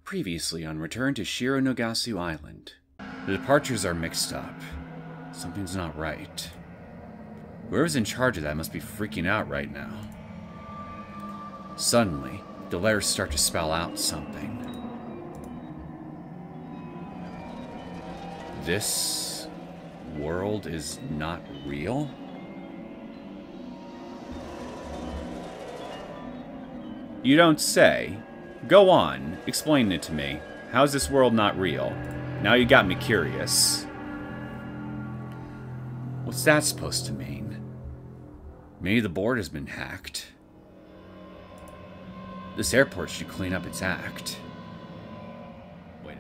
Previously on Return to Shironagasu Island. The departures are mixed up. Something's not right. Whoever's in charge of that must be freaking out right now. Suddenly, the letters start to spell out something. This world is not real? You don't say. Go on, explain it to me. How's this world not real? Now you got me curious. What's that supposed to mean? Maybe the board has been hacked. This airport should clean up its act. Wait.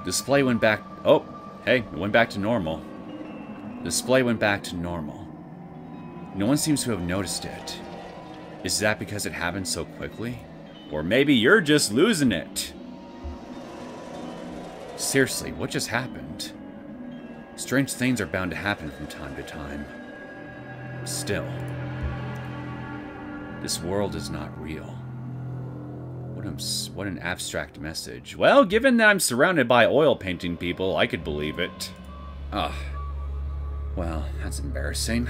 Display went back... Oh, hey, it went back to normal. Display went back to normal. No one seems to have noticed it. Is that because it happened so quickly? Or maybe you're just losing it. Seriously, what just happened? Strange things are bound to happen from time to time. Still, this world is not real. What an abstract message. Well, given that I'm surrounded by oil painting people, I could believe it. Ah, well, that's embarrassing.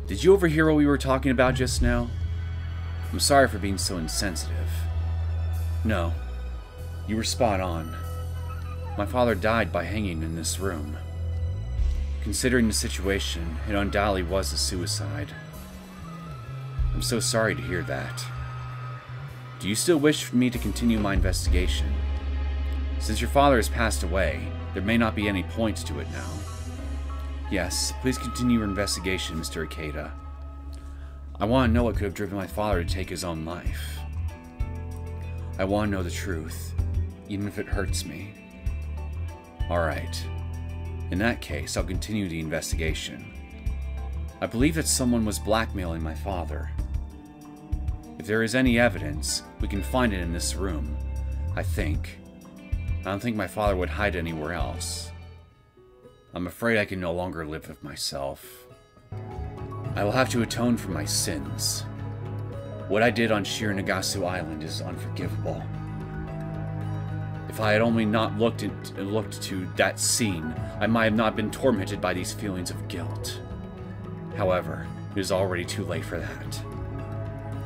Did you overhear what we were talking about just now? I'm sorry for being so insensitive. No, you were spot on. My father died by hanging in this room. Considering the situation, it undoubtedly was a suicide. I'm so sorry to hear that. Do you still wish for me to continue my investigation? Since your father has passed away, there may not be any point to it now. Yes, please continue your investigation, Mr. Ikeda. I want to know what could have driven my father to take his own life. I want to know the truth, even if it hurts me. Alright. In that case, I'll continue the investigation. I believe that someone was blackmailing my father. If there is any evidence, we can find it in this room, I think. I don't think my father would hide anywhere else. I'm afraid I can no longer live with myself. I will have to atone for my sins. What I did on Shironagasu Island is unforgivable. If I had only not looked to that scene, I might have not been tormented by these feelings of guilt. However, it is already too late for that.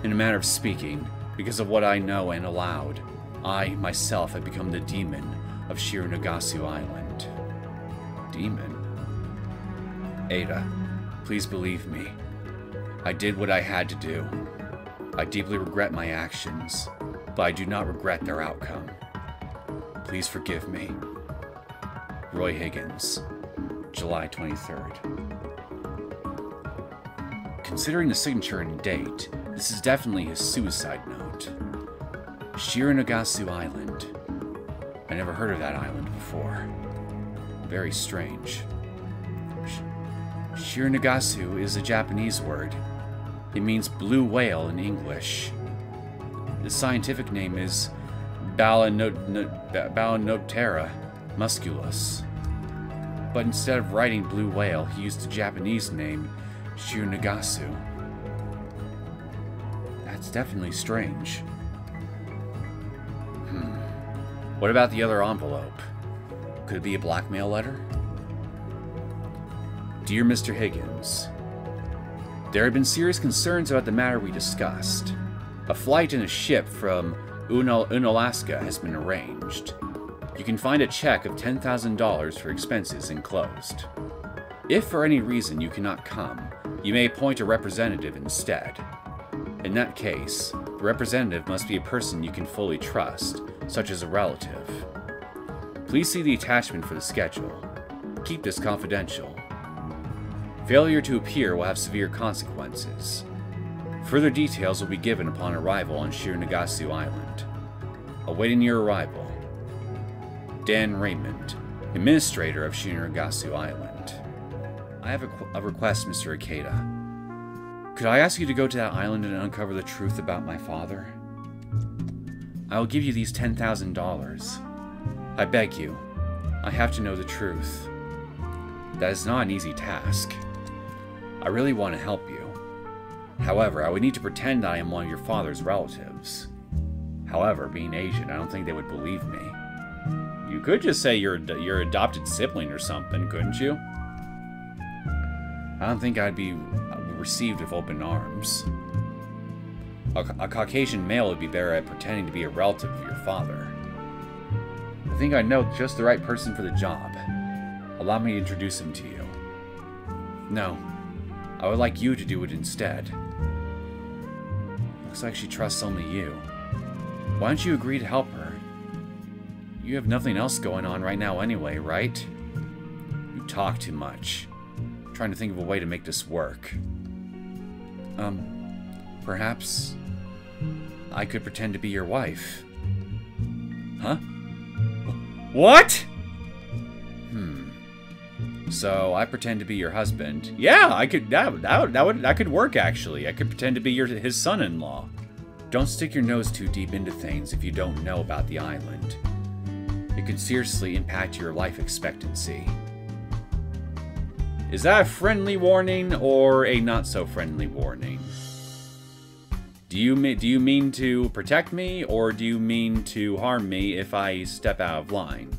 In a manner of speaking, because of what I know and allowed, I, myself, have become the demon of Shironagasu Island. Demon? Ada, please believe me. I did what I had to do. I deeply regret my actions, but I do not regret their outcome. Please forgive me. Roy Higgins, July 23rd. Considering the signature and date, this is definitely his suicide note. Shironagasu Island. I never heard of that island before. Very strange. Shironagasu is a Japanese word. It means blue whale in English. The scientific name is Balanoptera musculus. But instead of writing blue whale, he used the Japanese name Shironagasu. That's definitely strange. What about the other envelope? Could it be a blackmail letter? Dear Mr. Higgins, there have been serious concerns about the matter we discussed. A flight in a ship from Unalaska has been arranged. You can find a check of $10,000 for expenses enclosed. If for any reason you cannot come, you may appoint a representative instead. In that case, the representative must be a person you can fully trust, such as a relative. Please see the attachment for the schedule. Keep this confidential. Failure to appear will have severe consequences. Further details will be given upon arrival on Shironagasu Island. Awaiting your arrival. Dan Raymond, Administrator of Shironagasu Island. I have a request, Mr. Ikeda. Could I ask you to go to that island and uncover the truth about my father? I will give you these $10,000. I beg you. I have to know the truth. That is not an easy task. I really want to help you. However, I would need to pretend that I am one of your father's relatives. However, being Asian, I don't think they would believe me. You could just say you're your adopted sibling or something, couldn't you? I don't think I'd be received with open arms. A Caucasian male would be better at pretending to be a relative of your father. I think I know just the right person for the job. Allow me to introduce him to you. No, I would like you to do it instead. Looks like she trusts only you. Why don't you agree to help her? You have nothing else going on right now anyway, right? You talk too much. I'm trying to think of a way to make this work. Perhaps I could pretend to be your wife. Huh? What? So I pretend to be your husband. Yeah, I could. That could work actually. I could pretend to be his son-in-law. Don't stick your nose too deep into things if you don't know about the island. It could seriously impact your life expectancy. Is that a friendly warning or a not-so-friendly warning? Do you mean to protect me, or do you mean to harm me if I step out of line?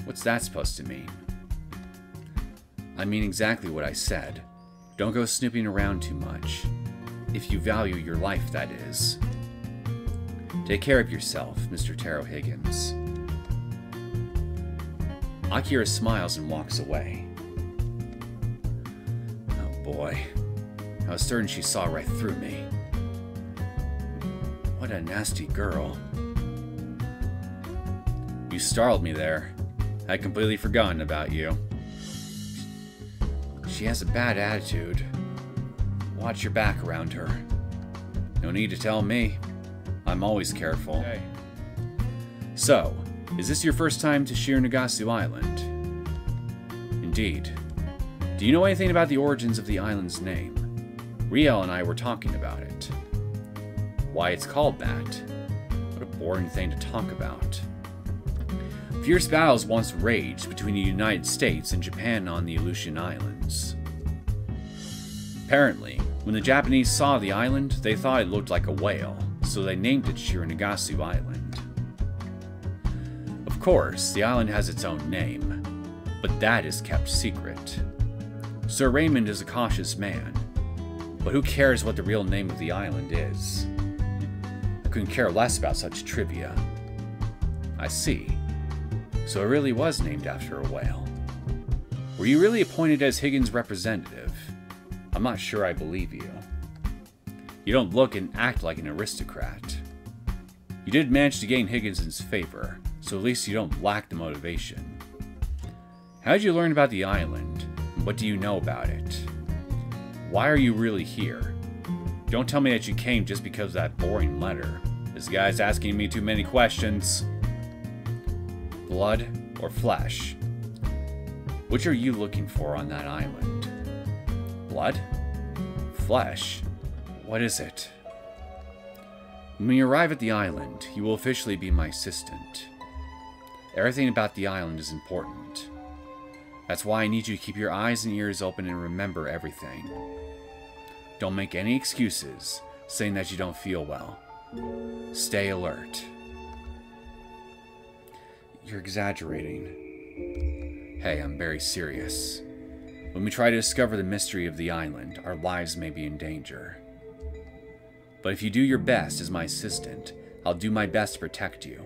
What's that supposed to mean? I mean exactly what I said. Don't go snooping around too much. If you value your life, that is. Take care of yourself, Mr. Taro Higgins. Akira smiles and walks away. Oh boy. I was certain she saw right through me. What a nasty girl. You startled me there. I'd completely forgotten about you. She has a bad attitude. Watch your back around her. No need to tell me. I'm always careful. Okay. So, is this your first time to Shironagasu Island? Indeed. Do you know anything about the origins of the island's name? Riel and I were talking about it. Why it's called that? What a boring thing to talk about. Fierce battles once raged between the United States and Japan on the Aleutian Islands. Apparently, when the Japanese saw the island, they thought it looked like a whale, so they named it Shironagasu Island. Of course, the island has its own name, but that is kept secret. Sir Raymond is a cautious man, but who cares what the real name of the island is? I couldn't care less about such trivia. I see. So it really was named after a whale. Were you really appointed as Higgins' representative? I'm not sure I believe you. You don't look and act like an aristocrat. You did manage to gain Higgins' favor, so at least you don't lack the motivation. How did you learn about the island, and what do you know about it? Why are you really here? Don't tell me that you came just because of that boring letter. This guy's asking me too many questions. Blood or flesh? Which are you looking for on that island? Blood? Flesh? What is it? When you arrive at the island, you will officially be my assistant. Everything about the island is important. That's why I need you to keep your eyes and ears open and remember everything. Don't make any excuses, saying that you don't feel well. Stay alert. You're exaggerating. Hey, I'm very serious. When we try to discover the mystery of the island, our lives may be in danger. But if you do your best as my assistant, I'll do my best to protect you.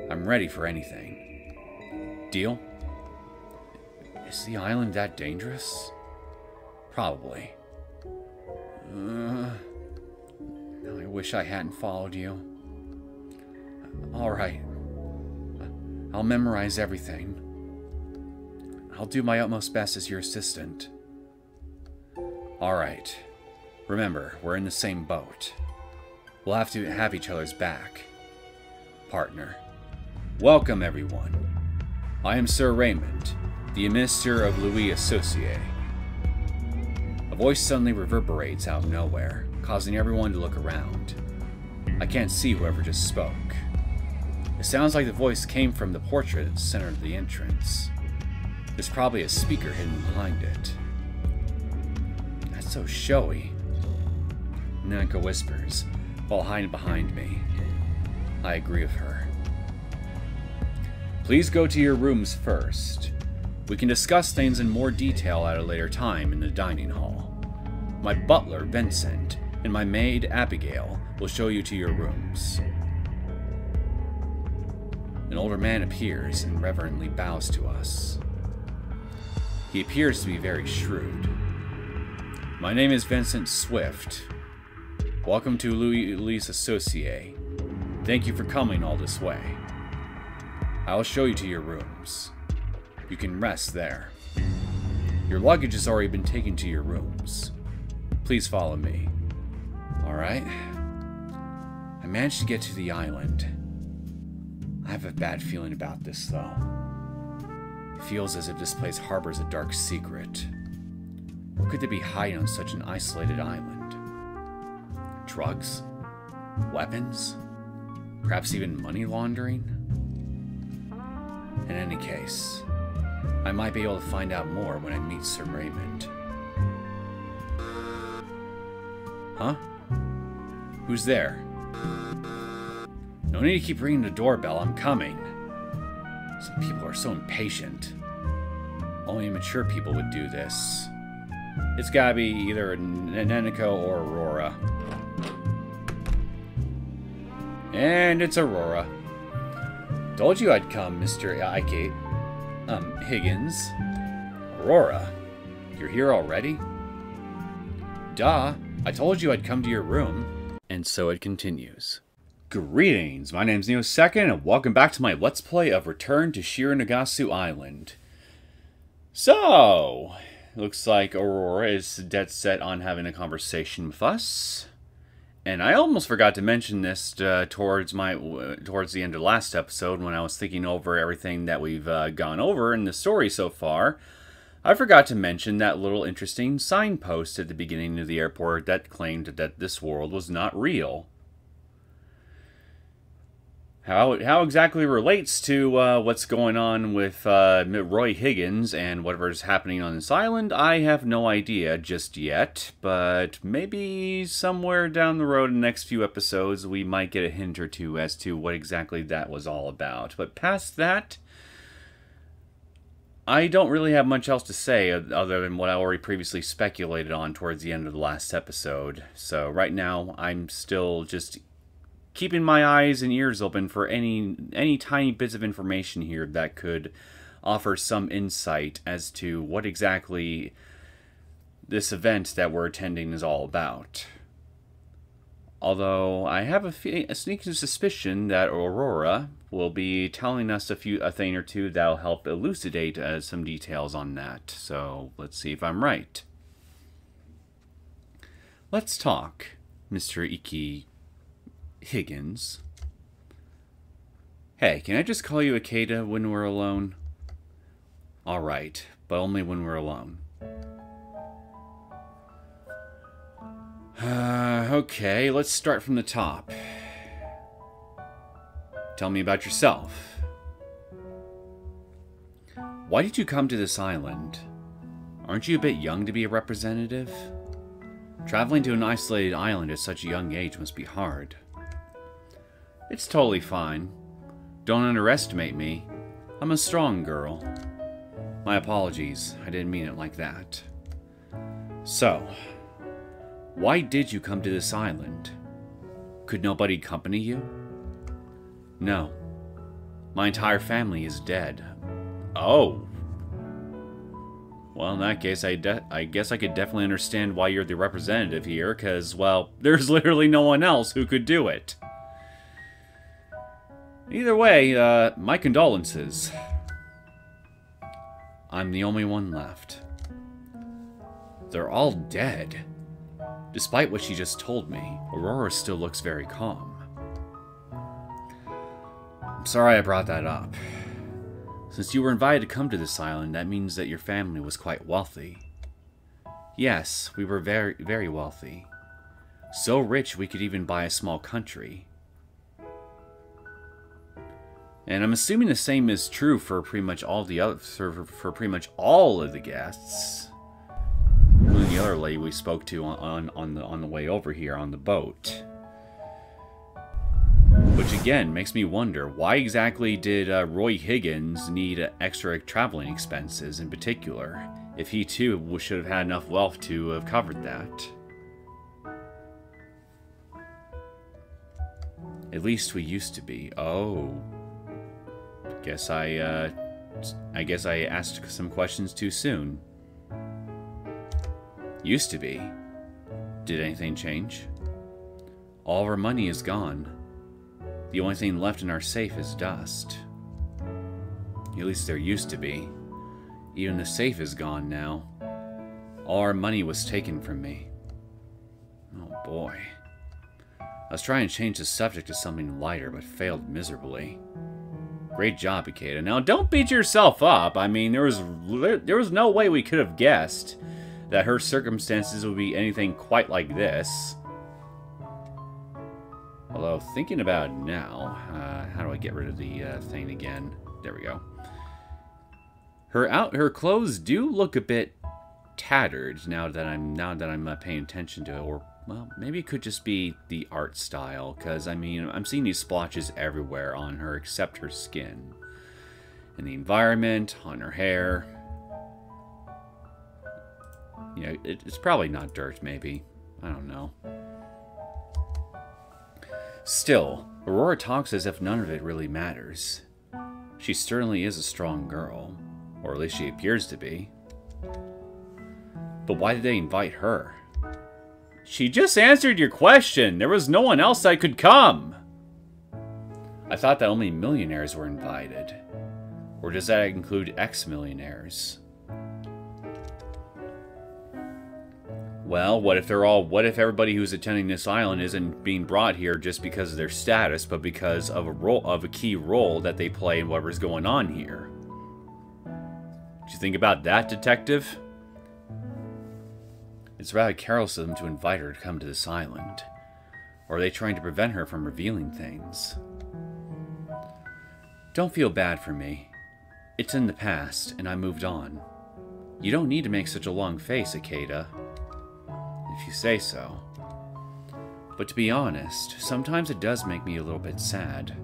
I'm ready for anything. Deal? Is the island that dangerous? Probably. I wish I hadn't followed you. Alright. I'll memorize everything. I'll do my utmost best as your assistant. Alright. Remember, we're in the same boat. We'll have to have each other's back. Partner. Welcome, everyone. I am Sir Raymond, the Minister of Louis Associé. A voice suddenly reverberates out of nowhere, causing everyone to look around. I can't see whoever just spoke. It sounds like the voice came from the portrait at the center of the entrance. There's probably a speaker hidden behind it. So showy. Neneko whispers, while hiding behind me. I agree with her. Please go to your rooms first. We can discuss things in more detail at a later time in the dining hall. My butler, Vincent, and my maid, Abigail, will show you to your rooms. An older man appears and reverently bows to us. He appears to be very shrewd. My name is Vincent Swift. Welcome to Louis Associé. Thank you for coming all this way. I will show you to your rooms. You can rest there. Your luggage has already been taken to your rooms. Please follow me. Alright. I managed to get to the island. I have a bad feeling about this, though. It feels as if this place harbors a dark secret. What could they be hiding on such an isolated island? Drugs? Weapons? Perhaps even money laundering? In any case, I might be able to find out more when I meet Sir Raymond. Huh? Who's there? No need to keep ringing the doorbell, I'm coming. Some people are so impatient. Only immature people would do this. It's gotta be either Neneko or Aurora. And it's Aurora. Told you I'd come, Mr. Higgins. Aurora, you're here already? Duh, I told you I'd come to your room. And so it continues. Greetings, my name's Neosekken, and welcome back to my Let's Play of Return to Shironagasu Island. So, looks like Aurora is dead set on having a conversation with us. And I almost forgot to mention this towards the end of the last episode when I was thinking over everything that we've gone over in the story so far. I forgot to mention that little interesting signpost at the beginning of the airport that claimed that this world was not real. How it exactly relates to what's going on with Roy Higgins and whatever's happening on this island, I have no idea just yet. But maybe somewhere down the road in the next few episodes, we might get a hint or two as to what exactly that was all about. But past that, I don't really have much else to say other than what I already previously speculated on towards the end of the last episode. So right now, I'm still just keeping my eyes and ears open for any tiny bits of information here that could offer some insight as to what exactly this event that we're attending is all about. Although I have a sneaking suspicion that Aurora will be telling us a thing or two that'll help elucidate some details on that. So let's see if I'm right. Let's talk, Mr. Higgins. Hey, can I just call you Akeda when we're alone? Alright, but only when we're alone. Okay, let's start from the top. Tell me about yourself. Why did you come to this island? Aren't you a bit young to be a representative? Traveling to an isolated island at such a young age must be hard. It's totally fine. Don't underestimate me. I'm a strong girl. My apologies, I didn't mean it like that. So, why did you come to this island? Could nobody accompany you? No. My entire family is dead. Oh. Well, in that case, I guess I could definitely understand why you're the representative here, because, well, there's literally no one else who could do it. Either way, my condolences. I'm the only one left. They're all dead. Despite what she just told me, Aurora still looks very calm. I'm sorry I brought that up. Since you were invited to come to this island, that means that your family was quite wealthy. Yes, we were very, very wealthy. So rich we could even buy a small country. And I'm assuming the same is true for pretty much all the other, for pretty much all of the guests, including the the other lady we spoke to on the way over here on the boat. Which again makes me wonder, why exactly did Roy Higgins need extra traveling expenses in particular, if he too should have had enough wealth to have covered that? At least we used to be. Oh. Guess I asked some questions too soon. Used to be. Did anything change? All of our money is gone. The only thing left in our safe is dust. At least there used to be. Even the safe is gone now. All our money was taken from me. Oh boy. I was trying to change the subject to something lighter, but failed miserably. Great job, Ikeda. Now, don't beat yourself up. I mean, there was no way we could have guessed that her circumstances would be anything quite like this. Although, thinking about it now, how do I get rid of the thing again? There we go. Her clothes do look a bit tattered now that I'm paying attention to it, or well, maybe it could just be the art style, because I mean, I'm seeing these splotches everywhere on her except her skin, and the environment, on her hair. You know, it's probably not dirt. Maybe, I don't know. Still, Aurora talks as if none of it really matters. She certainly is a strong girl, or at least she appears to be. But why did they invite her? She just answered your question. There was no one else that could come. I thought that only millionaires were invited. Or does that include ex-millionaires? Well, what if everybody who's attending this island isn't being brought here just because of their status, but because of a key role that they play in whatever's going on here? Did you think about that, detective? It's rather careless of them to invite her to come to this island. Or are they trying to prevent her from revealing things? Don't feel bad for me. It's in the past, and I moved on. You don't need to make such a long face, Ikeda. If you say so. But to be honest, sometimes it does make me a little bit sad.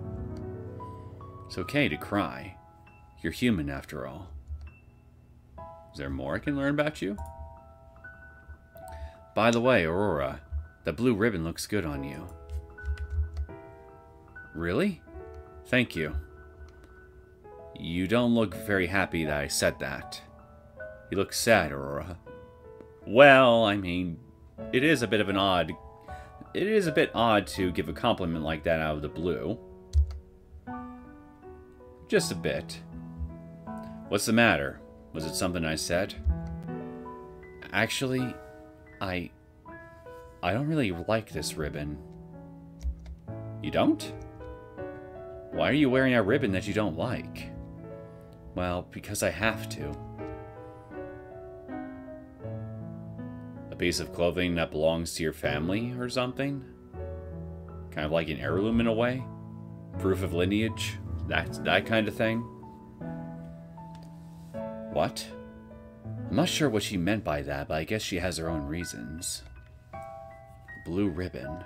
It's okay to cry. You're human after all. Is there more I can learn about you? By the way, Aurora, that blue ribbon looks good on you. Really? Thank you. You don't look very happy that I said that. You look sad, Aurora. Well, I mean, it is a bit odd to give a compliment like that out of the blue. Just a bit. What's the matter? Was it something I said? Actually, I don't really like this ribbon. You don't? Why are you wearing a ribbon that you don't like? Well, because I have to. A piece of clothing that belongs to your family or something? Kind of like an heirloom in a way? Proof of lineage? That kind of thing? What? I'm not sure what she meant by that, but I guess she has her own reasons. Blue ribbon.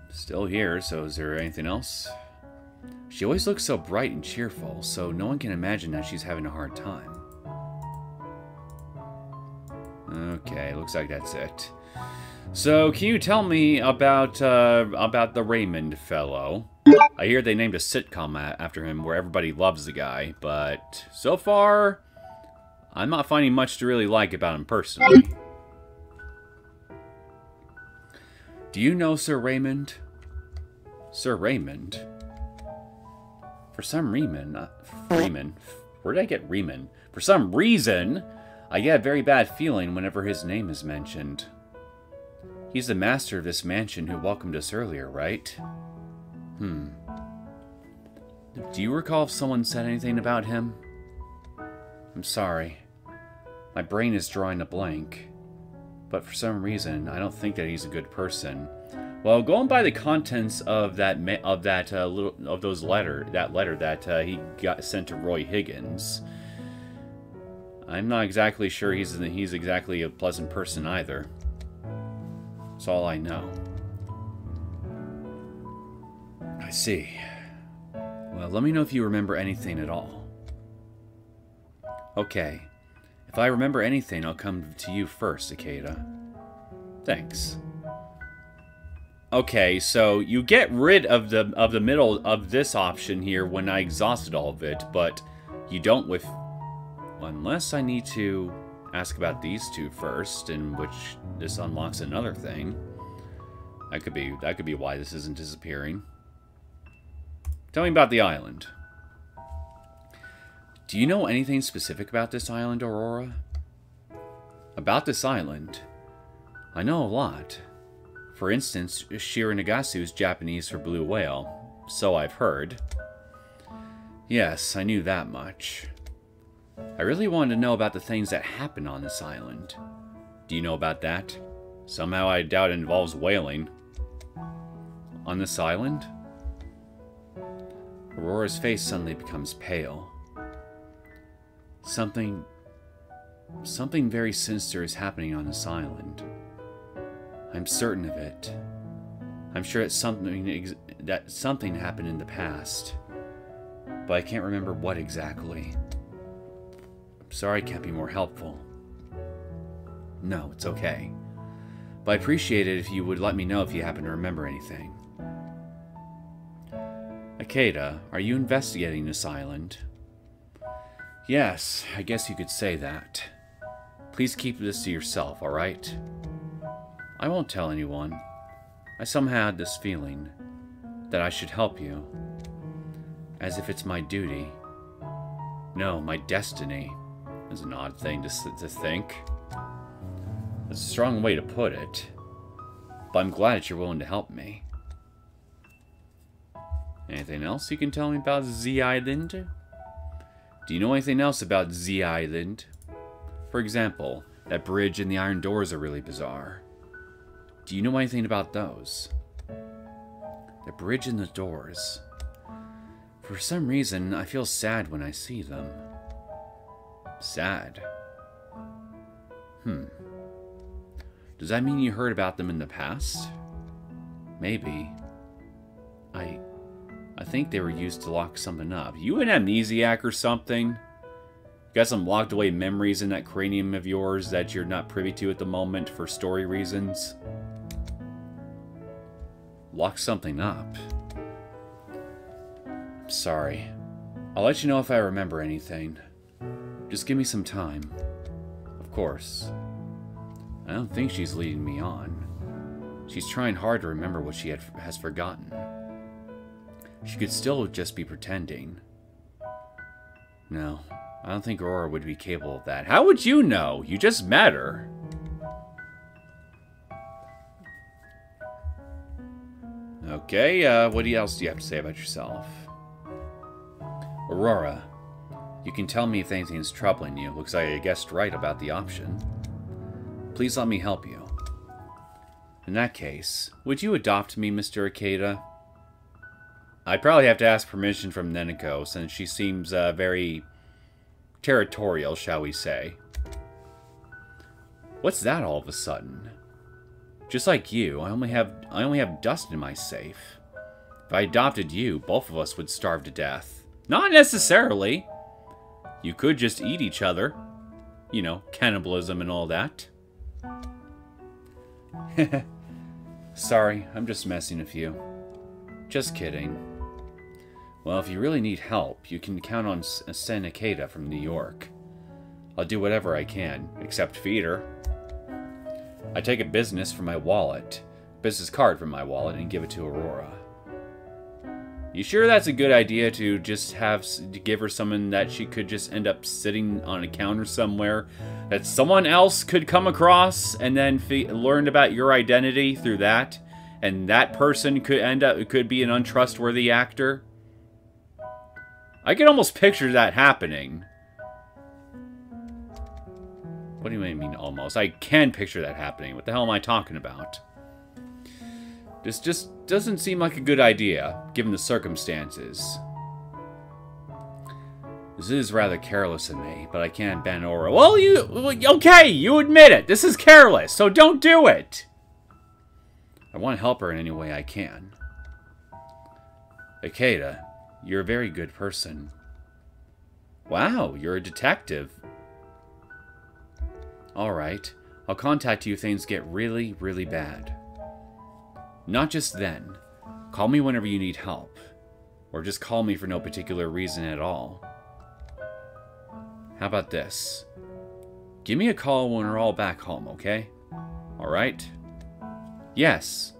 Still here, so is there anything else? She always looks so bright and cheerful, so no one can imagine that she's having a hard time. Okay, looks like that's it. So, can you tell me about the Raymond fellow? I hear they named a sitcom after him where everybody loves the guy, but so far, I'm not finding much to really like about him personally. Do you know Sir Raymond? Sir Raymond? For some reason, where did I get Raymond? For some reason, I get a very bad feeling whenever his name is mentioned. He's the master of this mansion who welcomed us earlier, right? Do you recall if someone said anything about him? I'm sorry. My brain is drawing a blank. But for some reason, I don't think that he's a good person. Well, going by the contents of that letter that he got sent to Roy Higgins, I'm not exactly sure he's exactly a pleasant person either. That's all I know. I see. Well, let me know if you remember anything at all. Okay. If I remember anything, I'll come to you first, Ikeda. Thanks. Okay, so you get rid of the middle of this option here when I exhausted all of it, but you don't with... Unless I need to ask about these two first, in which this unlocks another thing. That could be why this isn't disappearing. Tell me about the island. Do you know anything specific about this island, Aurora? About this island? I know a lot. For instance, Shironagasu is Japanese for blue whale. So I've heard. Yes, I knew that much. I really wanted to know about the things that happen on this island. Do you know about that? Somehow I doubt it involves whaling. On this island? Aurora's face suddenly becomes pale. Something very sinister is happening on this island. I'm certain of it. I'm sure it's something happened in the past. But I can't remember what exactly. I'm sorry I can't be more helpful. No, it's okay. But I'd appreciate it if you would let me know if you happen to remember anything. Ikeda, are you investigating this island? Yes, I guess you could say that. Please keep this to yourself, alright? I won't tell anyone. I somehow had this feeling that I should help you. As if it's my duty. No, my destiny. Is an odd thing to think. It's a strong way to put it. But I'm glad that you're willing to help me. Anything else you can tell me about Z Island? Do you know anything else about Z Island? For example, that bridge and the iron doors are really bizarre. Do you know anything about those? The bridge and the doors. For some reason, I feel sad when I see them. Sad? Does that mean you heard about them in the past? Maybe. I think they were used to lock something up. You an amnesiac or something? Got some locked away memories in that cranium of yours that you're not privy to at the moment for story reasons? Lock something up? I'm sorry. I'll let you know if I remember anything. Just give me some time. Of course. I don't think she's leading me on. She's trying hard to remember what she has forgotten. She could still just be pretending. No, I don't think Aurora would be capable of that. How would you know? You just met her. Okay, what else do you have to say about yourself? Aurora, you can tell me if anything's troubling you. Looks like I guessed right about the option. Please let me help you. In that case, would you adopt me, Mr. Ikeda? I'd probably have to ask permission from Neneko, since she seems very territorial, shall we say. What's that all of a sudden? Just like you, I only have dust in my safe. If I adopted you, both of us would starve to death. Not necessarily. You could just eat each other. You know, cannibalism and all that. Sorry, I'm just messing with you. Just kidding. Well, if you really need help, you can count on Sen Ikeda from New York. I'll do whatever I can, except feed her. I take a business card from my wallet, and give it to Aurora. You sure that's a good idea to just give her someone that she could just end up sitting on a counter somewhere that someone else could come across and then learn about your identity through that, and that person could be an untrustworthy actor? I can almost picture that happening. What do you mean almost? I can picture that happening. What the hell am I talking about? This just doesn't seem like a good idea, given the circumstances. This is rather careless of me, but I can't bend over. Well, okay, you admit it. This is careless, so don't do it. I want to help her in any way I can. Ikeda, you're a very good person. Wow, you're a detective. Alright, I'll contact you if things get really, really bad. Not just then. Call me whenever you need help. Or just call me for no particular reason at all. How about this? Give me a call when we're all back home, okay? Alright? Yes,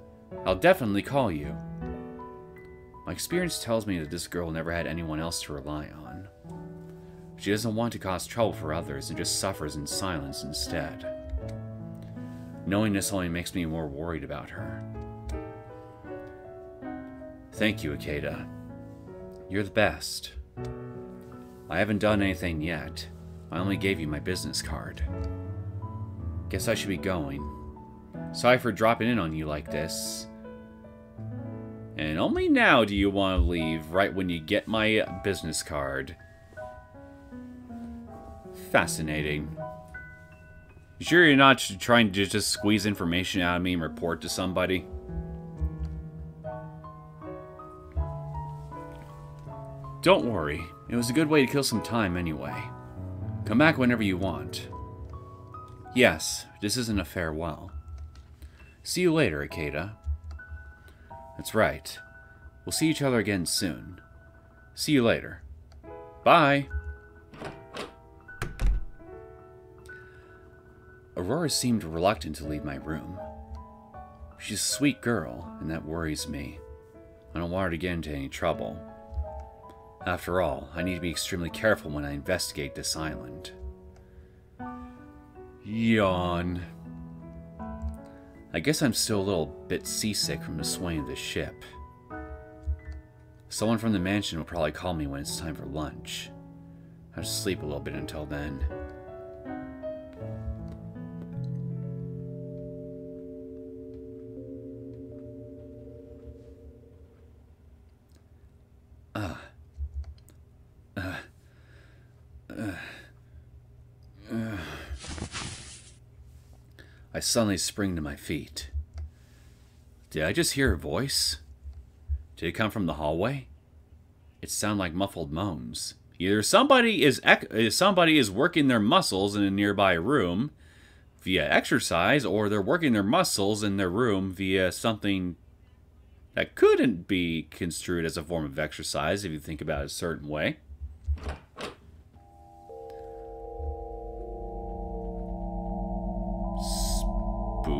I'll definitely call you. My experience tells me that this girl never had anyone else to rely on. She doesn't want to cause trouble for others and just suffers in silence instead. Knowing this only makes me more worried about her. Thank you, Ikeda. You're the best. I haven't done anything yet. I only gave you my business card. Guess I should be going. Sorry for dropping in on you like this. And only now do you want to leave, right when you get my business card. Fascinating. You sure you're not trying to just squeeze information out of me and report to somebody? Don't worry. It was a good way to kill some time anyway. Come back whenever you want. Yes, this isn't a farewell. See you later, Ikeda. That's right. We'll see each other again soon. See you later. Bye! Aurora seemed reluctant to leave my room. She's a sweet girl, and that worries me. I don't want her to get into any trouble. After all, I need to be extremely careful when I investigate this island. Yawn. I guess I'm still a little bit seasick from the swaying of the ship. Someone from the mansion will probably call me when it's time for lunch. I'll just sleep a little bit until then. I suddenly spring to my feet. Did I just hear a voice? Did it come from the hallway? It sounded like muffled moans. Either somebody is working their muscles in a nearby room via exercise, or they're working their muscles in their room via something that couldn't be construed as a form of exercise if you think about it a certain way. Spooky.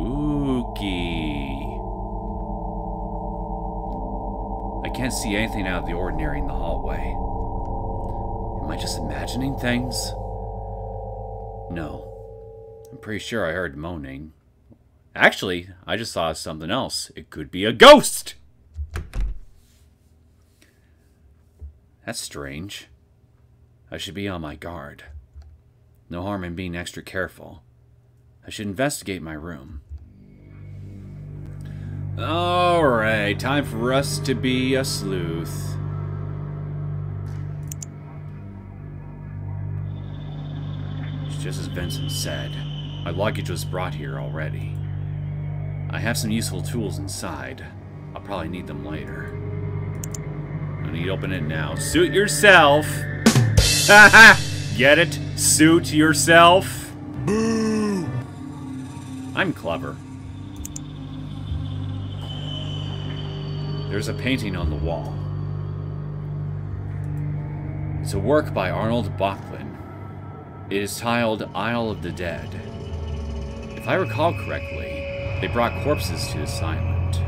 I can't see anything out of the ordinary in the hallway. Am I just imagining things? No. I'm pretty sure I heard moaning. Actually, I just saw something else. It could be a ghost! That's strange. I should be on my guard. No harm in being extra careful. I should investigate my room. Alright, time for us to be a sleuth. It's just as Vincent said. My luggage was brought here already. I have some useful tools inside. I'll probably need them later. I need to open it now. Suit yourself! Haha! Get it? Suit yourself? Boo! I'm clever. There's a painting on the wall. It's a work by Arnold Böcklin. It is titled Isle of the Dead. If I recall correctly, they brought corpses to this island.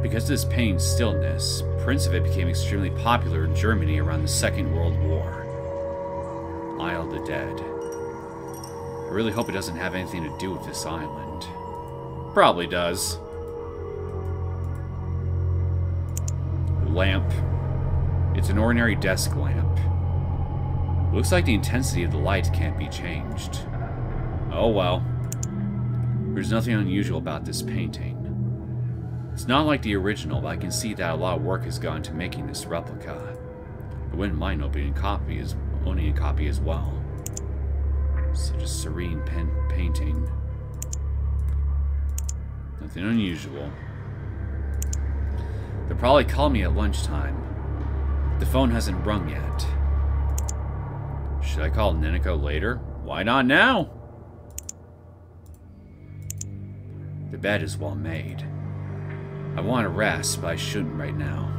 Because of this painting's stillness, prints of it became extremely popular in Germany around the Second World War. Isle of the Dead. I really hope it doesn't have anything to do with this island. Probably does. Lamp. It's an ordinary desk lamp. Looks like the intensity of the light can't be changed. Oh well. There's nothing unusual about this painting. It's not like the original, but I can see that a lot of work has gone into making this replica. I wouldn't mind owning a copy as well. Such a serene painting. Nothing unusual. They'll probably call me at lunchtime. The phone hasn't rung yet. Should I call Neneko later? Why not now? The bed is well made. I want to rest, but I shouldn't right now.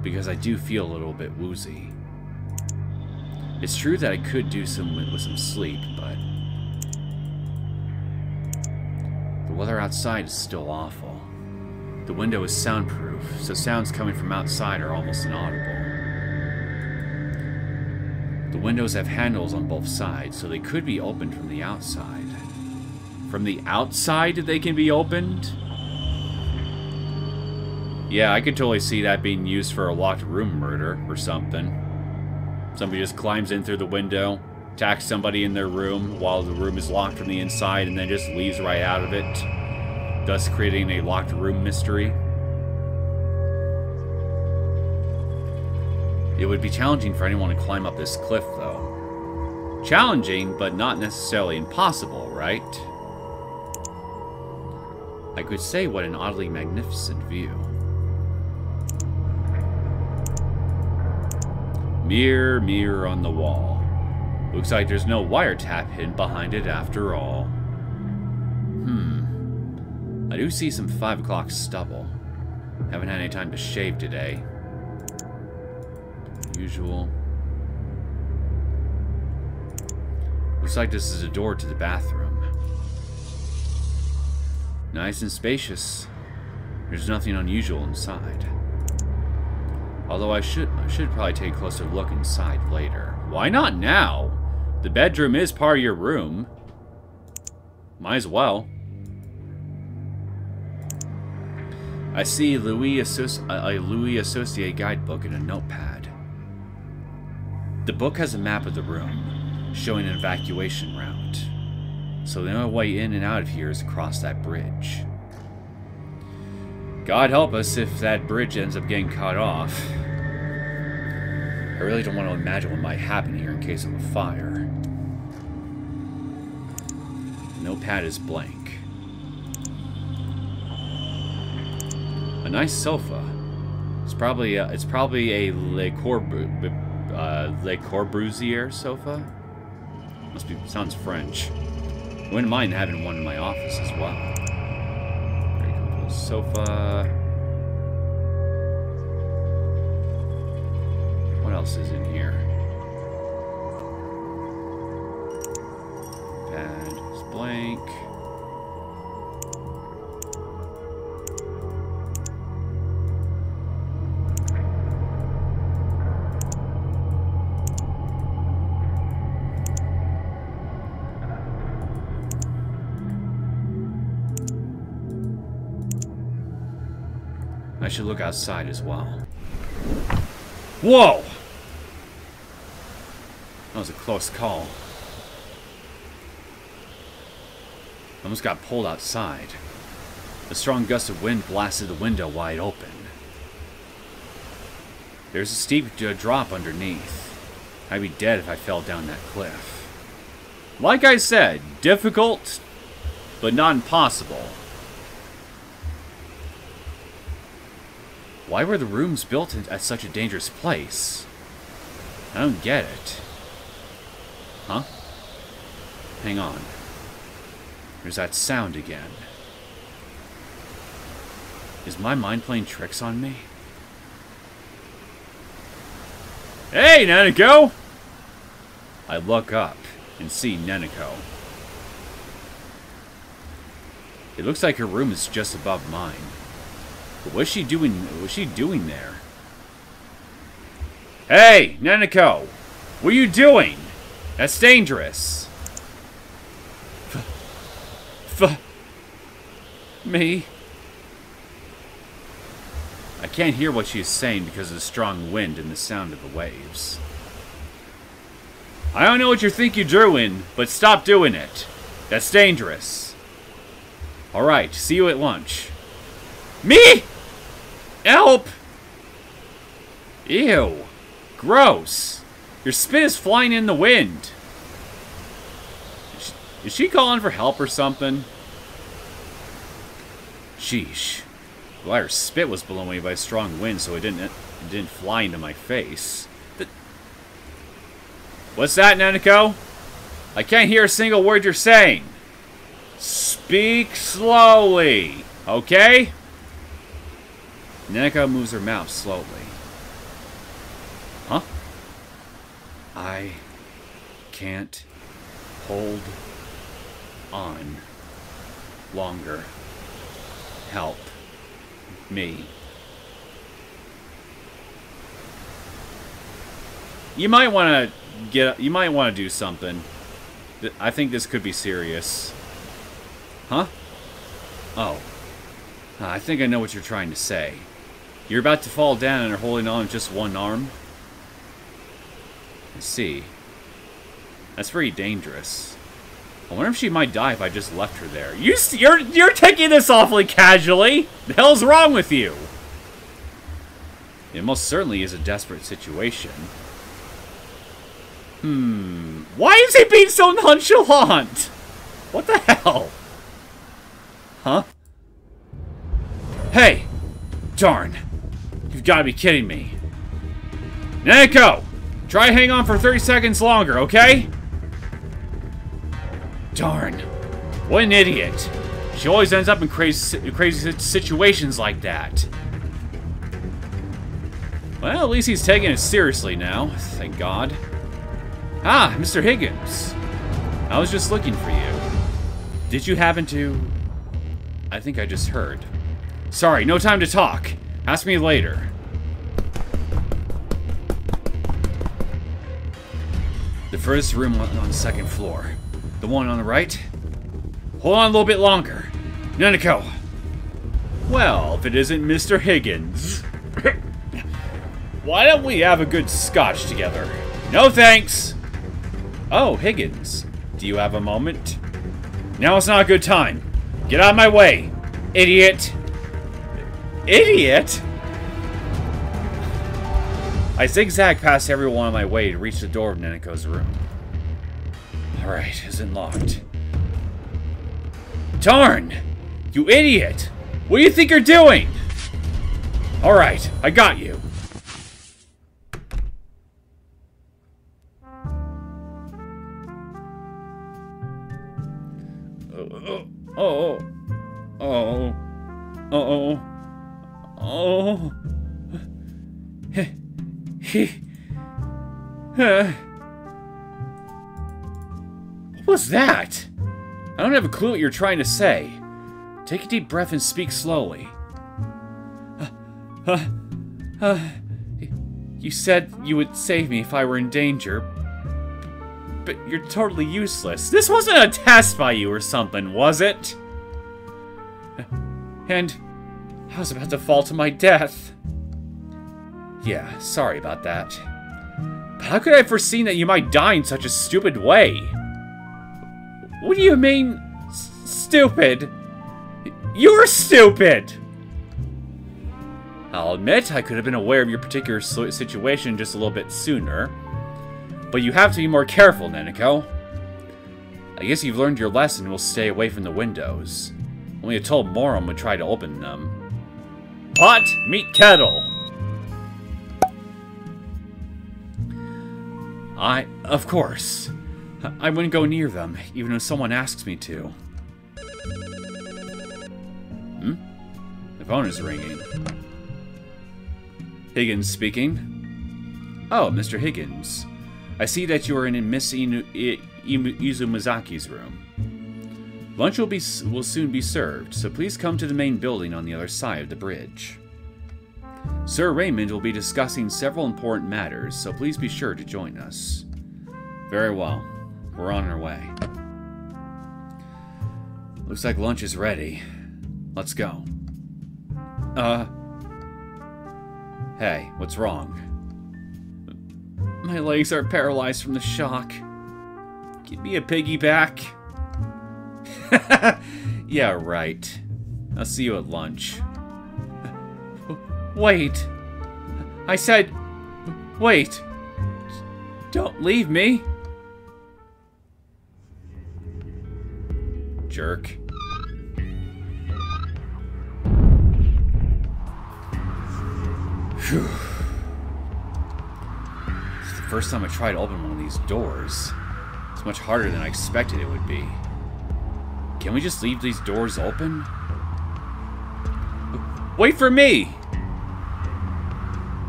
Because I do feel a little bit woozy. It's true that I could do with some sleep, but the weather outside is still awful. The window is soundproof, so sounds coming from outside are almost inaudible. The windows have handles on both sides, so they could be opened from the outside. From the outside, they can be opened? Yeah, I could totally see that being used for a locked room murder or something. Somebody just climbs in through the window, attacks somebody in their room while the room is locked from the inside, and then just leaves right out of it, thus creating a locked room mystery. It would be challenging for anyone to climb up this cliff, though. Challenging, but not necessarily impossible, right? I could say what an oddly magnificent view. Mirror, mirror on the wall. Looks like there's no wiretap hidden behind it after all. I do see some 5 o'clock stubble. Haven't had any time to shave today. Usual. Looks like this is a door to the bathroom. Nice and spacious. There's nothing unusual inside. Although I should probably take a closer look inside later. Why not now? The bedroom is part of your room. Might as well. I see a Louis Associate guidebook in a notepad. The book has a map of the room, showing an evacuation route. So the only way in and out of here is across that bridge. God help us if that bridge ends up getting cut off. I really don't want to imagine what might happen here in case of a fire. The notepad is blank. A nice sofa. It's probably a Le Corbusier sofa. Sounds French. I wouldn't mind having one in my office as well. Very comfortable sofa. What else is in here? Pad is blank. I should look outside as well. Whoa! That was a close call. I almost got pulled outside. A strong gust of wind blasted the window wide open. There's a steep drop underneath. I'd be dead if I fell down that cliff. Like I said, difficult, but not impossible. Why were the rooms built at such a dangerous place? I don't get it. Huh? Hang on. There's that sound again. Is my mind playing tricks on me? Hey, Neneko! I look up and see Neneko. It looks like her room is just above mine. But what's she doing? What's she doing there? Hey, Neneko! What are you doing? That's dangerous. Me? I can't hear what she's saying because of the strong wind and the sound of the waves. I don't know what you think you're doing, but stop doing it. That's dangerous. Alright, see you at lunch. Me? Help! Ew. Gross! Your spit is flying in the wind. Is she calling for help or something? Sheesh. Glad her spit was blown away by a strong wind so it didn't fly into my face. What's that, Neneko? I can't hear a single word you're saying. Speak slowly, okay? Neneko moves her mouth slowly. Huh? I can't hold on longer. Help me. You might want to do something. I think this could be serious. Huh? Oh. I think I know what you're trying to say. You're about to fall down and are holding on with just one arm? I see. That's very dangerous. I wonder if she might die if I just left her there. You're taking this awfully casually! The hell's wrong with you? It most certainly is a desperate situation. Why is he being so nonchalant? What the hell? Huh? Hey! Darn. You've got to be kidding me. Neneko! Try hang on for 30 seconds longer, okay? Darn. What an idiot. She always ends up in crazy situations like that. Well, at least he's taking it seriously now. Thank God. Ah, Mr. Higgins. I was just looking for you. Did you happen to... I think I just heard. Sorry, no time to talk. Ask me later. The furthest room on the second floor. The one on the right? Hold on a little bit longer. Neneko. Well, if it isn't Mr. Higgins. Why don't we have a good scotch together? No thanks. Oh, Higgins. Do you have a moment? Now it's not a good time. Get out of my way, idiot. Idiot? I zigzag past everyone on my way to reach the door of Neneko's room. Alright, isn't locked. Darn! You idiot! What do you think you're doing? Alright, I got you. What was that? I don't have a clue what you're trying to say. Take a deep breath and speak slowly. You said you would save me if I were in danger. But you're totally useless. This wasn't a test by you or something, was it? And I was about to fall to my death. Yeah, sorry about that. But how could I have foreseen that you might die in such a stupid way? What do you mean, stupid? You're stupid! I'll admit, I could have been aware of your particular situation just a little bit sooner. But you have to be more careful, Neneko. I guess you've learned your lesson and will stay away from the windows. Only a total moron would try to open them. Pot, meet kettle! Of course. I wouldn't go near them, even if someone asks me to. The phone is ringing. Higgins speaking. Oh, Mr. Higgins. I see that you are in Miss Izumizaki's room. Lunch will soon be served, so please come to the main building on the other side of the bridge. Sir Raymond will be discussing several important matters, so please be sure to join us. Very well. We're on our way. Looks like lunch is ready. Let's go. Hey, what's wrong? My legs are paralyzed from the shock. Give me a piggyback. Yeah, right. I'll see you at lunch. Wait. I said... Wait. Don't leave me! Jerk. Phew. This is the first time I tried to open one of these doors. It's much harder than I expected it would be. Can we just leave these doors open? Wait for me!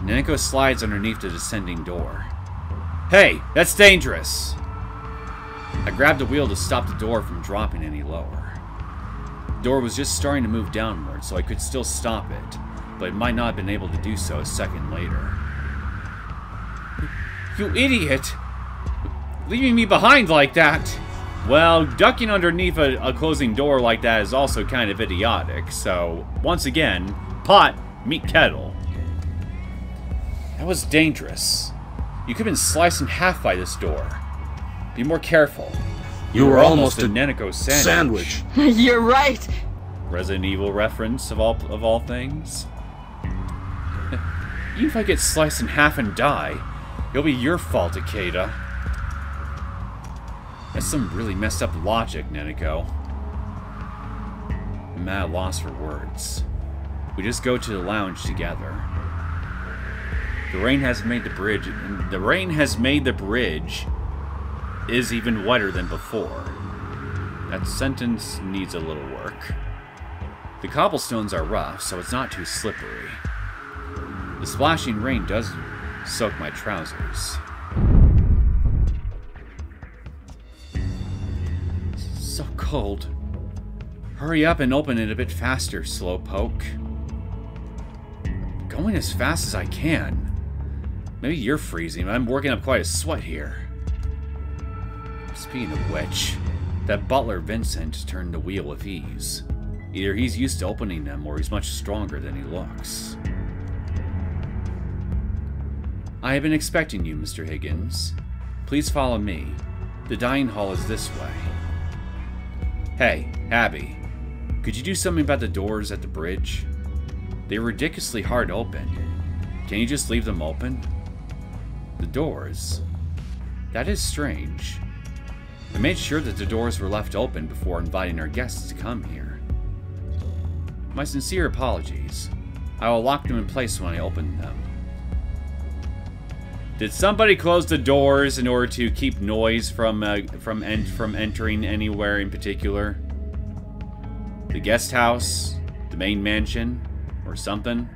Neneko slides underneath the descending door. Hey, that's dangerous! I grabbed the wheel to stop the door from dropping any lower. The door was just starting to move downward, so I could still stop it, but it might not have been able to do so a second later. You idiot! Leaving me behind like that! Well, ducking underneath a closing door like that is also kind of idiotic, so, once again, pot, meet kettle. That was dangerous. You could have been sliced in half by this door. Be more careful. You were almost a Neneko sandwich. You're right. Resident Evil reference of all things. Even if I get sliced in half and die, it'll be your fault, Ikeda. That's some really messed up logic, Neneko. I'm at a loss for words. We just go to the lounge together. The rain has made the bridge, and the rain has made the bridge is even wetter than before. That sentence needs a little work. The cobblestones are rough, so it's not too slippery. The splashing rain does soak my trousers. So cold. Hurry up and open it a bit faster, slowpoke. Going as fast as I can. Maybe you're freezing, but I'm working up quite a sweat here. Speaking of which, that butler Vincent turned the wheel with ease. Either he's used to opening them, or he's much stronger than he looks. I have been expecting you, Mr. Higgins. Please follow me. The dining hall is this way. Hey, Abby. Could you do something about the doors at the bridge? They're ridiculously hard to open. Can you just leave them open? The doors? That is strange. I made sure that the doors were left open before inviting our guests to come here. My sincere apologies. I will lock them in place when I open them. Did somebody close the doors in order to keep noise from entering anywhere in particular? The guest house? The main mansion? Or something?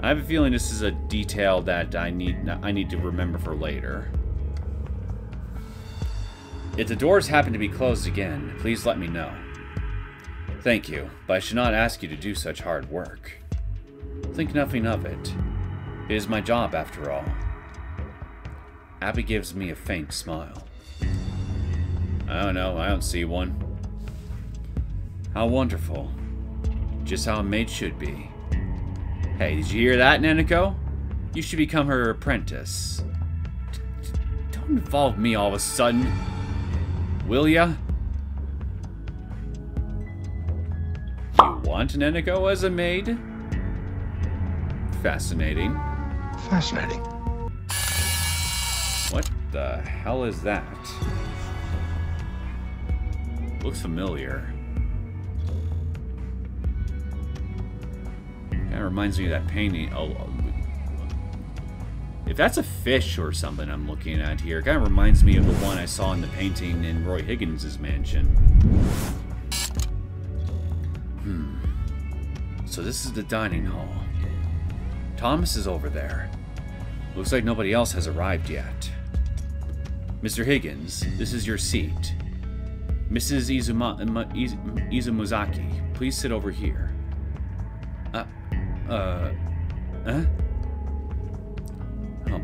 I have a feeling this is a detail that I need to remember for later. If the doors happen to be closed again, please let me know. Thank you, but I should not ask you to do such hard work. Think nothing of it. It is my job, after all. Abby gives me a faint smile. I don't know, I don't see one. How wonderful. Just how a maid should be. Hey, did you hear that, Neneko? You should become her apprentice. Don't involve me all of a sudden. Will ya? You want Neneko as a maid? Fascinating. Fascinating. What the hell is that? Looks familiar. Kind of reminds me of that painting. Oh, if that's a fish or something I'm looking at here, it kind of reminds me of the one I saw in the painting in Roy Higgins' mansion. So this is the dining hall. Thomas is over there. Looks like nobody else has arrived yet. Mr. Higgins, this is your seat. Mrs. Izumuzaki, please sit over here. Oh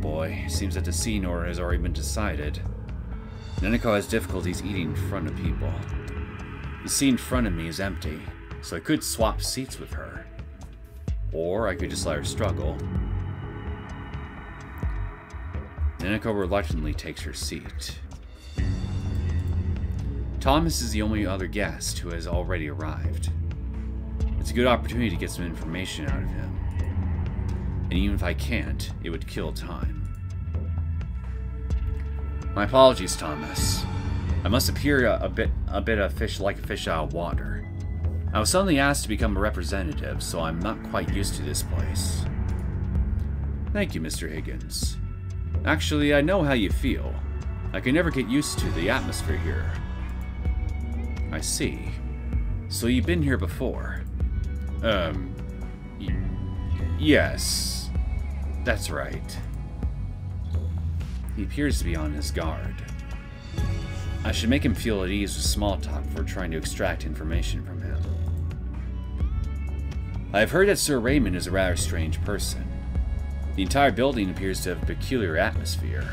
boy, seems that the scene order has already been decided. Neneko has difficulties eating in front of people. The seat in front of me is empty, so I could swap seats with her. Or I could just let her struggle. Neneko reluctantly takes her seat. Thomas is the only other guest who has already arrived. It's a good opportunity to get some information out of him. And even if I can't, it would kill time. My apologies, Thomas. I must appear a bit of fish like a fish out of water. I was suddenly asked to become a representative, so I'm not quite used to this place. Thank you, Mr. Higgins. Actually, I know how you feel. I can never get used to the atmosphere here. I see. So you've been here before? Yes. That's right. He appears to be on his guard. I should make him feel at ease with small talk before trying to extract information from him. I have heard that Sir Raymond is a rather strange person. The entire building appears to have a peculiar atmosphere.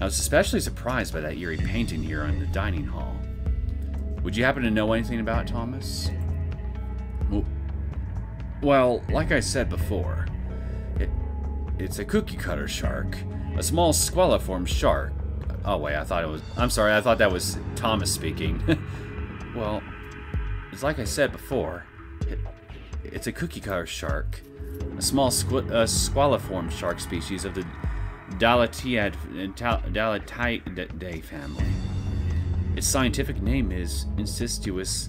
I was especially surprised by that eerie painting here in the dining hall. Would you happen to know anything about it, Thomas? Well, like I said before, it's a cookie cutter shark. A small squaliform shark. Oh wait, I'm sorry, I thought that was Thomas speaking. Well, it's like I said before, it's a cookie cutter shark. A small squaliform shark species of the Dalatidae family. Its scientific name is Incistus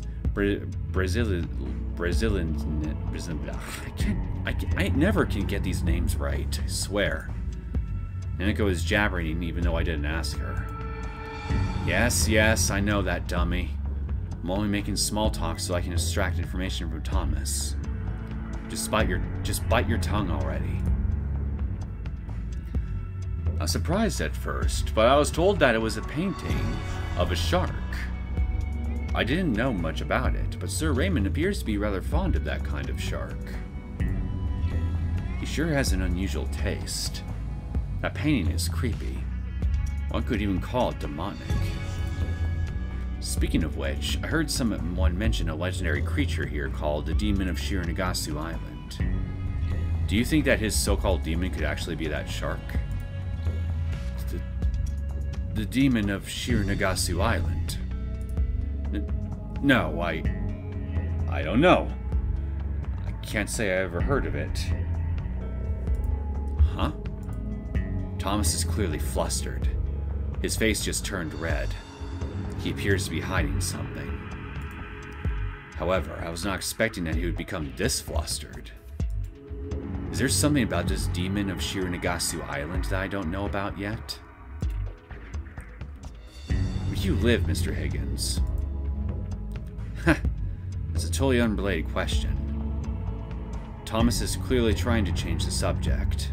I never can get these names right, I swear. Neneko is jabbering even though I didn't ask her. Yes, I know that, dummy. I'm only making small talk so I can extract information from Thomas. Just bite your tongue already. I was surprised at first, but I was told that it was a painting of a shark. I didn't know much about it, but Sir Raymond appears to be rather fond of that kind of shark. He sure has an unusual taste. That painting is creepy. One could even call it demonic. Speaking of which, I heard someone mention a legendary creature here called the Demon of Shironagasu Island. Do you think that his so-called demon could actually be that shark? The Demon of Shironagasu Island. No, I don't know. I can't say I ever heard of it. Huh? Thomas is clearly flustered. His face just turned red. He appears to be hiding something. However, I was not expecting that he would become this flustered. Is there something about this Demon of Shironagasu Island that I don't know about yet? Where do you live, Mr. Higgins? That's a totally unrelated question. Thomas is clearly trying to change the subject.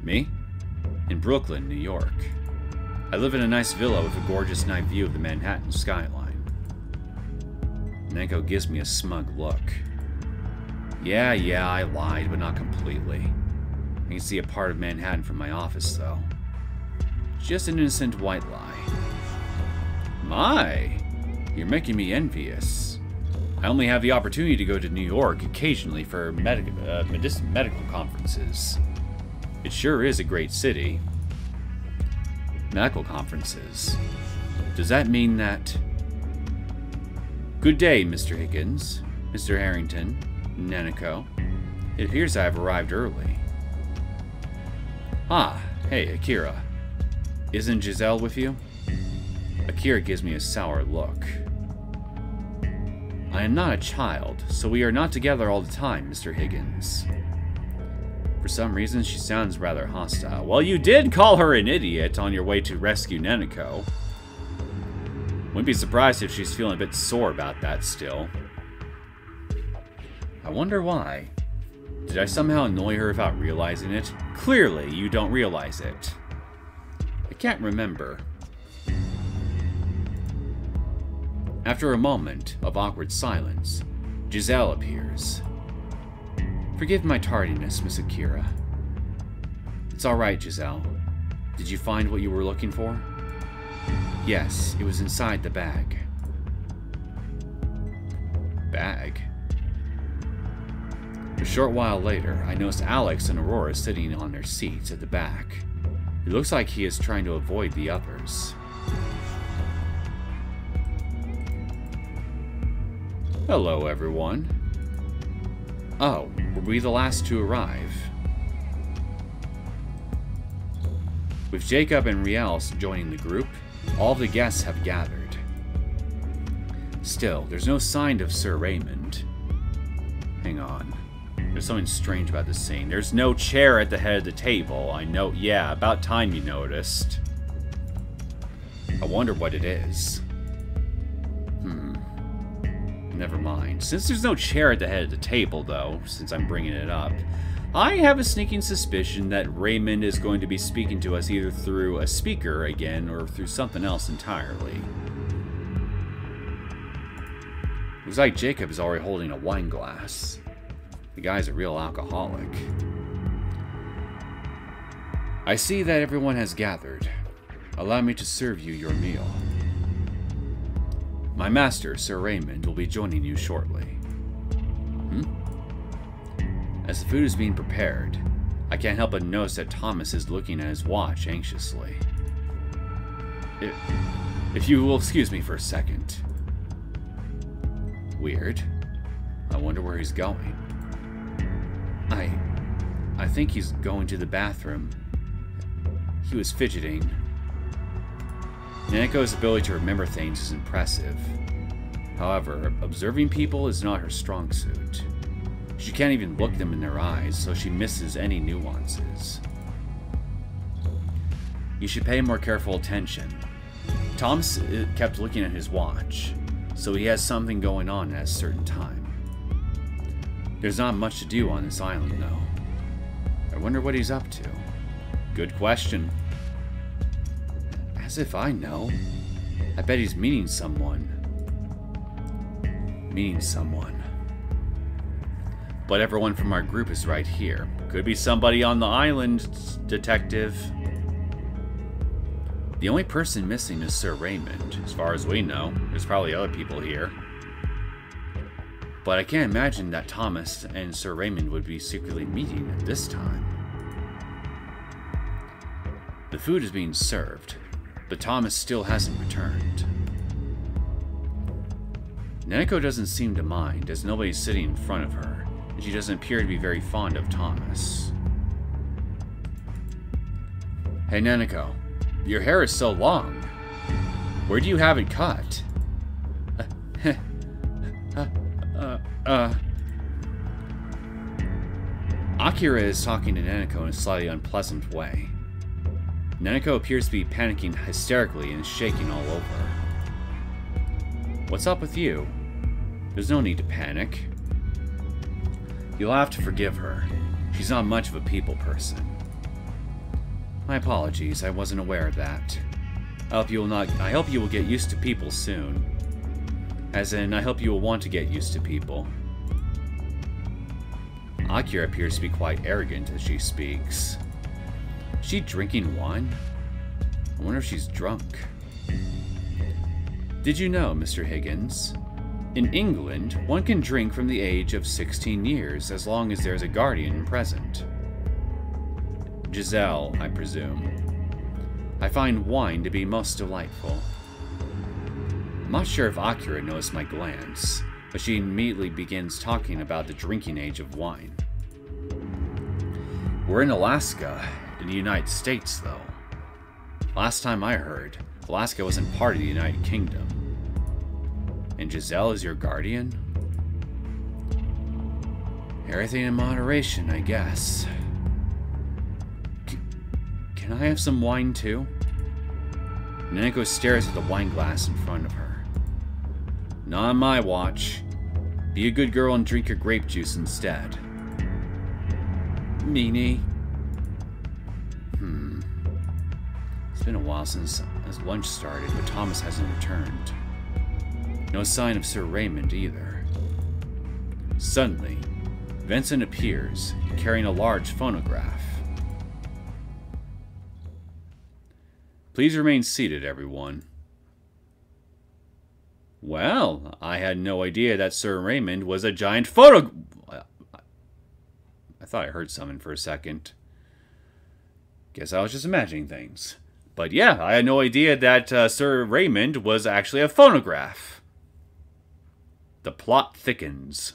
Me? In Brooklyn, New York. I live in a nice villa with a gorgeous night view of the Manhattan skyline. Neneko gives me a smug look. Yeah, I lied, but not completely. I can see a part of Manhattan from my office, though. Just an innocent white lie. My! You're making me envious. I only have the opportunity to go to New York occasionally for medical conferences. It sure is a great city. Medical conferences. Does that mean that... Good day, Mr. Higgins, Mr. Harrington, Neneko. It appears I have arrived early. Ah, hey, Akira. Isn't Giselle with you? Akira gives me a sour look. I am not a child, so we are not together all the time, Mr. Higgins. For some reason, she sounds rather hostile. Well, you did call her an idiot on your way to rescue Neneko. Wouldn't be surprised if she's feeling a bit sore about that still. I wonder why. Did I somehow annoy her without realizing it? Clearly, you don't realize it. I can't remember. After a moment of awkward silence, Giselle appears. Forgive my tardiness, Miss Akira. It's alright, Giselle. Did you find what you were looking for? Yes, it was inside the bag. Bag? A short while later, I noticed Alex and Aurora sitting on their seats at the back. It looks like he is trying to avoid the others. Hello, everyone. Oh, were we the last to arrive? With Jacob and Riel joining the group, all the guests have gathered. Still, there's no sign of Sir Raymond. Hang on. There's something strange about this scene. There's no chair at the head of the table. I know. Yeah, about time you noticed. I wonder what it is. Never mind. Since there's no chair at the head of the table, though, since I'm bringing it up, I have a sneaking suspicion that Raymond is going to be speaking to us either through a speaker again or through something else entirely. Looks like Jacob is already holding a wine glass. The guy's a real alcoholic. I see that everyone has gathered. Allow me to serve you your meal. My master, Sir Raymond, will be joining you shortly. As the food is being prepared, I can't help but notice that Thomas is looking at his watch anxiously. If you will excuse me for a second. Weird. I wonder where he's going. I think he's going to the bathroom. He was fidgeting. Neneko's ability to remember things is impressive. However, observing people is not her strong suit. She can't even look them in their eyes, so she misses any nuances. You should pay more careful attention. Thomas kept looking at his watch, so he has something going on at a certain time. There's not much to do on this island, though. I wonder what he's up to. Good question. As if I know. I bet he's meeting someone. But everyone from our group is right here. Could be somebody on the island, detective. The only person missing is Sir Raymond. As far as we know, there's probably other people here. But I can't imagine that Thomas and Sir Raymond would be secretly meeting at this time. The food is being served, but Thomas still hasn't returned. Neneko doesn't seem to mind, as nobody's sitting in front of her, and she doesn't appear to be very fond of Thomas. Hey Neneko, your hair is so long. Where do you have it cut? Akira is talking to Neneko in a slightly unpleasant way. Neneko appears to be panicking hysterically and shaking all over. What's up with you? There's no need to panic. You'll have to forgive her. She's not much of a people person. My apologies, I wasn't aware of that. I hope you will get used to people soon. As in, I hope you will want to get used to people. Akira appears to be quite arrogant as she speaks. Is she drinking wine? I wonder if she's drunk. Did you know, Mr. Higgins? In England, one can drink from the age of 16 years as long as there's a guardian present. Giselle, I presume. I find wine to be most delightful. I'm not sure if Akira noticed my glance, but she immediately begins talking about the drinking age of wine. We're in Alaska, in the United States, though. Last time I heard, Alaska wasn't part of the United Kingdom. And Giselle is your guardian? Everything in moderation, I guess. Can I have some wine, too? Neneko stares at the wine glass in front of her. Not on my watch. Be a good girl and drink your grape juice instead. Meanie. It's been a while since lunch started, but Thomas hasn't returned. No sign of Sir Raymond either. Suddenly, Vincent appears, carrying a large phonograph. Please remain seated, everyone. Well, I had no idea that Sir Raymond was a giant photo... I thought I heard something for a second. Guess I was just imagining things. But yeah, I had no idea that Sir Raymond was actually a phonograph. The plot thickens.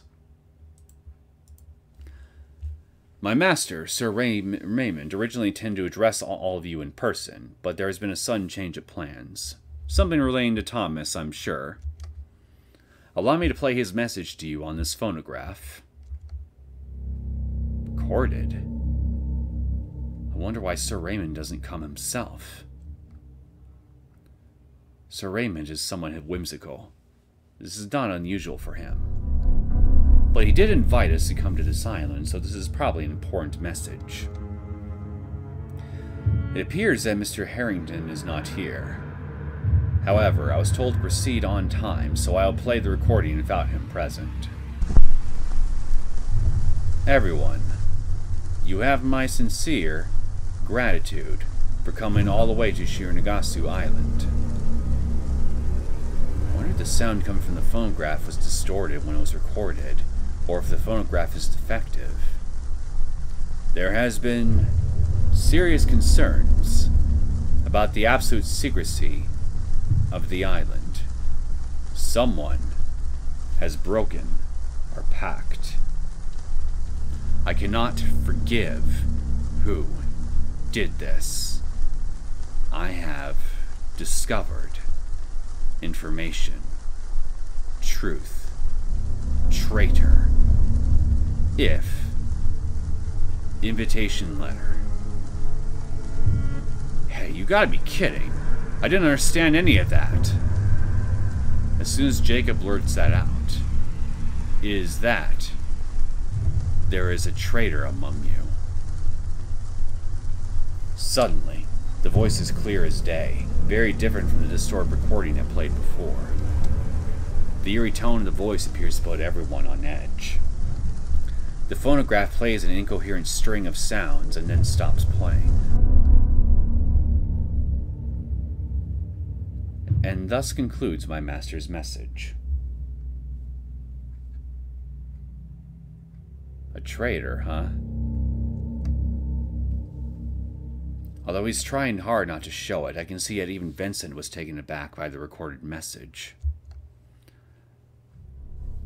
My master, Sir Raymond, originally intended to address all of you in person, but there has been a sudden change of plans. Something relating to Thomas, I'm sure. Allow me to play his message to you on this phonograph. Recorded? I wonder why Sir Raymond doesn't come himself. Sir Raymond is somewhat whimsical. This is not unusual for him. But he did invite us to come to this island, so this is probably an important message. It appears that Mr. Harrington is not here. However, I was told to proceed on time, so I'll play the recording without him present. Everyone, you have my sincere gratitude for coming all the way to Shironagasu Island. I wonder if the sound coming from the phonograph was distorted when it was recorded, or if the phonograph is defective. There has been serious concerns about the absolute secrecy of the island. Someone has broken our pact. I cannot forgive who did this. I have discovered information, truth, traitor, invitation letter. Hey, you gotta be kidding. I didn't understand any of that. As soon as Jacob blurts that out, is that there is a traitor among you. Suddenly, the voice is clear as day, very different from the distorted recording that played before. The eerie tone of the voice appears to put everyone on edge. The phonograph plays an incoherent string of sounds and then stops playing. And thus concludes my master's message. A traitor, huh? Although he's trying hard not to show it, I can see that even Vincent was taken aback by the recorded message.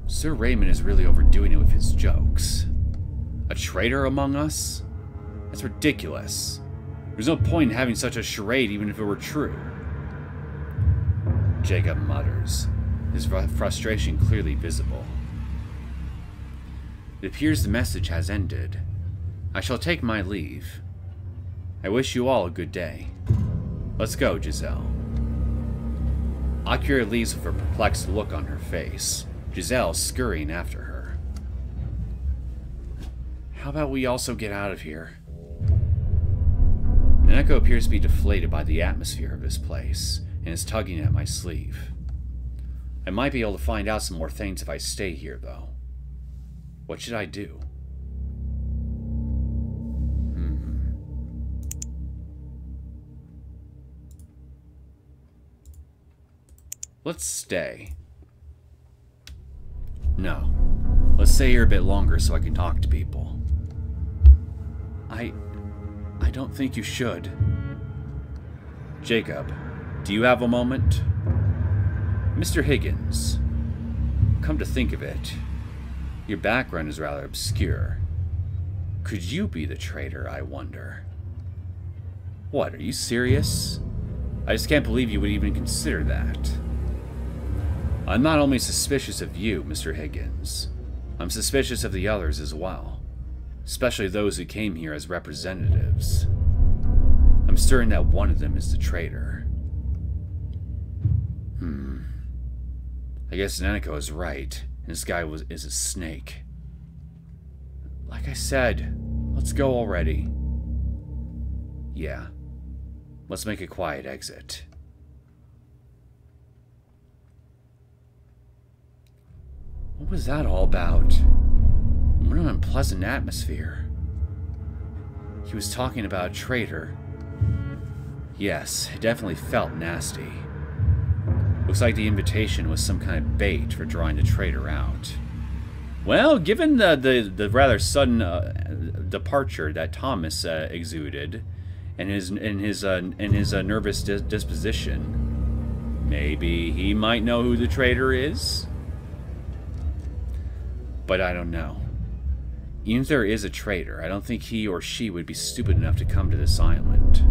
Sir Raymond is really overdoing it with his jokes. A traitor among us? That's ridiculous. There's no point in having such a charade even if it were true. Jacob mutters, his frustration clearly visible. It appears the message has ended. I shall take my leave. I wish you all a good day. Let's go, Giselle. Akira leaves with a perplexed look on her face, Giselle scurrying after her. How about we also get out of here? Neneko appears to be deflated by the atmosphere of this place, and is tugging at my sleeve. I might be able to find out some more things if I stay here, though. What should I do? Let's stay. No. Let's stay here a bit longer so I can talk to people. I don't think you should. Jacob, do you have a moment? Mr. Higgins, come to think of it, your background is rather obscure. Could you be the traitor, I wonder? What, are you serious? I just can't believe you would even consider that. I'm not only suspicious of you, Mr. Higgins. I'm suspicious of the others as well. Especially those who came here as representatives. I'm certain that one of them is the traitor. I guess Neneko is right, and this guy is a snake. Like I said, let's go already. Yeah. Let's make a quiet exit. What was that all about? What an unpleasant atmosphere. He was talking about a traitor. Yes, it definitely felt nasty. Looks like the invitation was some kind of bait for drawing the traitor out. Well, given the rather sudden departure that Thomas exuded, and his nervous disposition, maybe he might know who the traitor is. But I don't know. Even if there is a traitor, I don't think he or she would be stupid enough to come to this island.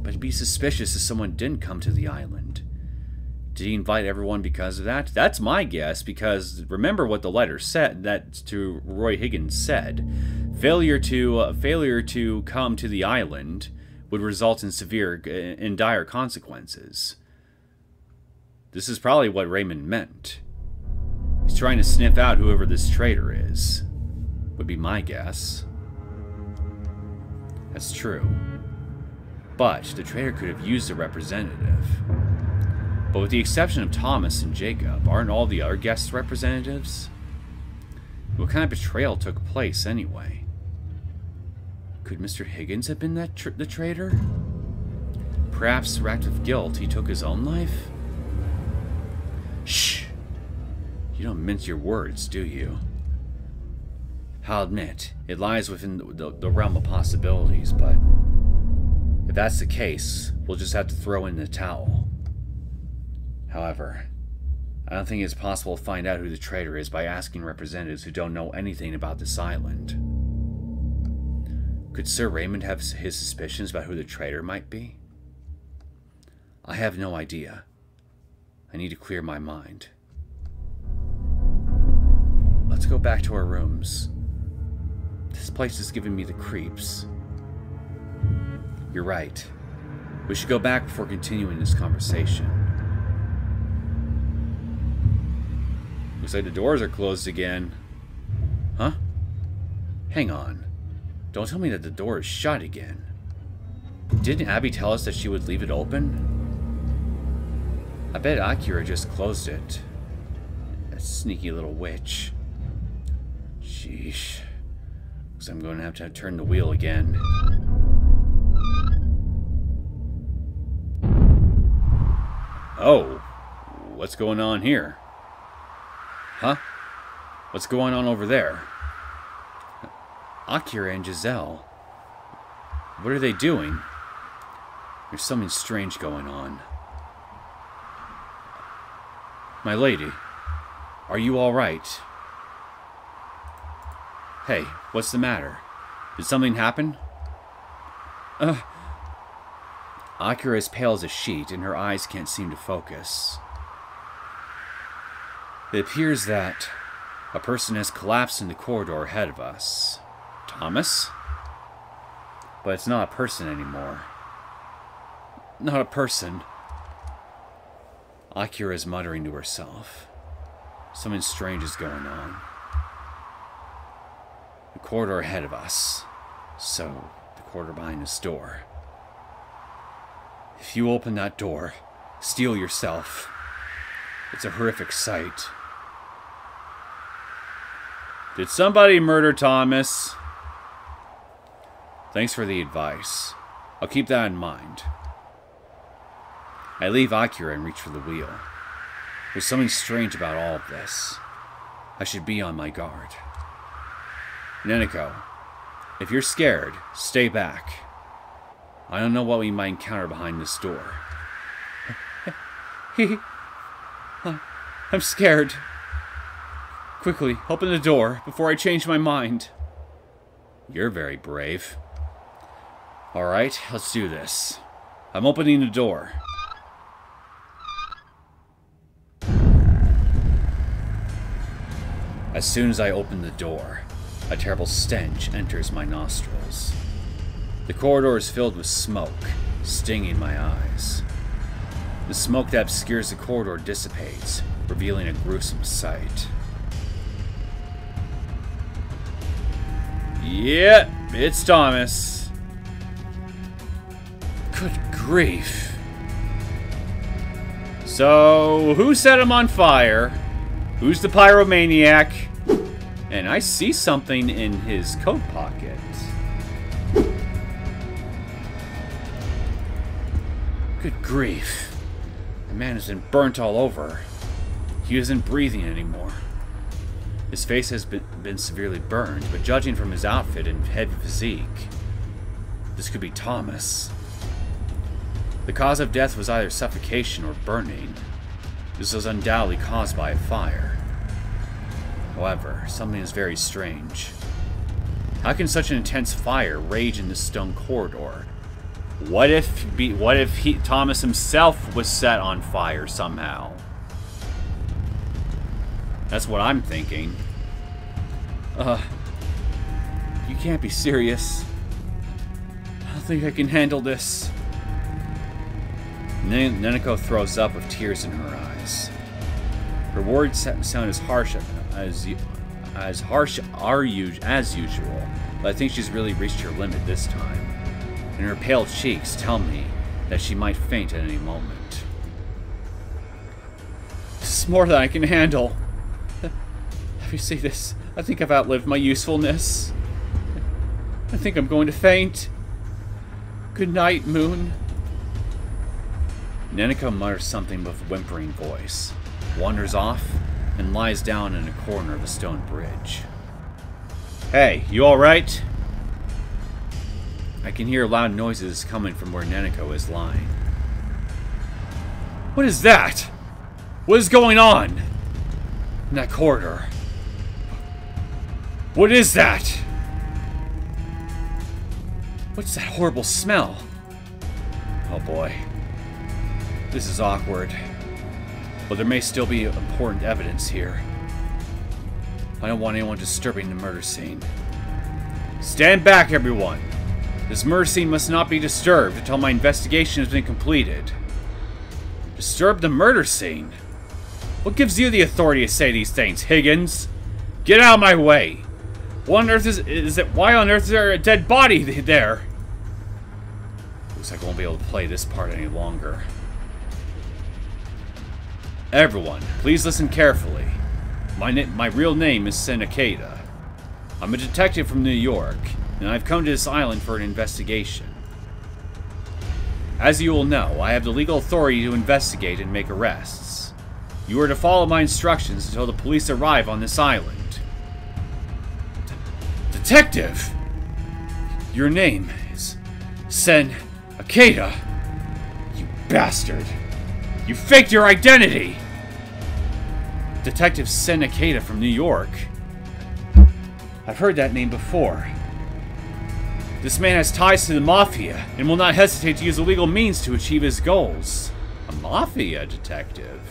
But it'd be suspicious if someone didn't come to the island. Did he invite everyone because of that? That's my guess, because remember what the letter said, that to Roy Higgins said. Failure to come to the island would result in dire consequences. This is probably what Raymond meant. He's trying to sniff out whoever this traitor is. Would be my guess. That's true. But the traitor could have used a representative. But with the exception of Thomas and Jacob, aren't all the other guests representatives? What kind of betrayal took place anyway? Could Mr. Higgins have been the traitor? Perhaps for act of guilt he took his own life? Shh! You don't mince your words, do you? I'll admit, it lies within the realm of possibilities, but if that's the case, we'll just have to throw in the towel. However, I don't think it's possible to find out who the traitor is by asking representatives who don't know anything about this island. Could Sir Raymond have his suspicions about who the traitor might be? I have no idea. I need to clear my mind. Let's go back to our rooms. This place is giving me the creeps. You're right. We should go back before continuing this conversation. Looks like the doors are closed again. Huh? Hang on. Don't tell me that the door is shut again. Didn't Abby tell us that she would leave it open? I bet Akira just closed it. That sneaky little witch. Sheesh. Looks like I'm going to have to turn the wheel again. Oh. What's going on here? Huh? What's going on over there? Akira and Giselle. What are they doing? There's something strange going on. My lady, are you all right? Hey, what's the matter? Did something happen? Akira is pale as a sheet, and her eyes can't seem to focus. It appears that a person has collapsed in the corridor ahead of us. Thomas? But it's not a person anymore. Not a person. Akira is muttering to herself. Something strange is going on. The corridor ahead of us. So, the corridor behind this door. If you open that door, steel yourself. It's a horrific sight. Did somebody murder Thomas? Thanks for the advice. I'll keep that in mind. I leave Akira and reach for the wheel. There's something strange about all of this. I should be on my guard. Neneko, if you're scared, stay back. I don't know what we might encounter behind this door. I'm scared. Quickly, open the door before I change my mind. You're very brave. Alright, let's do this. I'm opening the door. As soon as I open the door, a terrible stench enters my nostrils. The corridor is filled with smoke, stinging my eyes. The smoke that obscures the corridor dissipates, revealing a gruesome sight. Yep, it's Thomas. Good grief. So, who set him on fire? Who's the pyromaniac? And I see something in his coat pocket. Good grief. The man has been burnt all over. He isn't breathing anymore. His face has been severely burned, but judging from his outfit and heavy physique, this could be Thomas. The cause of death was either suffocation or burning. This was undoubtedly caused by a fire. However, something is very strange. How can such an intense fire rage in this stone corridor? What if Thomas himself was set on fire somehow? That's what I'm thinking. You can't be serious. I don't think I can handle this. Neneko throws up with tears in her eyes. Her words sound as harsh as usual, but I think she's really reached her limit this time. And her pale cheeks tell me that she might faint at any moment. This is more than I can handle. Let me see this. I think I've outlived my usefulness. I think I'm going to faint. Good night, Moon. Neneko mutters something with a whimpering voice, wanders off, and lies down in a corner of a stone bridge. Hey, you alright? I can hear loud noises coming from where Neneko is lying. What is that? What is going on in that corridor? What is that? What's that horrible smell? Oh boy. This is awkward. But there may still be important evidence here. I don't want anyone disturbing the murder scene. Stand back, everyone! This murder scene must not be disturbed until my investigation has been completed. Disturb the murder scene? What gives you the authority to say these things, Higgins? Get out of my way! What on earth why on earth is there a dead body there? Looks like I won't be able to play this part any longer. Everyone, please listen carefully. My real name is Shironagasu. I'm a detective from New York, and I've come to this island for an investigation. As you will know, I have the legal authority to investigate and make arrests. You are to follow my instructions until the police arrive on this island. Detective! Your name is Shironagasu. You bastard! You faked your identity! Detective Shironagasu from New York. I've heard that name before. This man has ties to the Mafia and will not hesitate to use illegal means to achieve his goals. A Mafia detective?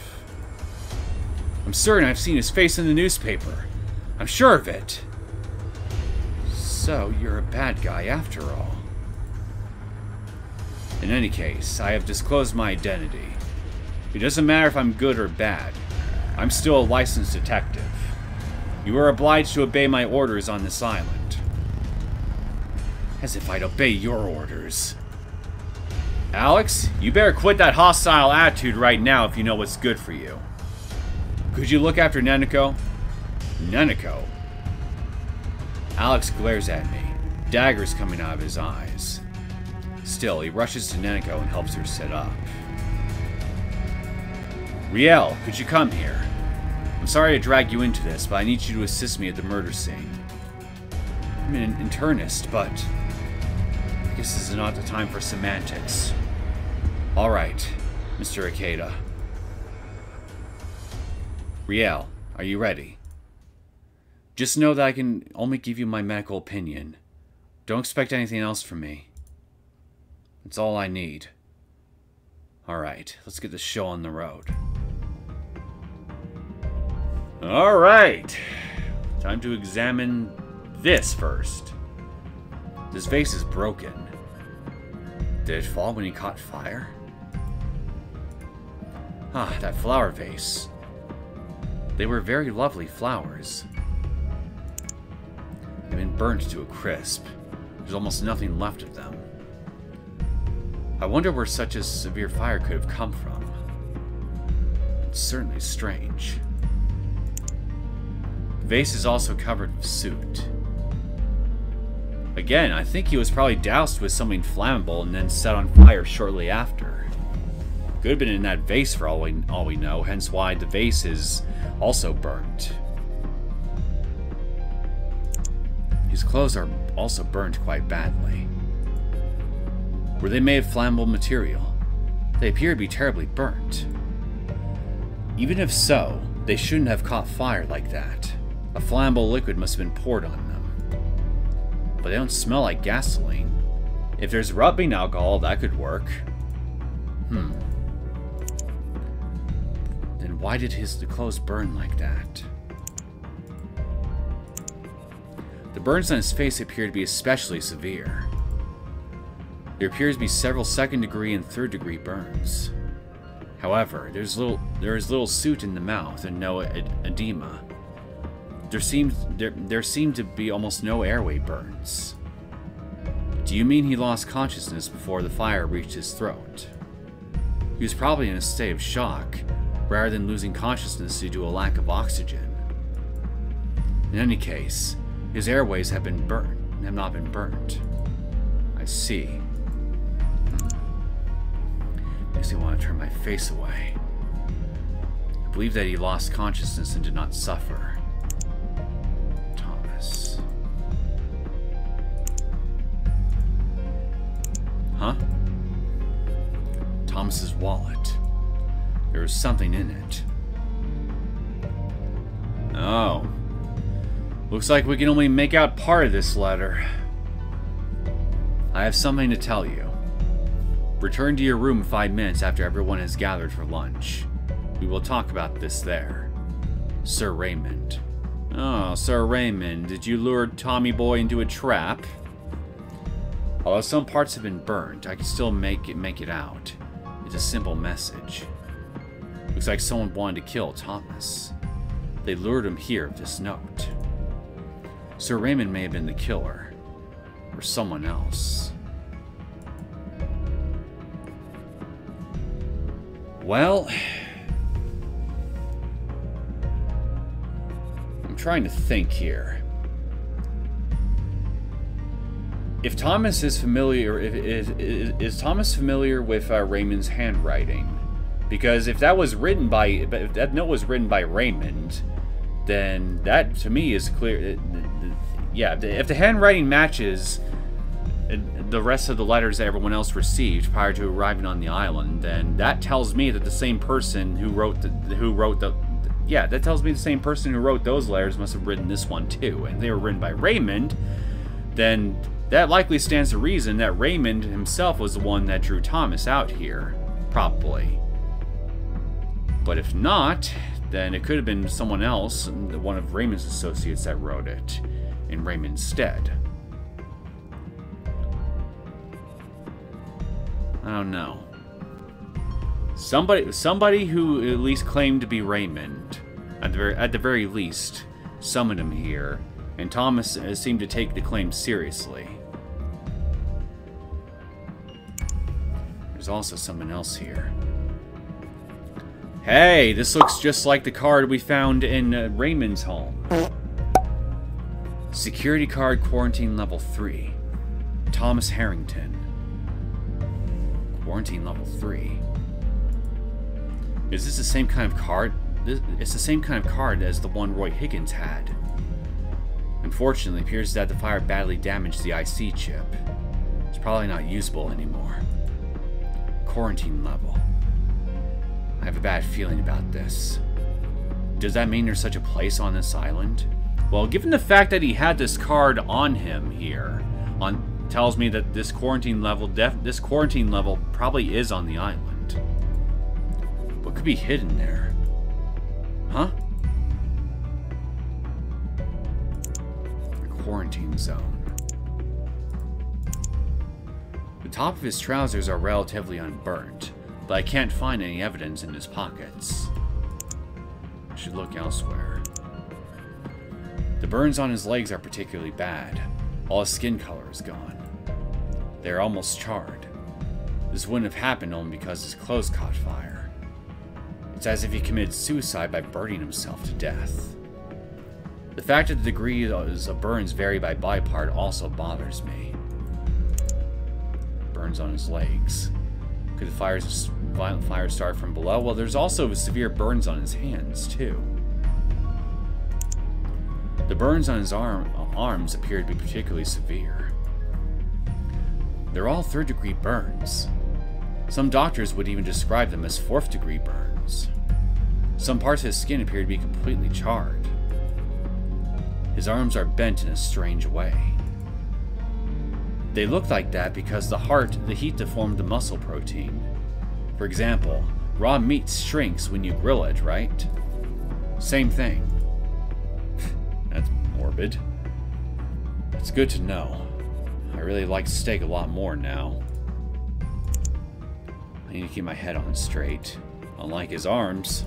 I'm certain I've seen his face in the newspaper. I'm sure of it. So, you're a bad guy after all. In any case, I have disclosed my identity. It doesn't matter if I'm good or bad. I'm still a licensed detective. You are obliged to obey my orders on this island. As if I'd obey your orders. Alex, you better quit that hostile attitude right now if you know what's good for you. Could you look after Neneko? Neneko? Alex glares at me, daggers coming out of his eyes. Still, he rushes to Neneko and helps her sit up. Riel, could you come here? I'm sorry to drag you into this, but I need you to assist me at the murder scene. I'm an internist, but I guess this is not the time for semantics. Alright, Mr. Ikeda. Riel, are you ready? Just know that I can only give you my medical opinion. Don't expect anything else from me. That's all I need. Alright, let's get this show on the road. Alright, time to examine this first. This vase is broken. Did it fall when he caught fire? Ah, that flower vase. They were very lovely flowers. They've been burnt to a crisp. There's almost nothing left of them. I wonder where such a severe fire could have come from. It's certainly strange. The vase is also covered with soot. Again, I think he was probably doused with something flammable and then set on fire shortly after. Could have been in that vase for all we know, hence why the vase is also burnt. His clothes are also burnt quite badly. Were they made of flammable material? They appear to be terribly burnt. Even if so, they shouldn't have caught fire like that. A flammable liquid must have been poured on them. But they don't smell like gasoline. If there's rubbing alcohol, that could work. Then why did the clothes burn like that? The burns on his face appear to be especially severe. There appears to be several second-degree and third-degree burns. However, there is little soot in the mouth and no edema. There seem to be almost no airway burns. Do you mean he lost consciousness before the fire reached his throat? He was probably in a state of shock, rather than losing consciousness due to a lack of oxygen. In any case, his airways have not been burnt. I see. Makes me want to turn my face away. I believe that he lost consciousness and did not suffer. Thomas. Huh? Thomas's wallet. There was something in it. Oh. Looks like we can only make out part of this letter. I have something to tell you. Return to your room 5 minutes after everyone has gathered for lunch. We will talk about this there. Sir Raymond. Oh, Sir Raymond, did you lure Tommy Boy into a trap? Although some parts have been burnt, I can still make it out. It's a simple message. Looks like someone wanted to kill Thomas. They lured him here with this note. Sir Raymond may have been the killer. Or someone else. Well, I'm trying to think here. If Thomas is familiar, is Thomas familiar with Raymond's handwriting? Because if that was written by, if that note was written by Raymond, then that to me is clear. Yeah, if the handwriting matches the rest of the letters that everyone else received prior to arriving on the island, then that tells me that the same person who wrote that tells me the same person who wrote those letters must have written this one too. And they were written by Raymond, then that likely stands to reason that Raymond himself was the one that drew Thomas out here, probably. But if not, then it could have been someone else, one of Raymond's associates that wrote it in Raymond's stead. I don't know. Somebody who at least claimed to be Raymond, at the very least, summoned him here, and Thomas seemed to take the claim seriously. There's also someone else here. Hey, this looks just like the card we found in Raymond's home. Security card, quarantine level 3. Thomas Harrington. Quarantine level 3. Is this the same kind of card? It's the same kind of card as the one Roy Higgins had. Unfortunately, it appears that the fire badly damaged the IC chip. It's probably not usable anymore. Quarantine level. I have a bad feeling about this. Does that mean there's such a place on this island? Well, given the fact that he had this card on him here, tells me that this quarantine level probably is on the island. What could be hidden there? Huh? A quarantine zone. The top of his trousers are relatively unburnt, but I can't find any evidence in his pockets. I should look elsewhere. The burns on his legs are particularly bad. All his skin color is gone. They are almost charred. This wouldn't have happened only because his clothes caught fire. It's as if he committed suicide by burning himself to death. The fact that the degrees of burns vary by body part also bothers me. Burns on his legs. Could the violent fire start from below? Well, there's also severe burns on his hands, too. The burns on his arms appear to be particularly severe. They're all third-degree burns. Some doctors would even describe them as fourth-degree burns. Some parts of his skin appear to be completely charred. His arms are bent in a strange way. They look like that because the heat deformed the muscle protein. For example, raw meat shrinks when you grill it, right? Same thing. That's morbid. It's good to know. I really like steak a lot more now. I need to keep my head on straight. Unlike his arms.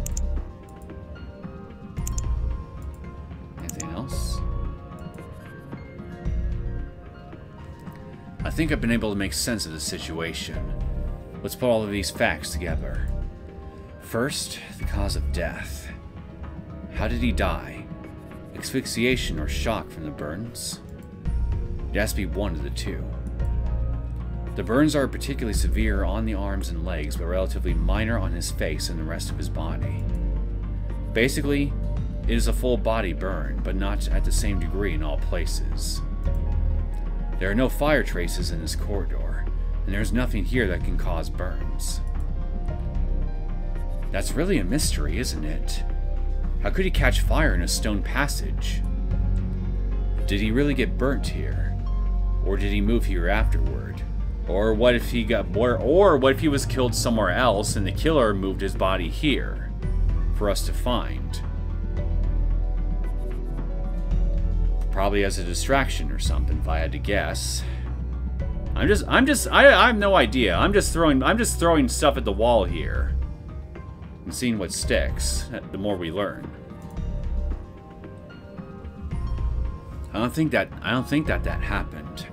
Anything else? I think I've been able to make sense of the situation. Let's put all of these facts together. First, the cause of death. How did he die? Asphyxiation or shock from the burns? It has to be one of the two. The burns are particularly severe on the arms and legs, but relatively minor on his face and the rest of his body. Basically, it is a full body burn, but not at the same degree in all places. There are no fire traces in this corridor, and there's nothing here that can cause burns. That's really a mystery, isn't it? How could he catch fire in a stone passage? Did he really get burnt here? Or did he move here afterward? Or what if he was killed somewhere else and the killer moved his body here for us to find? Probably as a distraction or something, if I had to guess. I have no idea. I'm just throwing stuff at the wall here and seeing what sticks. The more we learn. I don't think that happened.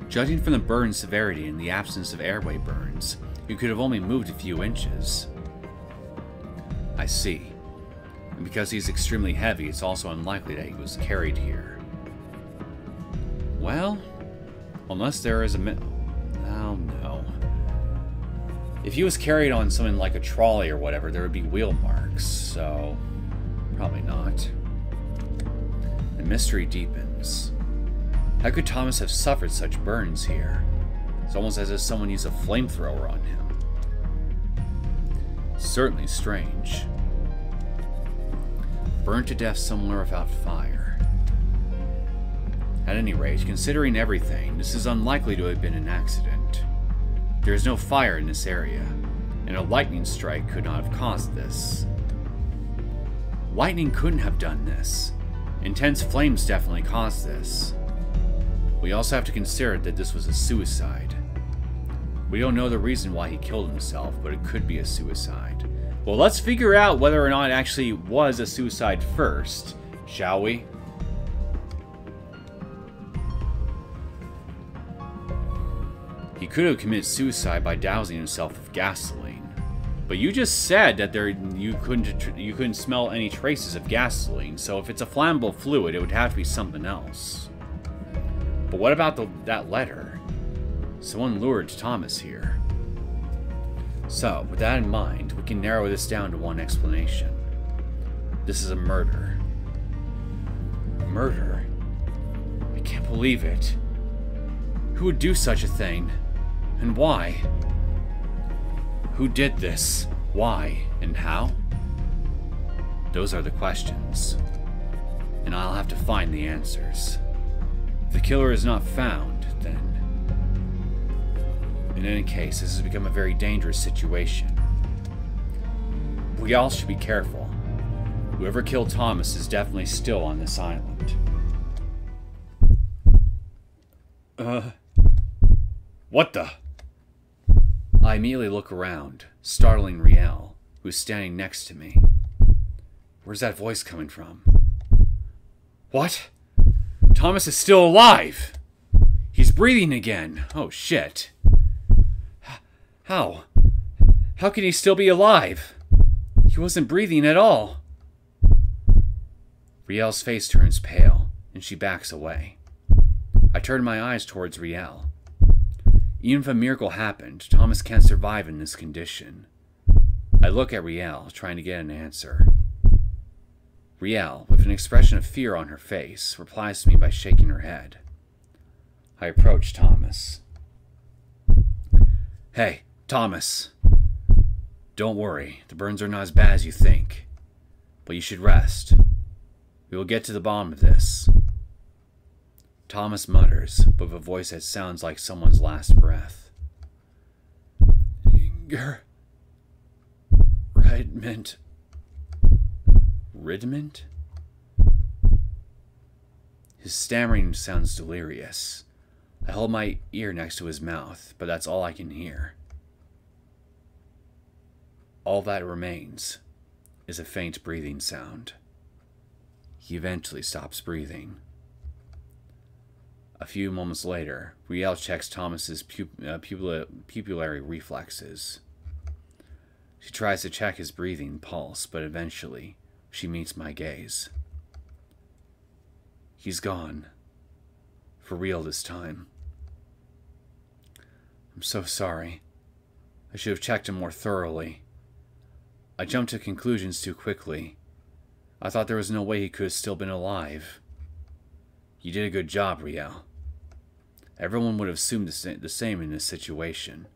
Judging from the burn severity and the absence of airway burns, you could have only moved a few inches. I see. And because he's extremely heavy, it's also unlikely that he was carried here. Well, unless there is a oh no. If he was carried on something like a trolley or whatever, there would be wheel marks, so probably not. The mystery deepens. How could Thomas have suffered such burns here? It's almost as if someone used a flamethrower on him. Certainly strange. Burned to death somewhere without fire. At any rate, considering everything, this is unlikely to have been an accident. There is no fire in this area, and a lightning strike could not have caused this. Lightning couldn't have done this. Intense flames definitely caused this. We also have to consider that this was a suicide. We don't know the reason why he killed himself, but it could be a suicide. Well, let's figure out whether or not it actually was a suicide first, shall we? He could have committed suicide by dousing himself with gasoline. But you just said that you couldn't smell any traces of gasoline, so if it's a flammable fluid, it would have to be something else. But what about that letter? Someone lured Thomas here. So, with that in mind, we can narrow this down to one explanation. This is a murder. Murder? I can't believe it. Who would do such a thing? And why? Who did this? Why? And how? Those are the questions. And I'll have to find the answers. If the killer is not found, then... In any case, this has become a very dangerous situation. We all should be careful. Whoever killed Thomas is definitely still on this island. What the? I immediately look around, startling Riel, who's standing next to me. Where's that voice coming from? What? Thomas is still alive! He's breathing again! Oh shit. How? How can he still be alive? He wasn't breathing at all. Riel's face turns pale, and she backs away. I turn my eyes towards Riel. Even if a miracle happened, Thomas can't survive in this condition. I look at Riel, trying to get an answer. Riel, with an expression of fear on her face, replies to me by shaking her head. I approach Thomas. Hey, Thomas. Don't worry, the burns are not as bad as you think. But you should rest. We will get to the bottom of this. Thomas mutters, but with a voice that sounds like someone's last breath. Redmond. Redmond? His stammering sounds delirious. I hold my ear next to his mouth, but that's all I can hear. All that remains is a faint breathing sound. He eventually stops breathing. A few moments later, Riel checks Thomas's pupillary reflexes. She tries to check his breathing pulse, but eventually she meets my gaze. He's gone. For real this time. I'm so sorry. I should have checked him more thoroughly. I jumped to conclusions too quickly. I thought there was no way he could have still been alive. You did a good job, Riel. Everyone would have assumed the same in this situation.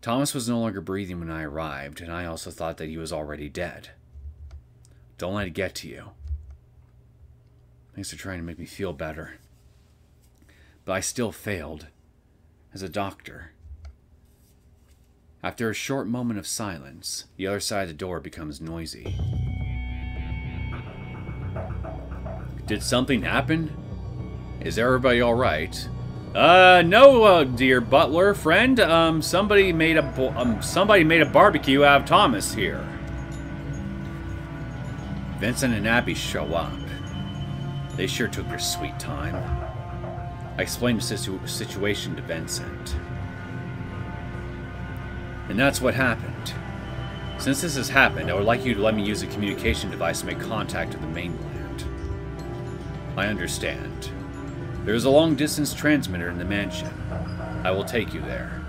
Thomas was no longer breathing when I arrived, and I also thought that he was already dead. Don't let it get to you. Thanks for trying to make me feel better. But I still failed. As a doctor. After a short moment of silence, the other side of the door becomes noisy. Did something happen? Is everybody alright? No, dear butler friend. Somebody made a barbecue out of Thomas here. Vincent and Abby show up. They sure took their sweet time. I explained the situation to Vincent. And that's what happened. Since this has happened, I would like you to let me use a communication device to make contact with the mainland. I understand. There is a long-distance transmitter in the mansion. I will take you there.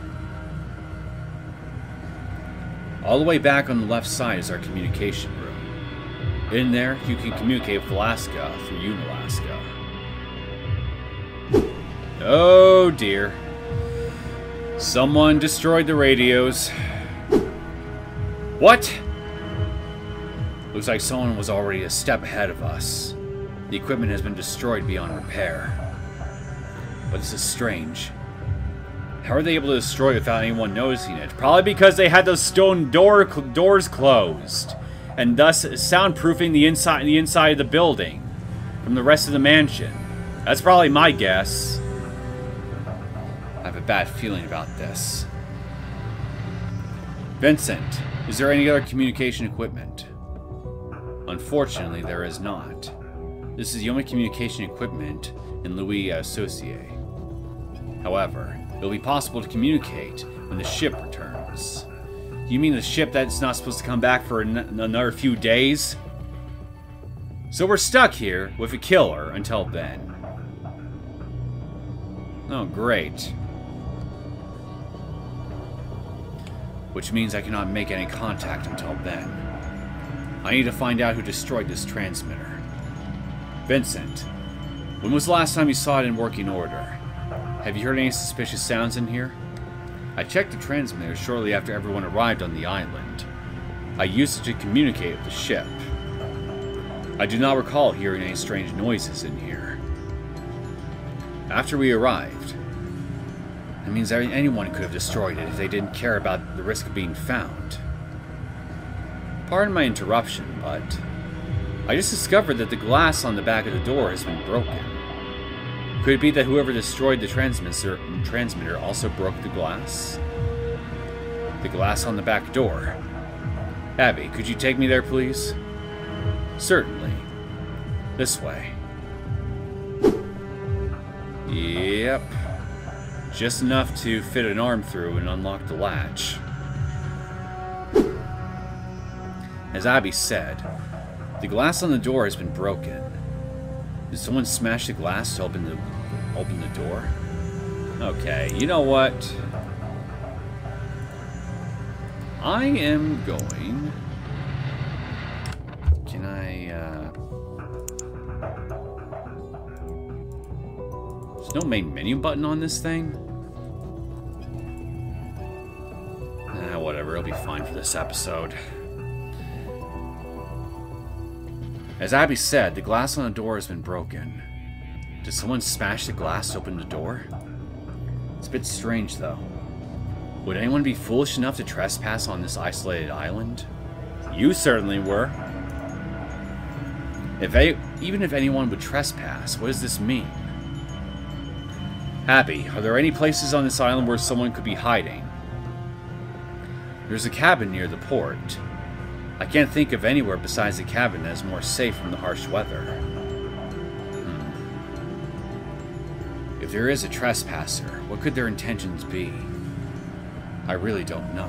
All the way back on the left side is our communication room. In there, you can communicate with Alaska through Unalaska. Oh dear. Someone destroyed the radios. What? Looks like someone was already a step ahead of us. The equipment has been destroyed beyond repair. But this is strange. How are they able to destroy it without anyone noticing it? Probably because they had those stone doors closed, and thus soundproofing the inside of the building from the rest of the mansion. That's probably my guess. I have a bad feeling about this. Vincent, is there any other communication equipment? Unfortunately, there is not. This is the only communication equipment in Louis Associé. However, it will be possible to communicate when the ship returns. You mean the ship that's not supposed to come back for another few days? So we're stuck here with a killer until then. Oh, great. Which means I cannot make any contact until then. I need to find out who destroyed this transmitter. Vincent, when was the last time you saw it in working order? Have you heard any suspicious sounds in here? I checked the transmitter shortly after everyone arrived on the island. I used it to communicate with the ship. I do not recall hearing any strange noises in here. After we arrived, that means anyone could have destroyed it if they didn't care about the risk of being found. Pardon my interruption, but I just discovered that the glass on the back of the door has been broken. Could it be that whoever destroyed the transmitter also broke the glass? The glass on the back door. Abby, could you take me there, please? Certainly. This way. Yep. Just enough to fit an arm through and unlock the latch. As Abby said, the glass on the door has been broken. Did someone smash the glass to open the door? Okay, you know what? I am going... Can I, There's no main menu button on this thing? Whatever, it'll be fine for this episode. As Abby said, the glass on the door has been broken. Did someone smash the glass to open the door? It's a bit strange, though. Would anyone be foolish enough to trespass on this isolated island? You certainly were. Even if anyone would trespass, what does this mean? Abby, are there any places on this island where someone could be hiding? There's a cabin near the port. I can't think of anywhere besides the cabin that is more safe from the harsh weather. If there is a trespasser, what could their intentions be? I really don't know.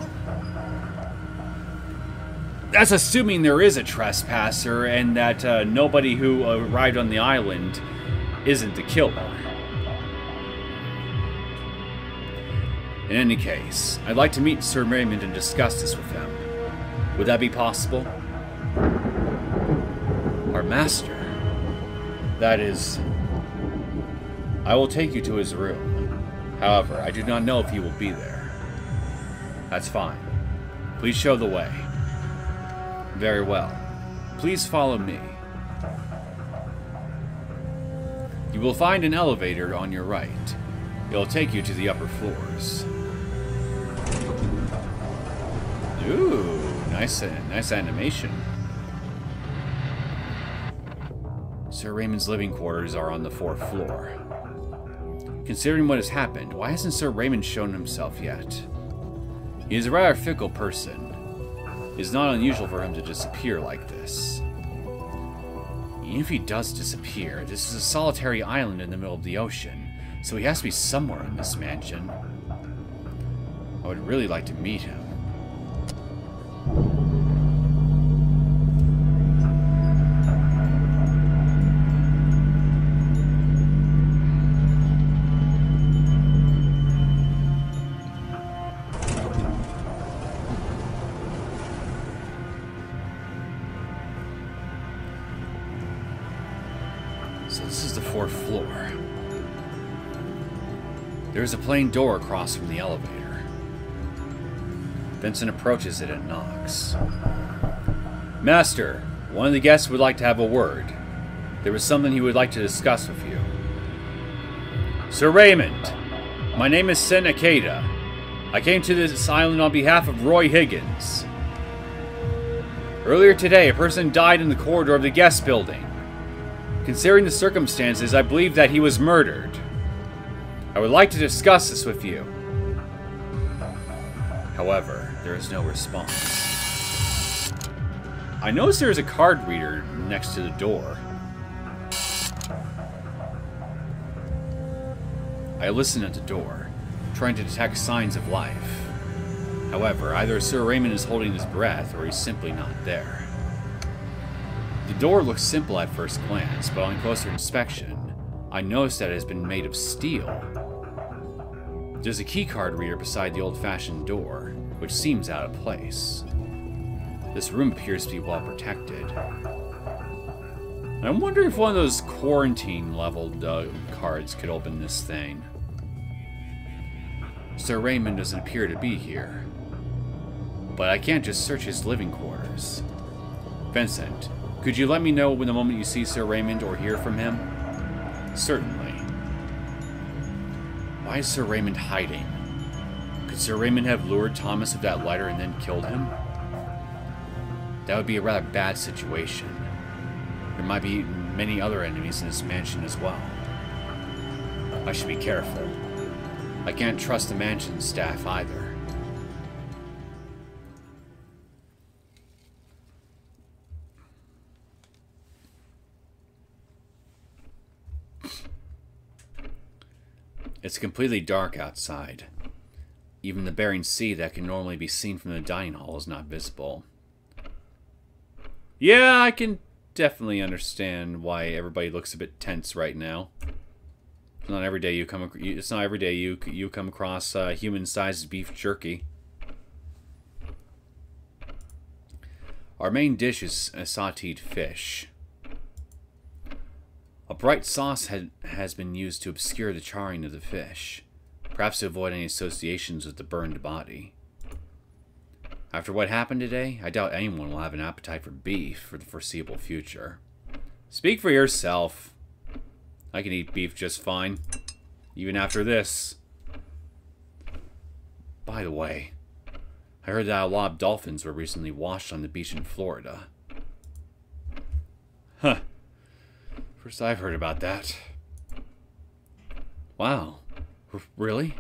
That's assuming there is a trespasser and that nobody who arrived on the island isn't the killer. In any case, I'd like to meet Sir Raymond and discuss this with him. Would that be possible? Our master. That is... I will take you to his room. However, I do not know if he will be there. That's fine. Please show the way. Very well. Please follow me. You will find an elevator on your right. It will take you to the upper floors. Ooh, nice animation. Sir Raymond's living quarters are on the 4th floor. Considering what has happened, why hasn't Sir Raymond shown himself yet? He is a rather fickle person. It is not unusual for him to disappear like this. Even if he does disappear, this is a solitary island in the middle of the ocean, so he has to be somewhere in this mansion. I would really like to meet him. So this is the 4th floor. There's a plain door across from the elevator. Vincent approaches it and knocks. Master, one of the guests would like to have a word. There was something he would like to discuss with you. Sir Raymond, my name is Sen Akeda. I came to this island on behalf of Roy Higgins. Earlier today, a person died in the corridor of the guest building. Considering the circumstances, I believe that he was murdered. I would like to discuss this with you. However, there is no response. I notice there is a card reader next to the door. I listen at the door, trying to detect signs of life. However, either Sir Raymond is holding his breath or he's simply not there. The door looks simple at first glance, but on closer inspection, I notice that it has been made of steel. There's a keycard reader beside the old-fashioned door, which seems out of place. This room appears to be well protected. I wonder if one of those quarantine-leveled cards could open this thing. Sir Raymond doesn't appear to be here. But I can't just search his living quarters. Vincent, could you let me know when the moment you see Sir Raymond or hear from him? Certainly. Why is Sir Raymond hiding? Could Sir Raymond have lured Thomas with that lighter and then killed him? That would be a rather bad situation. There might be many other enemies in this mansion as well. I should be careful. I can't trust the mansion staff either. It's completely dark outside. Even the Bering Sea that can normally be seen from the dining hall is not visible. Yeah, I can definitely understand why everybody looks a bit tense right now. It's not every day you come across human-sized beef jerky. Our main dish is a sautéed fish. A bright sauce has been used to obscure the charring of the fish, perhaps to avoid any associations with the burned body. After what happened today, I doubt anyone will have an appetite for beef for the foreseeable future. Speak for yourself. I can eat beef just fine. Even after this. By the way, I heard that a lot of dolphins were recently washed on the beach in Florida. Huh. First I've heard about that. Wow. Really?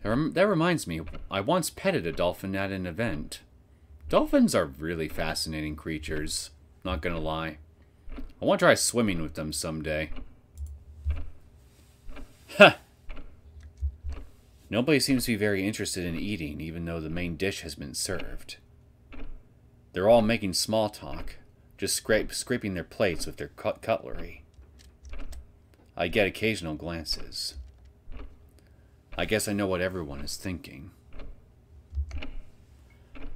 That reminds me, I once petted a dolphin at an event. Dolphins are really fascinating creatures, not gonna lie. I want to try swimming with them someday. Huh. Nobody seems to be very interested in eating, even though the main dish has been served. They're all making small talk, just scraping their plates with their cutlery. I get occasional glances. I guess I know what everyone is thinking.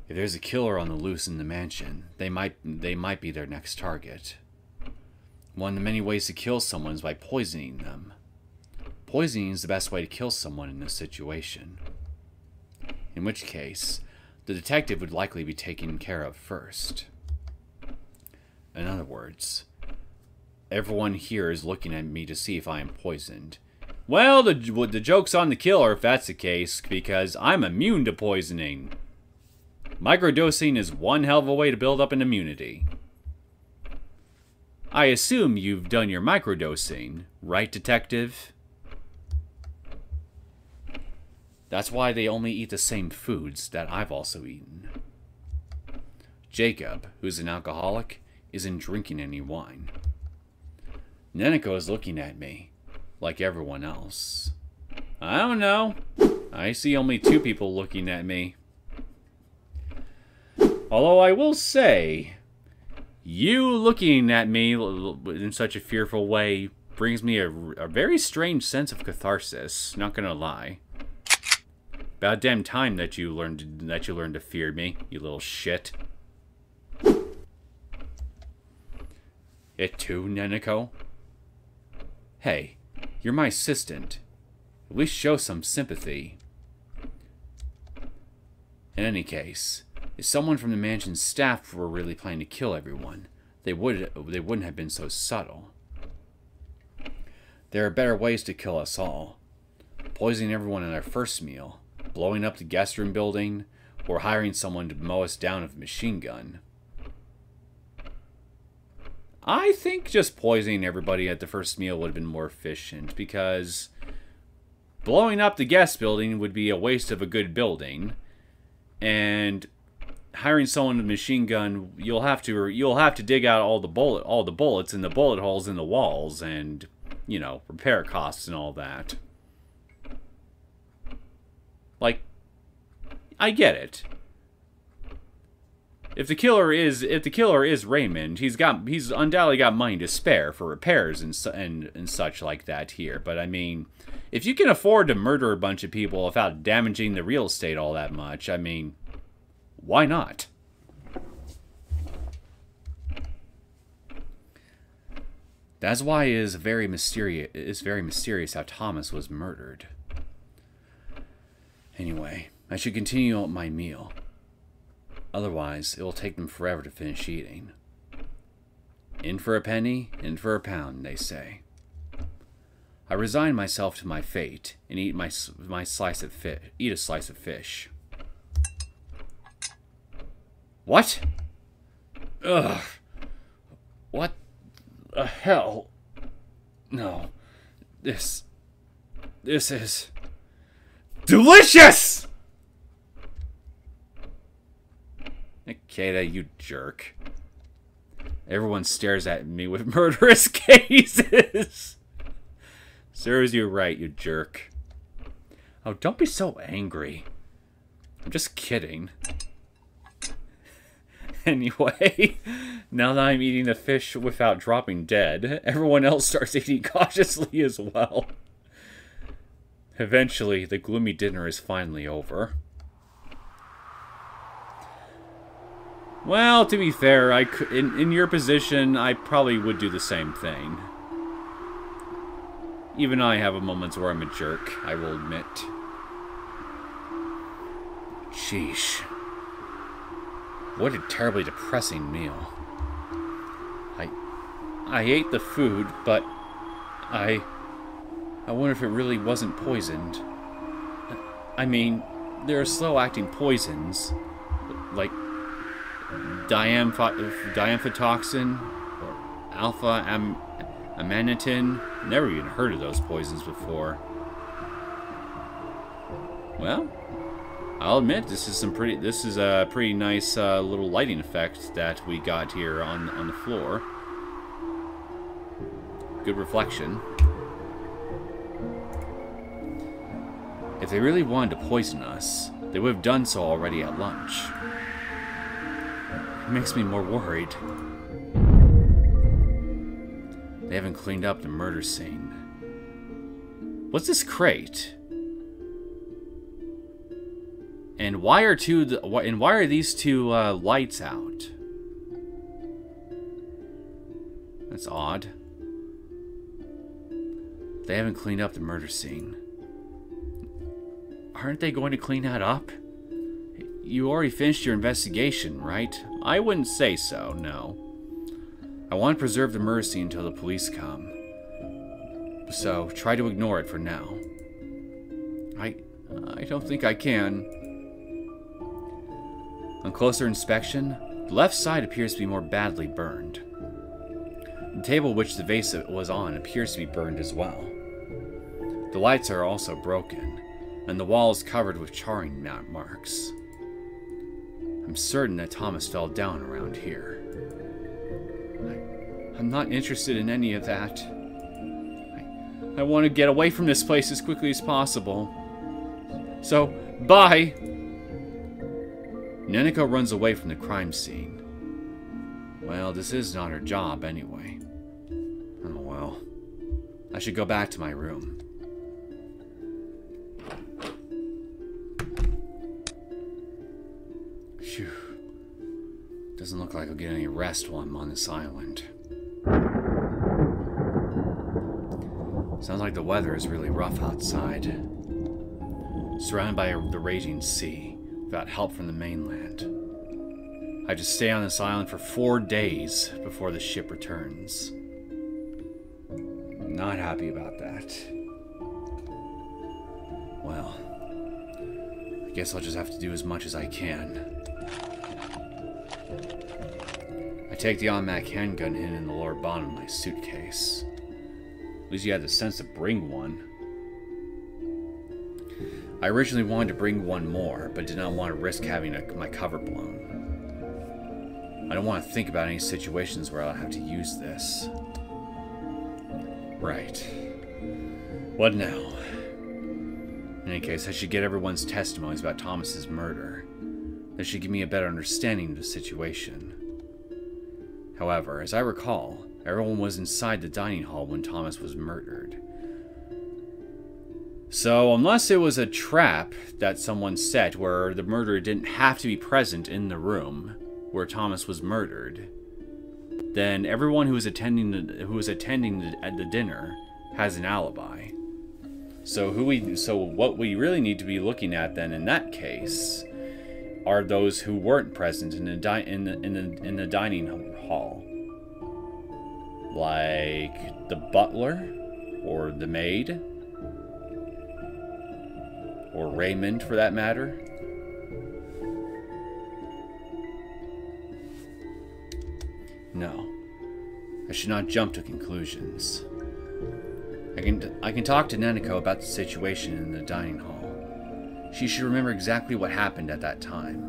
If there's a killer on the loose in the mansion, they might be their next target. One of the many ways to kill someone is by poisoning them. Poisoning is the best way to kill someone in this situation. In which case, the detective would likely be taken care of first. In other words, everyone here is looking at me to see if I am poisoned. Well, the joke's on the killer if that's the case, because I'm immune to poisoning. Microdosing is one hell of a way to build up an immunity. I assume you've done your microdosing, right, detective? That's why they only eat the same foods that I've also eaten. Jacob, who's an alcoholic, isn't drinking any wine. Neneko is looking at me, like everyone else. I don't know. I see only 2 people looking at me. Although I will say, you looking at me in such a fearful way brings me a very strange sense of catharsis, not gonna lie. About damn time that you learned to fear me, you little shit. It too, Neneko? Hey, you're my assistant. At least show some sympathy. In any case, if someone from the mansion's staff were really planning to kill everyone, they wouldn't have been so subtle. There are better ways to kill us all. Poisoning everyone in our first meal, blowing up the guest room building, or hiring someone to mow us down with a machine gun. I think just poisoning everybody at the first meal would have been more efficient, because blowing up the guest building would be a waste of a good building, and hiring someone with a machine gun, you'll have to dig out all the bullets and the bullet holes in the walls, and repair costs and all that. Like, I get it. If the killer is Raymond, he's undoubtedly got money to spare for repairs and such like that here. But I mean, if you can afford to murder a bunch of people without damaging the real estate all that much, I mean, why not? That's why it is very mysterious how Thomas was murdered. Anyway, I should continue my meal. Otherwise, it will take them forever to finish eating. In for a penny, in for a pound, they say. I resign myself to my fate and eat a slice of fish. What? Ugh. What the hell? No. This is delicious! Nikita, you jerk. Everyone stares at me with murderous gazes. Serves you right, you jerk. Oh, don't be so angry. I'm just kidding. Anyway, now that I'm eating the fish without dropping dead, everyone else starts eating cautiously as well. Eventually, the gloomy dinner is finally over. Well, to be fair, in your position, I probably would do the same thing. Even I have moments where I'm a jerk, I will admit. Sheesh. What a terribly depressing meal. I ate the food, but I wonder if it really wasn't poisoned. I mean, there are slow-acting poisons, like diamphitoxin or amanitin. Never even heard of those poisons before. Well, I'll admit this is a pretty nice little lighting effect that we got here on the floor. Good reflection. If they really wanted to poison us, they would have done so already at lunch. It makes me more worried. They haven't cleaned up the murder scene. What's this crate? And why are these two lights out? That's odd. They haven't cleaned up the murder scene. Aren't they going to clean that up? You already finished your investigation, right? I wouldn't say so, no. I want to preserve the murder scene until the police come. So, try to ignore it for now. I don't think I can. On closer inspection, the left side appears to be more badly burned. The table which the vase was on appears to be burned as well. The lights are also broken, and the wall is covered with charring marks. I'm certain that Thomas fell down around here. I'm not interested in any of that. I want to get away from this place as quickly as possible. So, bye! Neneko runs away from the crime scene. Well, this is not her job anyway. Oh well. I should go back to my room. Phew. Doesn't look like I'll get any rest while I'm on this island. Sounds like the weather is really rough outside. Surrounded by the raging sea, without help from the mainland. I have to stay on this island for 4 days before the ship returns. Not happy about that. Well, I guess I'll just have to do as much as I can. I take the automatic handgun hidden in the lower bottom of my suitcase. At least you had the sense to bring one. I originally wanted to bring one more, but did not want to risk having my cover blown. I don't want to think about any situations where I'll have to use this. Right. What now? In any case, I should get everyone's testimonies about Thomas's murder. That should give me a better understanding of the situation. However, as I recall, everyone was inside the dining hall when Thomas was murdered. So, unless it was a trap that someone set where the murderer didn't have to be present in the room where Thomas was murdered, then everyone who was attending the dinner has an alibi. So what we really need to be looking at then in that case are those who weren't present in the dining hall, like the butler or the maid. Or Raymond, for that matter. No. I should not jump to conclusions. I can talk to Neneko about the situation in the dining hall. She should remember exactly what happened at that time.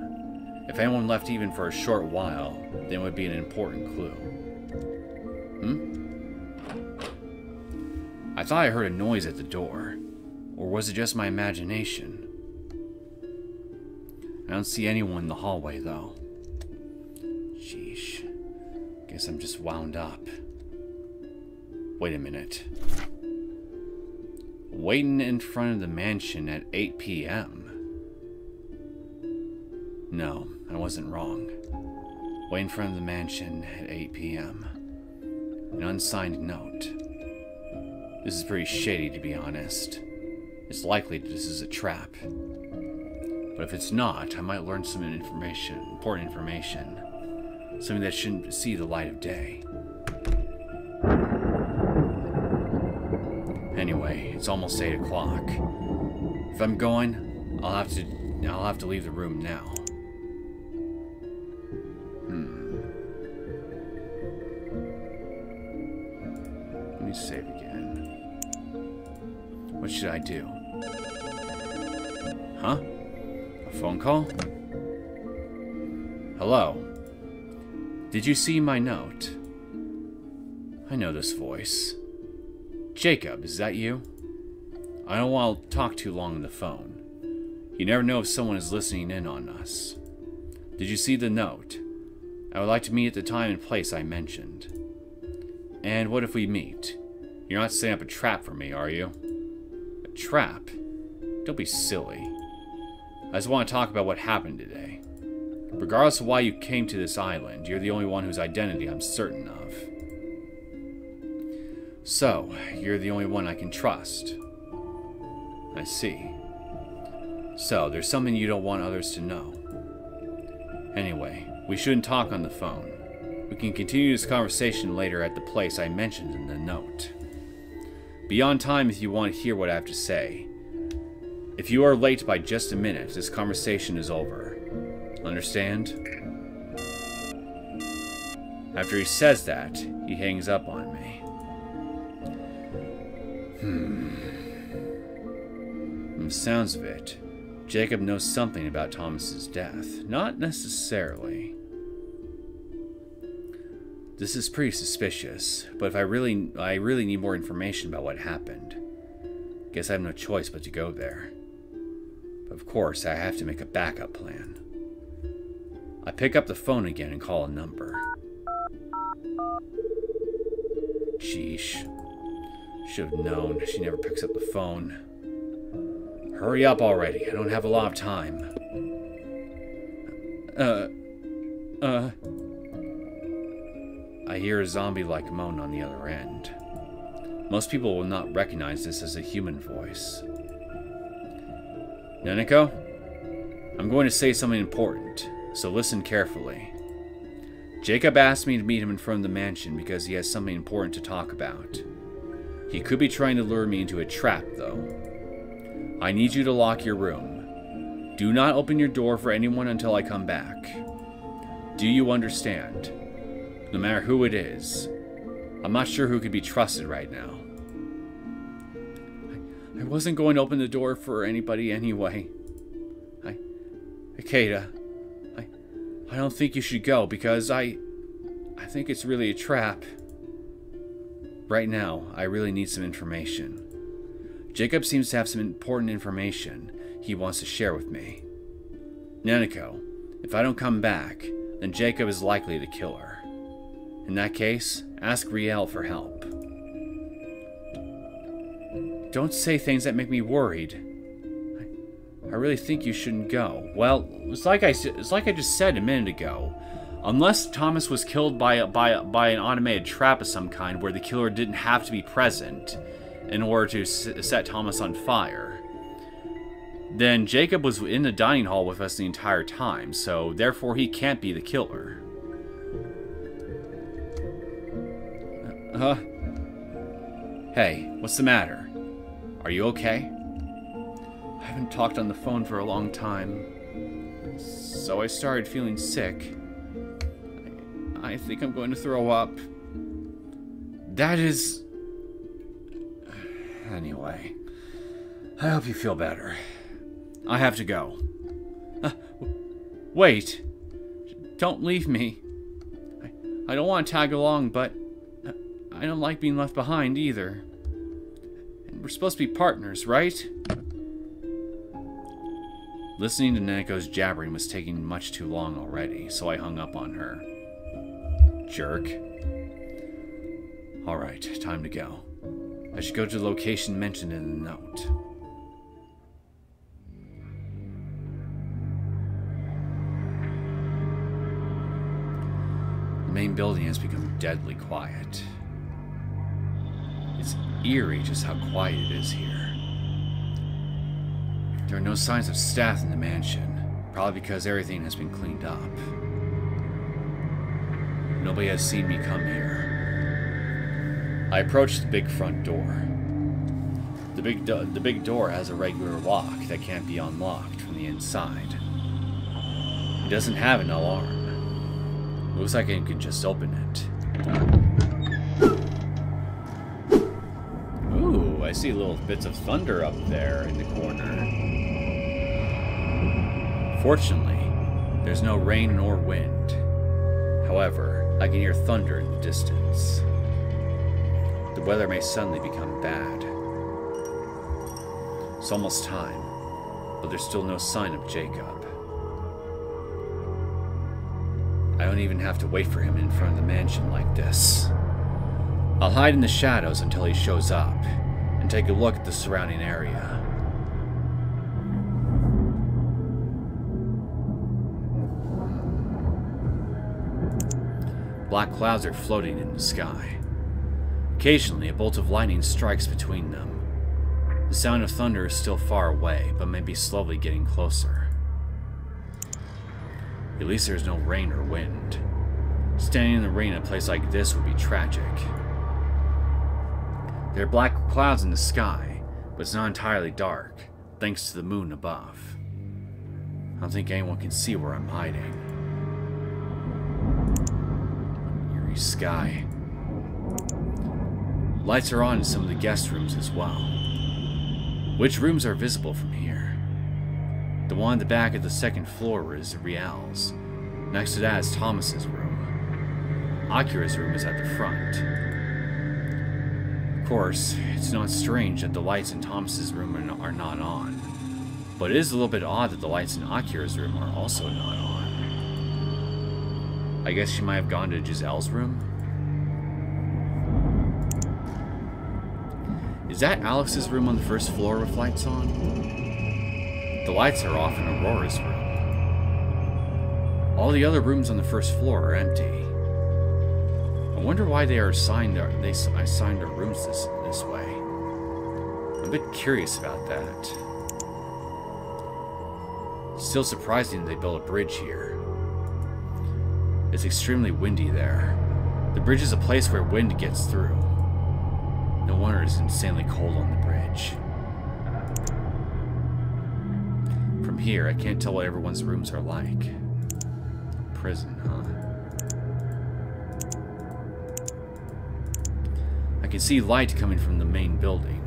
If anyone left even for a short while, then it would be an important clue. I thought I heard a noise at the door. Or was it just my imagination? I don't see anyone in the hallway, though. Sheesh. Guess I'm just wound up. Wait a minute. Waiting in front of the mansion at 8 p.m. No, I wasn't wrong. Waiting in front of the mansion at 8 p.m. An unsigned note. This is pretty shady, to be honest. It's likely this is a trap. But if it's not, I might learn some important information. Something that shouldn't see the light of day. It's almost 8 o'clock. If I'm going, I'll have to leave the room now. Let me save again. What should I do? Huh? A phone call? Hello? Did you see my note? I know this voice. Jacob, is that you? I don't want to talk too long on the phone. You never know if someone is listening in on us. Did you see the note? I would like to meet at the time and place I mentioned. And what if we meet? You're not setting up a trap for me, are you? A trap? Don't be silly. I just want to talk about what happened today. Regardless of why you came to this island, you're the only one whose identity I'm certain of. So, you're the only one I can trust. I see. So, there's something you don't want others to know. Anyway, we shouldn't talk on the phone. We can continue this conversation later at the place I mentioned in the note. Be on time if you want to hear what I have to say. If you are late by just a minute, this conversation is over. Understand? After he says that, he hangs up on me. From the sounds of it, Jacob knows something about Thomas's death. Not necessarily. This is pretty suspicious, but if I really need more information about what happened. Guess I have no choice but to go there. But of course, I have to make a backup plan. I pick up the phone again and call a number. Sheesh. Should have known. She never picks up the phone. Hurry up already. I don't have a lot of time. I hear a zombie-like moan on the other end. Most people will not recognize this as a human voice. Neneko? I'm going to say something important, so listen carefully. Jacob asked me to meet him in front of the mansion because he has something important to talk about. He could be trying to lure me into a trap, though. I need you to lock your room. Do not open your door for anyone until I come back. Do you understand? No matter who it is. I'm not sure who could be trusted right now. I wasn't going to open the door for anybody anyway. Akeda, I don't think you should go because I think it's really a trap. Right now, I really need some information. Jacob seems to have some important information he wants to share with me. Neneko, if I don't come back, then Jacob is likely the killer. In that case, ask Riel for help. Don't say things that make me worried. I really think you shouldn't go. Well, it's like I just said a minute ago. Unless Thomas was killed by an automated trap of some kind where the killer didn't have to be present in order to set Thomas on fire, then Jacob was in the dining hall with us the entire time, so therefore he can't be the killer. Hey, what's the matter? Are you okay? I haven't talked on the phone for a long time, so I started feeling sick. I think I'm going to throw up. That is... Anyway, I hope you feel better. I have to go. Wait. Don't leave me. I don't want to tag along, but I don't like being left behind either. And we're supposed to be partners, right? Listening to Neneko's jabbering was taking much too long already, so I hung up on her. Jerk. Alright, time to go. I should go to the location mentioned in the note. The main building has become deadly quiet. It's eerie just how quiet it is here. There are no signs of staff in the mansion, probably because everything has been cleaned up. Nobody has seen me come here. I approached the big front door. The big door has a regular lock that can't be unlocked from the inside. It doesn't have an alarm. Looks like I can just open it. Ooh, I see little bits of thunder up there in the corner. Fortunately, there's no rain nor wind. However, I can hear thunder in the distance. The weather may suddenly become bad. It's almost time, but there's still no sign of Jacob. I don't even have to wait for him in front of the mansion like this. I'll hide in the shadows until he shows up, and take a look at the surrounding area. Black clouds are floating in the sky. Occasionally, a bolt of lightning strikes between them. The sound of thunder is still far away, but may be slowly getting closer. At least there's no rain or wind. Standing in the rain in a place like this would be tragic. There are black clouds in the sky, but it's not entirely dark, thanks to the moon above. I don't think anyone can see where I'm hiding. Eerie sky. Lights are on in some of the guest rooms as well. Which rooms are visible from here? The one at the back of the second floor is Riel's. Next to that is Thomas's room. Akira's room is at the front. Of course, it's not strange that the lights in Thomas's room are not on. But it is a little bit odd that the lights in Akira's room are also not on. I guess she might have gone to Giselle's room? Is that Alex's room on the first floor with lights on? The lights are off in Aurora's room. All the other rooms on the first floor are empty. I wonder why they assigned their rooms this way. I'm a bit curious about that. Still surprising they built a bridge here. It's extremely windy there. The bridge is a place where wind gets through. No wonder it's insanely cold on the bridge. From here, I can't tell what everyone's rooms are like. Prison, huh? I can see light coming from the main building.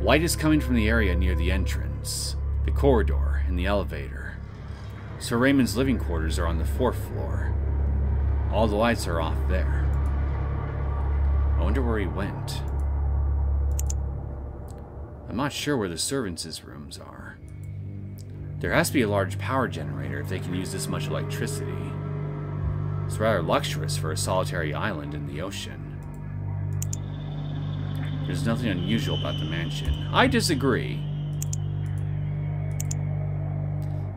Light is coming from the area near the entrance, the corridor, and the elevator. Sir Raymond's living quarters are on the 4th floor. All the lights are off there. I wonder where he went. I'm not sure where the servants' rooms are. There has to be a large power generator if they can use this much electricity. It's rather luxurious for a solitary island in the ocean. There's nothing unusual about the mansion. I disagree.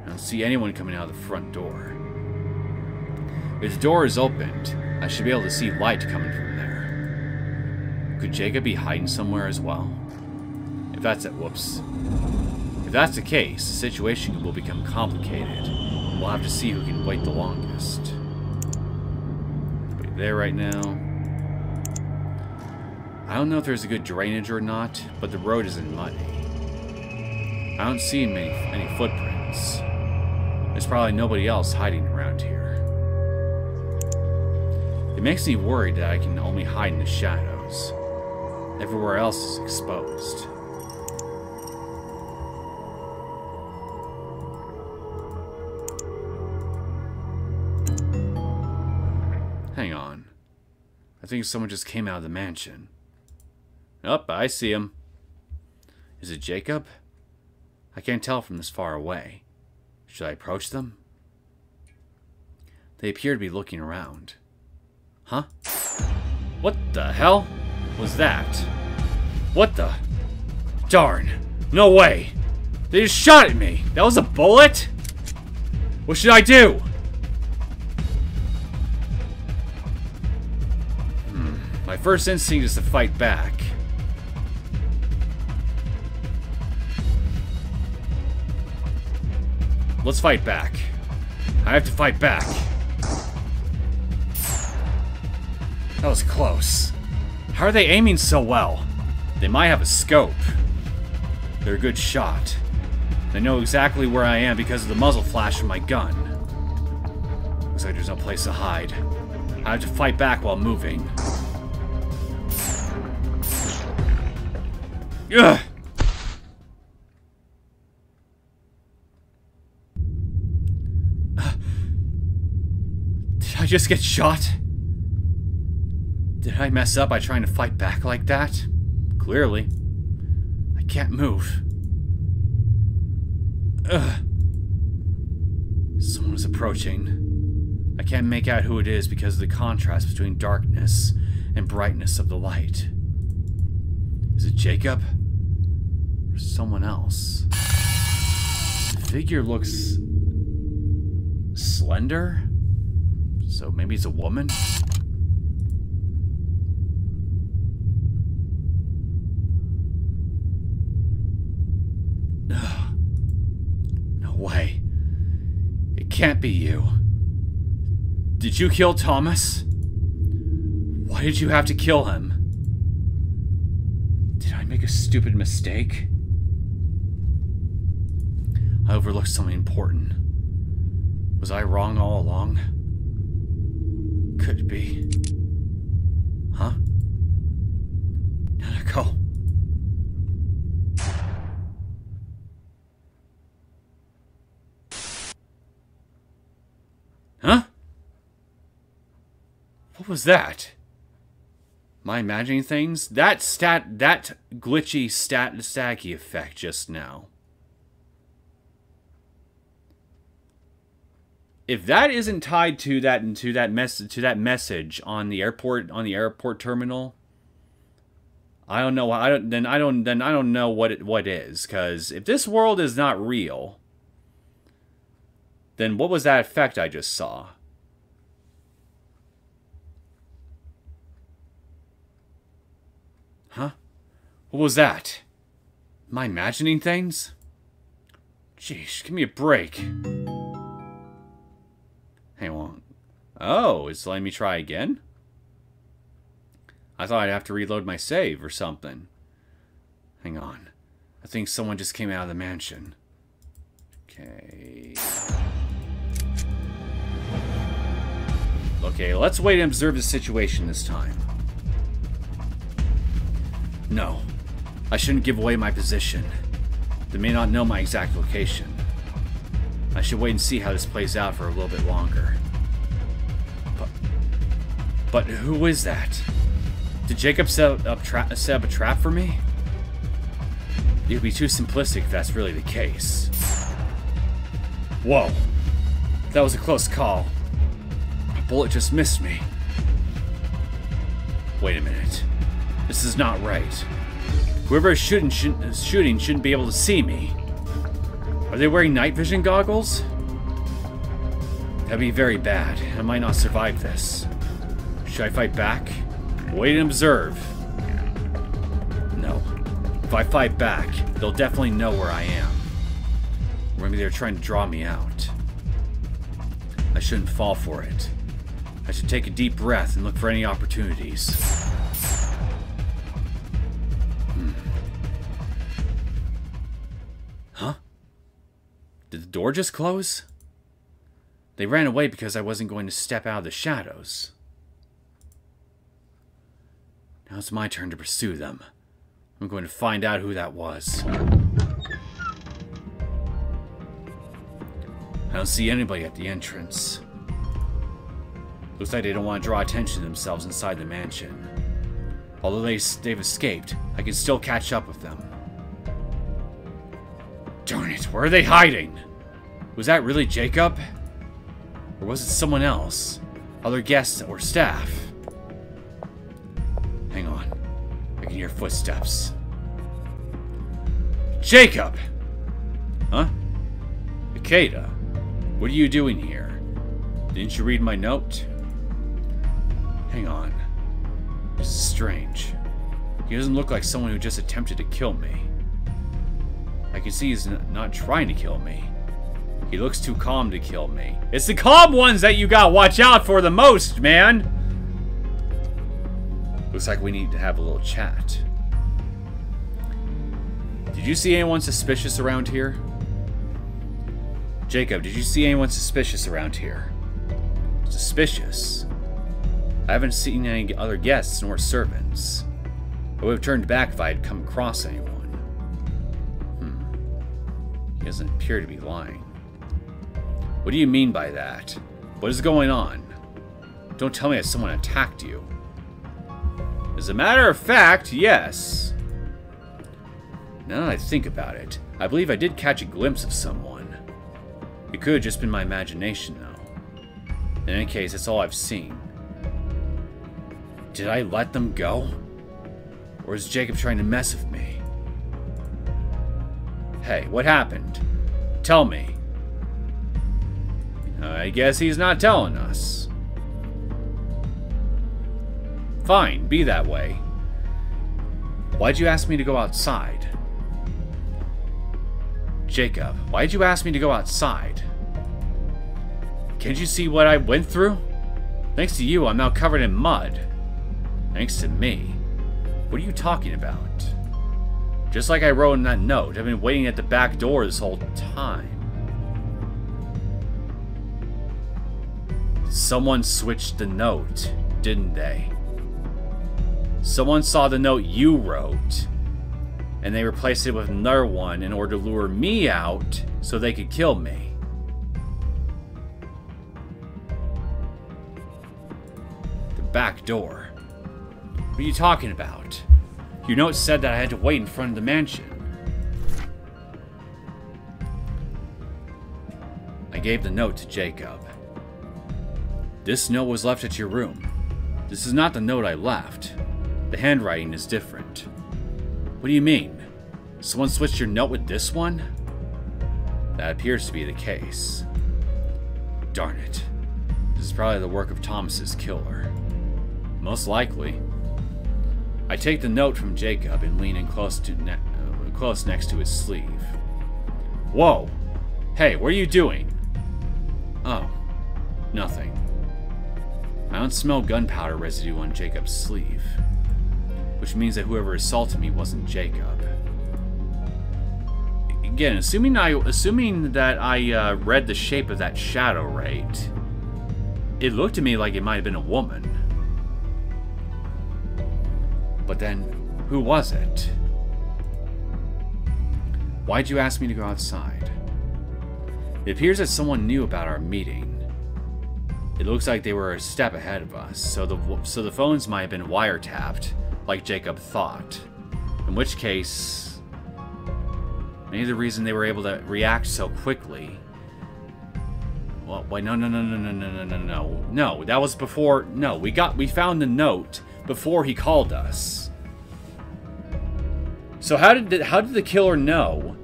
I don't see anyone coming out of the front door. If the door is opened, I should be able to see light coming from there. Could Jacob be hiding somewhere as well? If that's it, whoops. If that's the case, the situation will become complicated. We'll have to see who can wait the longest. Nobody there right now. I don't know if there's a good drainage or not, but the road isn't muddy. I don't see any footprints. There's probably nobody else hiding around here. It makes me worried that I can only hide in the shadows. Everywhere else is exposed. Hang on. I think someone just came out of the mansion. Oh, I see him. Is it Jacob? I can't tell from this far away. Should I approach them? They appear to be looking around. Huh? What the hell was that? What the? Darn. No way. They just shot at me. That was a bullet? What should I do? My first instinct is to fight back. Let's fight back. I have to fight back. That was close. How are they aiming so well? They might have a scope. They're a good shot. They know exactly where I am because of the muzzle flash from my gun. Looks like there's no place to hide. I have to fight back while moving. Ugh! Did I just get shot? Did I mess up by trying to fight back like that? Clearly. I can't move. Ugh. Someone is approaching. I can't make out who it is because of the contrast between darkness and brightness of the light. Is it Jacob? Or someone else? The figure looks slender? So maybe it's a woman? Ugh. No way. It can't be you. Did you kill Thomas? Why did you have to kill him? Did I make a stupid mistake? I overlooked something important. Was I wrong all along? Could be. Huh? Neneko. Huh? What was that? Am I imagining things? That glitchy staticky effect just now. If that isn't tied to that message on the airport terminal, I don't know. I don't know what is. Because if this world is not real, then what was that effect I just saw? Huh? What was that? Am I imagining things? Jeez, give me a break. Hang on. Oh, it's letting me try again? I thought I'd have to reload my save or something. Hang on. I think someone just came out of the mansion. Okay. Okay, let's wait and observe the situation this time. No. I shouldn't give away my position. They may not know my exact location. I should wait and see how this plays out for a little bit longer. But who is that? Did Jacob set up a trap for me? It would be too simplistic if that's really the case. Whoa. That was a close call. A bullet just missed me. Wait a minute. This is not right. Whoever is shooting shouldn't be able to see me. Are they wearing night vision goggles? That'd be very bad. I might not survive this. Should I fight back? Wait and observe. No. If I fight back, they'll definitely know where I am. Or maybe they're trying to draw me out. I shouldn't fall for it. I should take a deep breath and look for any opportunities. Huh? Did the door just close? They ran away because I wasn't going to step out of the shadows. Now it's my turn to pursue them. I'm going to find out who that was. I don't see anybody at the entrance. Looks like they don't want to draw attention to themselves inside the mansion. Although they've escaped, I can still catch up with them. Darn it, where are they hiding? Was that really Jacob? Or was it someone else? Other guests or staff? Hang on. I can hear footsteps. Jacob! Huh? Ikeda, what are you doing here? Didn't you read my note? Hang on. This is strange. He doesn't look like someone who just attempted to kill me. I can see he's not trying to kill me. He looks too calm to kill me. It's the calm ones that you gotta watch out for the most, man! Looks like we need to have a little chat. Did you see anyone suspicious around here? Jacob, did you see anyone suspicious around here? Suspicious? I haven't seen any other guests nor servants. I would have turned back if I had come across anyone. He doesn't appear to be lying. What do you mean by that? What is going on? Don't tell me that someone attacked you. As a matter of fact, yes. Now that I think about it, I believe I did catch a glimpse of someone. It could have just been my imagination, though. In any case, that's all I've seen. Did I let them go? Or is Jacob trying to mess with me? Hey, what happened? Tell me. I guess he's not telling us. Fine, be that way. Why'd you ask me to go outside? Jacob, why'd you ask me to go outside? Can't you see what I went through? Thanks to you, I'm now covered in mud. Thanks to me? What are you talking about? Just like I wrote in that note, I've been waiting at the back door this whole time. Someone switched the note, didn't they? Someone saw the note you wrote, and they replaced it with another one in order to lure me out so they could kill me. The back door. What are you talking about? Your note said that I had to wait in front of the mansion. I gave the note to Jacob. This note was left at your room. This is not the note I left. The handwriting is different. What do you mean? Someone switched your note with this one? That appears to be the case. Darn it. This is probably the work of Thomas's killer. Most likely. I take the note from Jacob and lean in close next to his sleeve. Whoa! Hey, what are you doing? Oh, nothing. I don't smell gunpowder residue on Jacob's sleeve, which means that whoever assaulted me wasn't Jacob. Again, assuming that I read the shape of that shadow right, it looked to me like it might have been a woman. But then, who was it? Why'd you ask me to go outside? It appears that someone knew about our meeting. It looks like they were a step ahead of us, so the phones might have been wiretapped, like Jacob thought. In which case, maybe the reason they were able to react so quickly. Well, wait, no, that was before. No, we found the note before he called us. So how did the killer know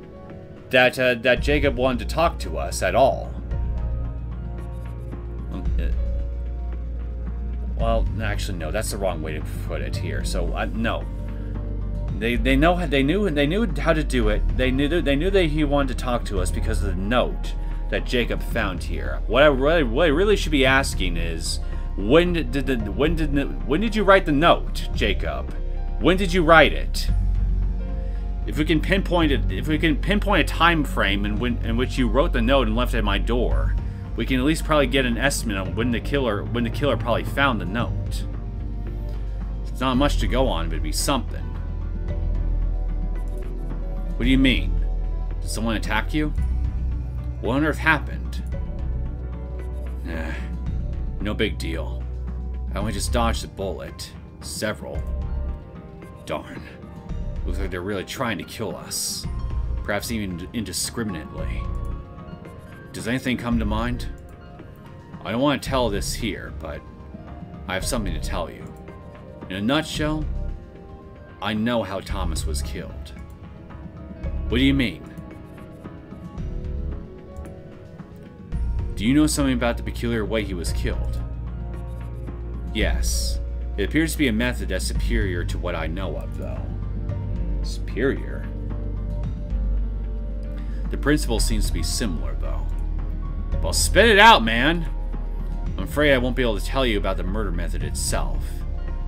that Jacob wanted to talk to us at all? Well, actually, no. That's the wrong way to put it here. So no, they knew how to do it. They knew that he wanted to talk to us because of the note that Jacob found here. What I really should be asking is, when did you write the note, Jacob? When did you write it? If we can pinpoint a time frame in which you wrote the note and left it at my door, we can at least probably get an estimate on when the killer probably found the note. It's not much to go on, but it'd be something. What do you mean? Did someone attack you? What on earth happened? No big deal. I only just dodged a bullet. Several. Darn. Looks like they're really trying to kill us. Perhaps even indiscriminately. Does anything come to mind? I don't want to tell this here, but I have something to tell you. In a nutshell, I know how Thomas was killed. What do you mean? Do you know something about the peculiar way he was killed? Yes. It appears to be a method that's superior to what I know of, though. Superior? The principle seems to be similar, though. Well, spit it out, man! I'm afraid I won't be able to tell you about the murder method itself.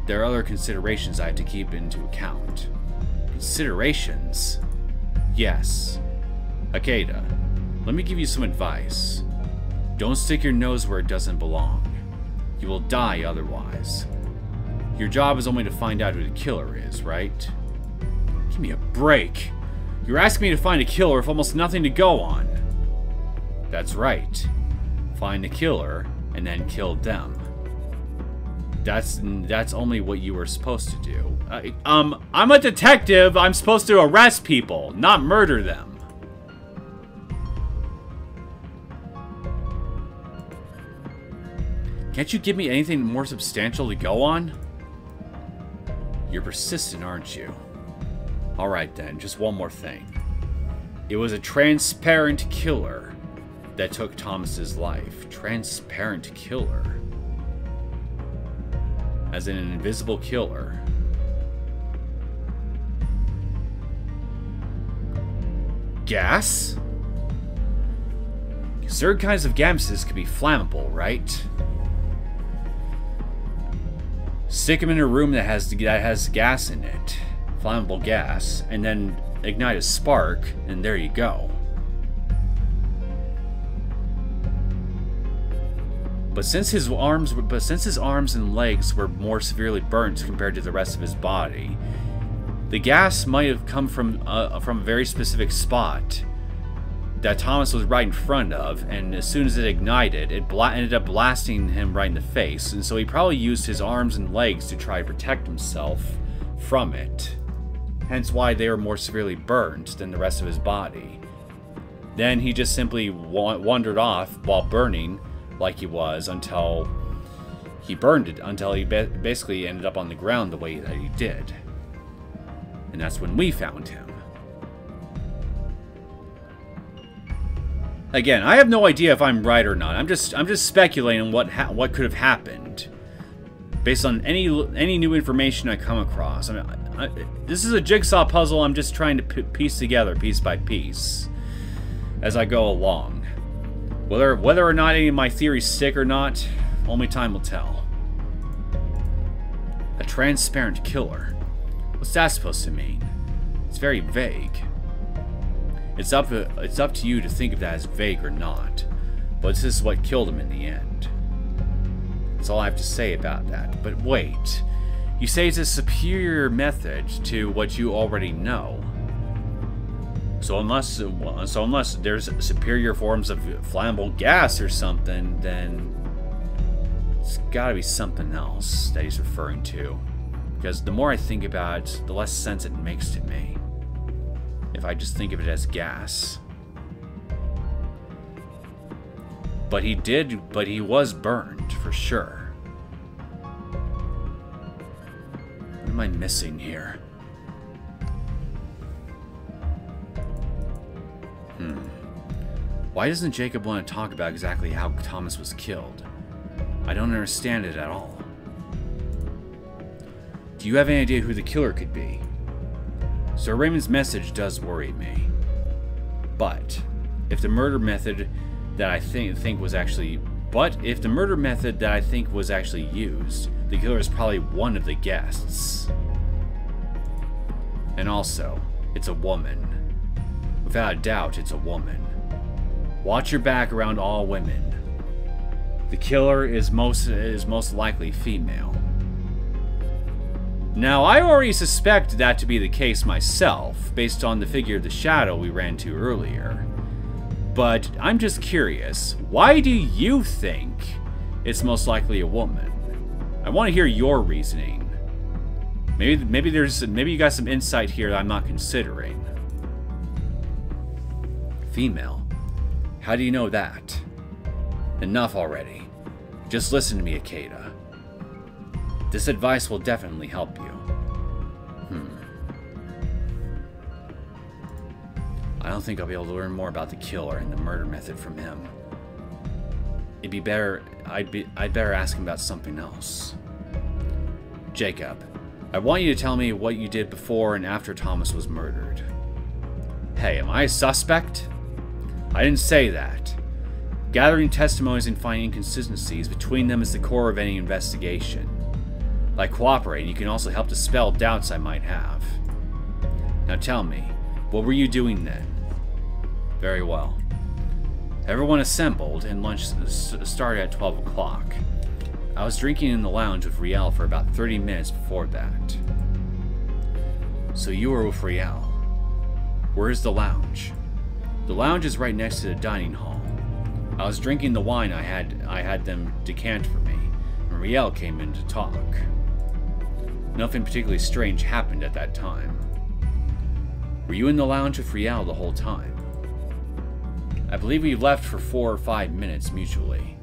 There are other considerations I have to keep into account. Considerations? Yes. Akeda, let me give you some advice. Don't stick your nose where it doesn't belong. You will die otherwise. Your job is only to find out who the killer is, right? Give me a break. You're asking me to find a killer with almost nothing to go on. That's right. Find the killer and then kill them. That's only what you were supposed to do. I'm a detective. I'm supposed to arrest people, not murder them. Can't you give me anything more substantial to go on? You're persistent, aren't you? Alright then, just one more thing. It was a transparent killer that took Thomas's life. Transparent killer. As in an invisible killer. Gas? Certain kinds of gases could be flammable, right? Stick them in a room that has gas in it, flammable gas, and then ignite a spark, and there you go. But since his arms and legs were more severely burnt compared to the rest of his body, the gas might have come from a very specific spot that Thomas was right in front of, and as soon as it ignited, it ended up blasting him right in the face, and so he probably used his arms and legs to try to protect himself from it. Hence why they were more severely burned than the rest of his body. Then he just simply wandered off while burning like he was until he burned it, until he basically ended up on the ground the way that he did. And that's when we found him. Again, I have no idea if I'm right or not. I'm just speculating what could have happened based on any new information I come across. I mean, this is a jigsaw puzzle. I'm just trying to piece together piece by piece as I go along. Whether or not any of my theories stick or not, only time will tell. A transparent killer. What's that supposed to mean? It's very vague. It's up to you to think of that as vague or not, but this is what killed him in the end. That's all I have to say about that. But wait, you say it's a superior method to what you already know. So unless there's superior forms of flammable gas or something, then it's gotta be something else that he's referring to. Because the more I think about it, the less sense it makes to me. If I just think of it as gas. But he was burned, for sure. What am I missing here? Why doesn't Jacob want to talk about exactly how Thomas was killed? I don't understand it at all. Do you have any idea who the killer could be? Sir Raymond's message does worry me. But if the murder method that I think was actually used, the killer is probably one of the guests. And also, it's a woman. Without a doubt, it's a woman. Watch your back around all women. The killer is most likely female. Now, I already suspect that to be the case myself, based on the figure of the shadow we ran to earlier. But I'm just curious, why do you think it's most likely a woman? I want to hear your reasoning. Maybe you got some insight here that I'm not considering. Female. How do you know that? Enough already. Just listen to me, Akeda. This advice will definitely help you. I don't think I'll be able to learn more about the killer and the murder method from him. It'd be better, I'd better ask him about something else. Jacob, I want you to tell me what you did before and after Thomas was murdered. Hey, am I a suspect? I didn't say that. Gathering testimonies and finding inconsistencies between them is the core of any investigation. By cooperating, you can also help dispel doubts I might have. Now tell me, What were you doing then? Very well. Everyone assembled, and lunch started at 12 o'clock. I was drinking in the lounge with Riel for about 30 minutes before that. So you were with Riel. Where's the lounge? The lounge is right next to the dining hall. I was drinking the wine I had them decant for me, and Riel came in to talk. Nothing particularly strange happened at that time. Were you in the lounge with Riel the whole time? I believe we left for 4 or 5 minutes mutually,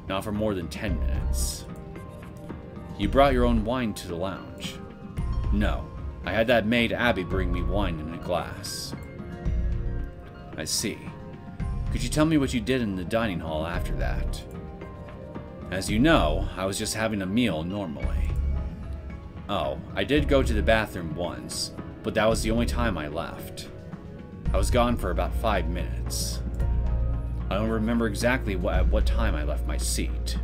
not for more than 10 minutes. You brought your own wine to the lounge? No, I had that maid Abby bring me wine in a glass. I see. Could you tell me what you did in the dining hall after that? As you know, I was just having a meal normally. Oh, I did go to the bathroom once, but that was the only time I left. I was gone for about 5 minutes. I don't remember exactly at what time I left my seat.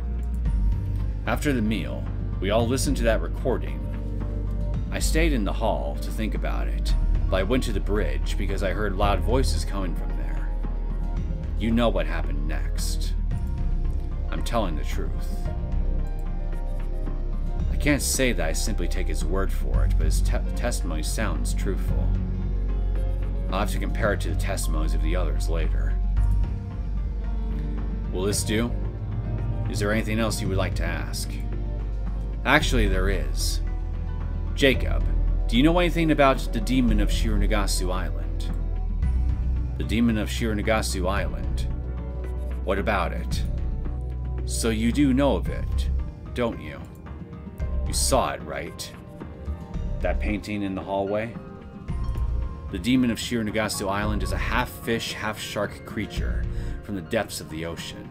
After the meal, we all listened to that recording. I stayed in the hall to think about it, but I went to the bridge because I heard loud voices coming from there. You know what happened next. I'm telling the truth. I can't say that I simply take his word for it, but his testimony sounds truthful. I'll have to compare it to the testimonies of the others later. Will this do? Is there anything else you would like to ask? Actually, there is. Jacob, do you know anything about the demon of Shironagasu Island? The demon of Shironagasu Island? What about it? So you do know of it, don't you? You saw it, right? That painting in the hallway? The demon of Shironagasu Island is a half-fish, half-shark creature from the depths of the ocean.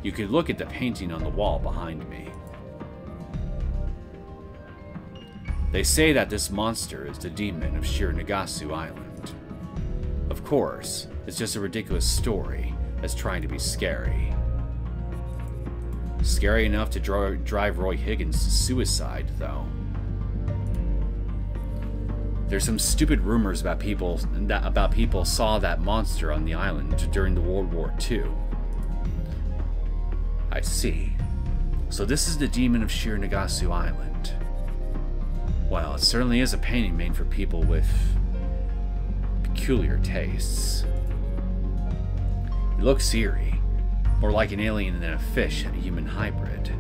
You could look at the painting on the wall behind me. They say that this monster is the demon of Shironagasu Island. Of course, it's just a ridiculous story that's trying to be scary. Scary enough to drive Roy Higgins to suicide, though. There's some stupid rumors about people saw that monster on the island during the World War II. I see. So this is the demon of Shironagasu Island. Well, it certainly is a painting made for people with peculiar tastes. It looks eerie, more like an alien than a fish and a human hybrid.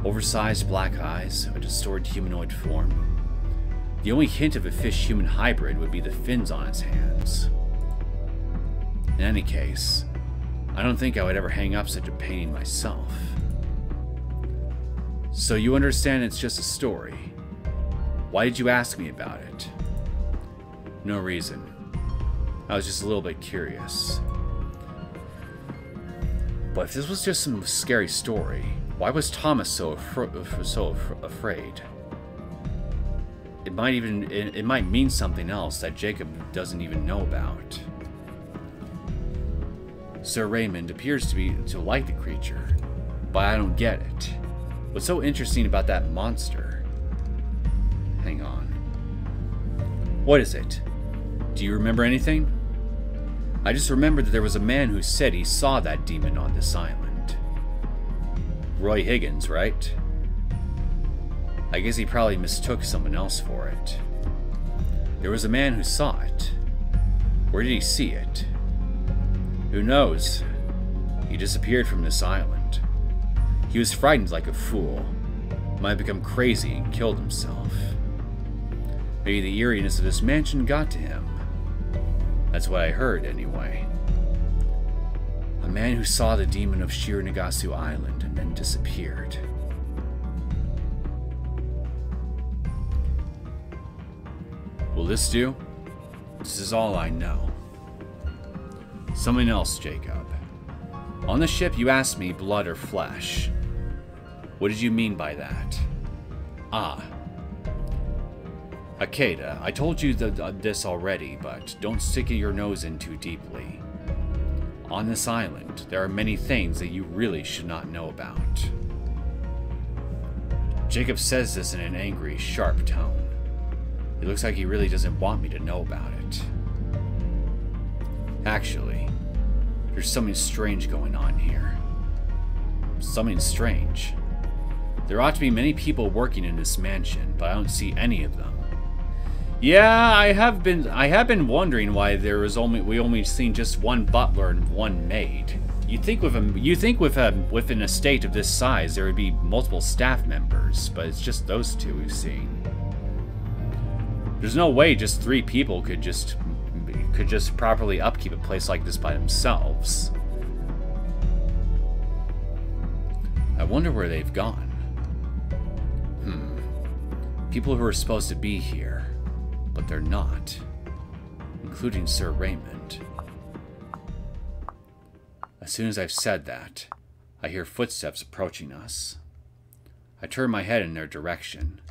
Oversized black eyes, a distorted humanoid form. The only hint of a fish-human hybrid would be the fins on its hands. In any case, I don't think I would ever hang up such a painting myself. So you understand it's just a story. Why did you ask me about it? No reason. I was just a little bit curious. But if this was just some scary story, why was Thomas so afraid? It might mean something else that Jacob doesn't even know about. Sir Raymond appears to like the creature, but I don't get it. What's so interesting about that monster? Hang on. What is it? Do you remember anything? I just remember that there was a man who said he saw that demon on this island. Roy Higgins, right? I guess he probably mistook someone else for it. There was a man who saw it. Where did he see it? Who knows? He disappeared from this island. He was frightened like a fool. Might have become crazy and killed himself. Maybe the eeriness of this mansion got to him. That's what I heard, anyway. A man who saw the demon of Shironagasu Island and then disappeared. Will this do? This is all I know. Something else, Jacob. On the ship you asked me blood or flesh. What did you mean by that? Ah. Akeda, I told you this already, but don't stick your nose in too deeply. On this island, there are many things that you really should not know about. Jacob says this in an angry, sharp tone. It looks like he really doesn't want me to know about it. Actually, there's something strange going on here. Something strange. There ought to be many people working in this mansion, but I don't see any of them. Yeah, I have been wondering why we only seen just one butler and one maid. You'd think with an estate of this size there would be multiple staff members, but it's just those two we've seen. There's no way just 3 people could just properly upkeep a place like this by themselves. I wonder where they've gone. People who are supposed to be here, but they're not, including Sir Raymond. As soon as I've said that, I hear footsteps approaching us. I turn my head in their direction.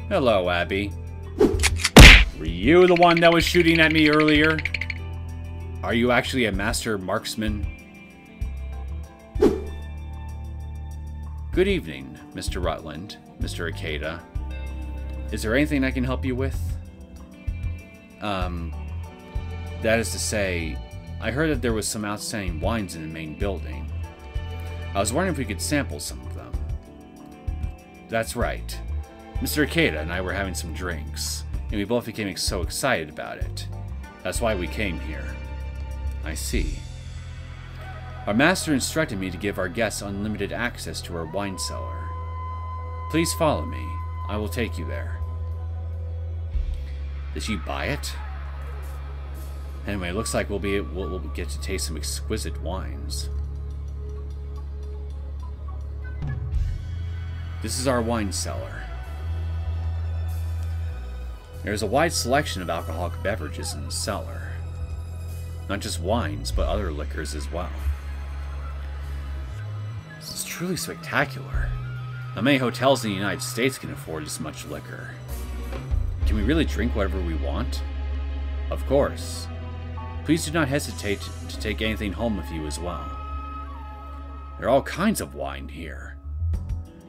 Hello, Abby. Were you the one that was shooting at me earlier? Are you actually a master marksman? Good evening, Mr. Rutland, Mr. Ikeda. Is there anything I can help you with? That is to say, I heard that there was some outstanding wines in the main building. I was wondering if we could sample some of them. That's right. Mr. Ikeda and I were having some drinks, and we both became so excited about it. That's why we came here. I see. Our master instructed me to give our guests unlimited access to our wine cellar. Please follow me. I will take you there. Did she buy it? Anyway, it looks like we'll get to taste some exquisite wines. This is our wine cellar. There is a wide selection of alcoholic beverages in the cellar. Not just wines, but other liquors as well. This is truly spectacular. Not many hotels in the United States can afford this much liquor. Can we really drink whatever we want? Of course. Please do not hesitate to take anything home with you as well. There are all kinds of wine here.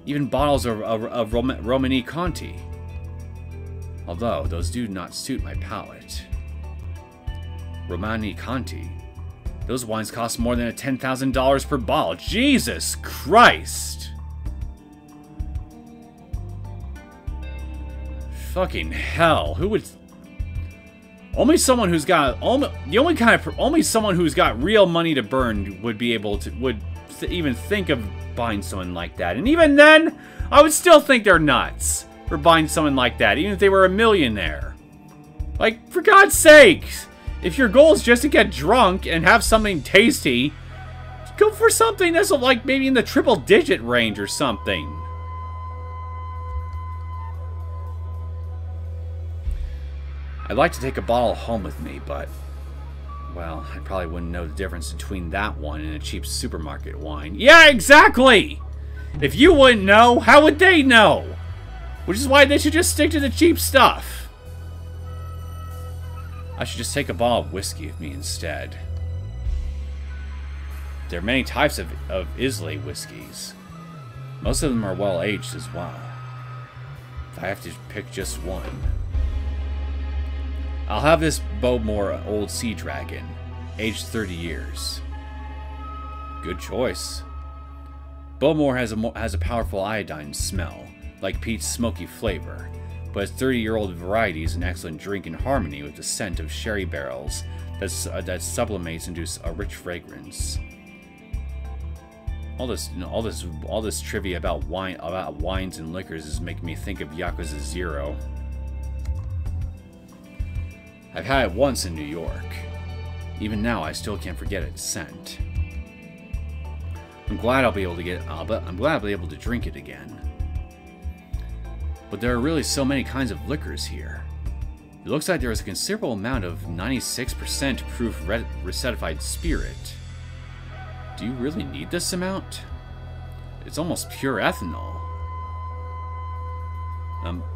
Even bottles of Romani Conti. Although, those do not suit my palate. Romani Conti? Those wines cost more than $10,000 per bottle. Jesus Christ! Fucking hell! Who would? Only someone who's got only someone who's got real money to burn would be able to even think of buying someone like that. And even then, I would still think they're nuts for buying someone like that, even if they were a millionaire. Like, for God's sake! If your goal is just to get drunk and have something tasty, go for something that's like maybe in the triple-digit range or something. I'd like to take a bottle home with me, but, well, I probably wouldn't know the difference between that one and a cheap supermarket wine. Yeah, exactly! If you wouldn't know, how would they know? Which is why they should just stick to the cheap stuff. I should just take a bottle of whiskey with me instead. There are many types of Islay whiskeys. Most of them are well aged as well. If I have to pick just one. I'll have this Bowmore Old Sea Dragon, aged 30 years. Good choice. Bowmore has a powerful iodine smell, like peat's smoky flavor, but its 30-year-old variety is an excellent drink in harmony with the scent of sherry barrels that sublimates into a rich fragrance. All this trivia about wines and liquors is making me think of Yakuza 0. I've had it once in New York. Even now, I still can't forget its scent. I'm glad I'll be able to drink it again. But there are really so many kinds of liquors here. It looks like there is a considerable amount of 96% proof recetified spirit. Do you really need this amount? It's almost pure ethanol.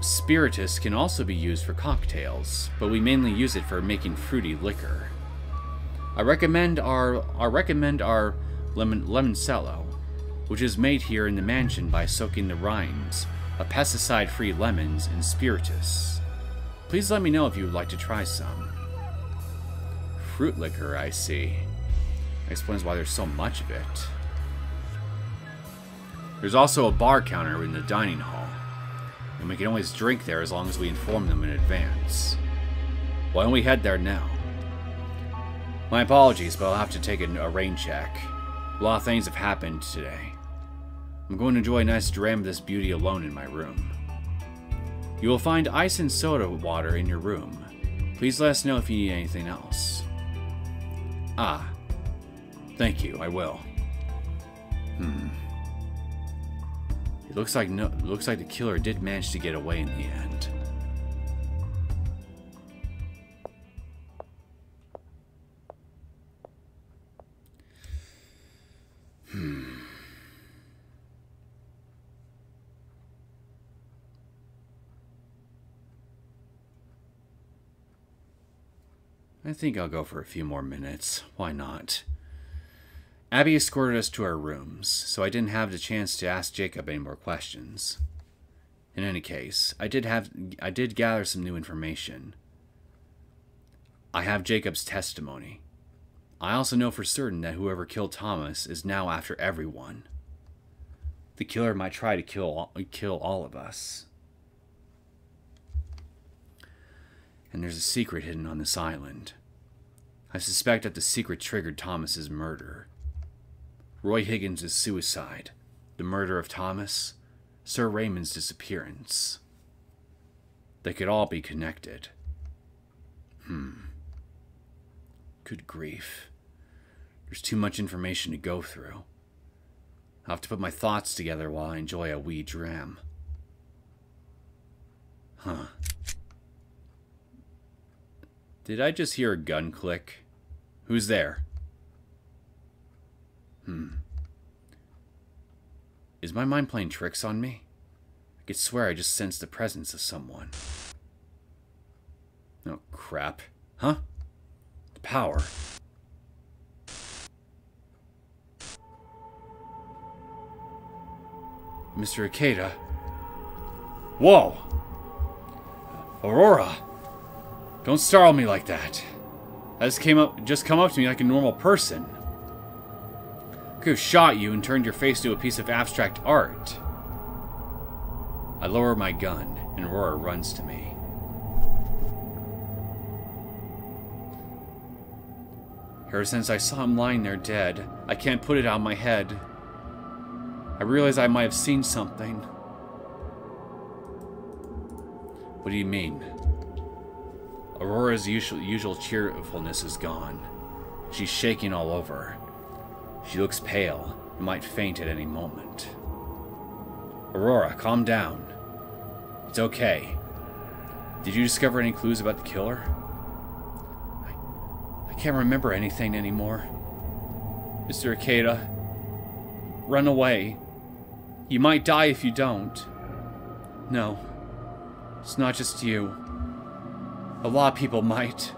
Spiritus can also be used for cocktails, but we mainly use it for making fruity liquor. I recommend our Limoncello, which is made here in the mansion by soaking the rinds of pesticide-free lemons and spiritus. Please let me know if you would like to try some. Fruit liquor, I see. That explains why there's so much of it. There's also a bar counter in the dining hall, and we can always drink there as long as we inform them in advance. Why don't we head there now? My apologies, but I'll have to take a rain check. A lot of things have happened today. I'm going to enjoy a nice dram of this beauty alone in my room. You will find ice and soda water in your room. Please let us know if you need anything else. Ah. Thank you, I will. It looks like the killer did manage to get away in the end. I think I'll go for a few more minutes. Why not? Abby escorted us to our rooms, so I didn't have the chance to ask Jacob any more questions. In any case, I did gather some new information. I have Jacob's testimony. I also know for certain that whoever killed Thomas is now after everyone. The killer might try to kill all of us. And there's a secret hidden on this island. I suspect that the secret triggered Thomas's murder. Roy Higgins' suicide, the murder of Thomas, Sir Raymond's disappearance. They could all be connected. Good grief. There's too much information to go through. I'll have to put my thoughts together while I enjoy a wee dram. Did I just hear a gun click? Who's there? Is my mind playing tricks on me? I could swear I just sensed the presence of someone. Oh, crap. Huh? The power. Mr. Ikeda. Whoa! Aurora! Don't startle me like that. That just come up to me like a normal person. I could have shot you and turned your face to a piece of abstract art. I lower my gun, and Aurora runs to me. Ever since I saw him lying there dead, I can't put it out of my head. I realize I might have seen something. What do you mean? Aurora's usual cheerfulness is gone. She's shaking all over. She looks pale and might faint at any moment. Aurora, calm down. It's okay. Did you discover any clues about the killer? I can't remember anything anymore. Mr. Ikeda, run away. You might die if you don't. No, it's not just you. A lot of people might.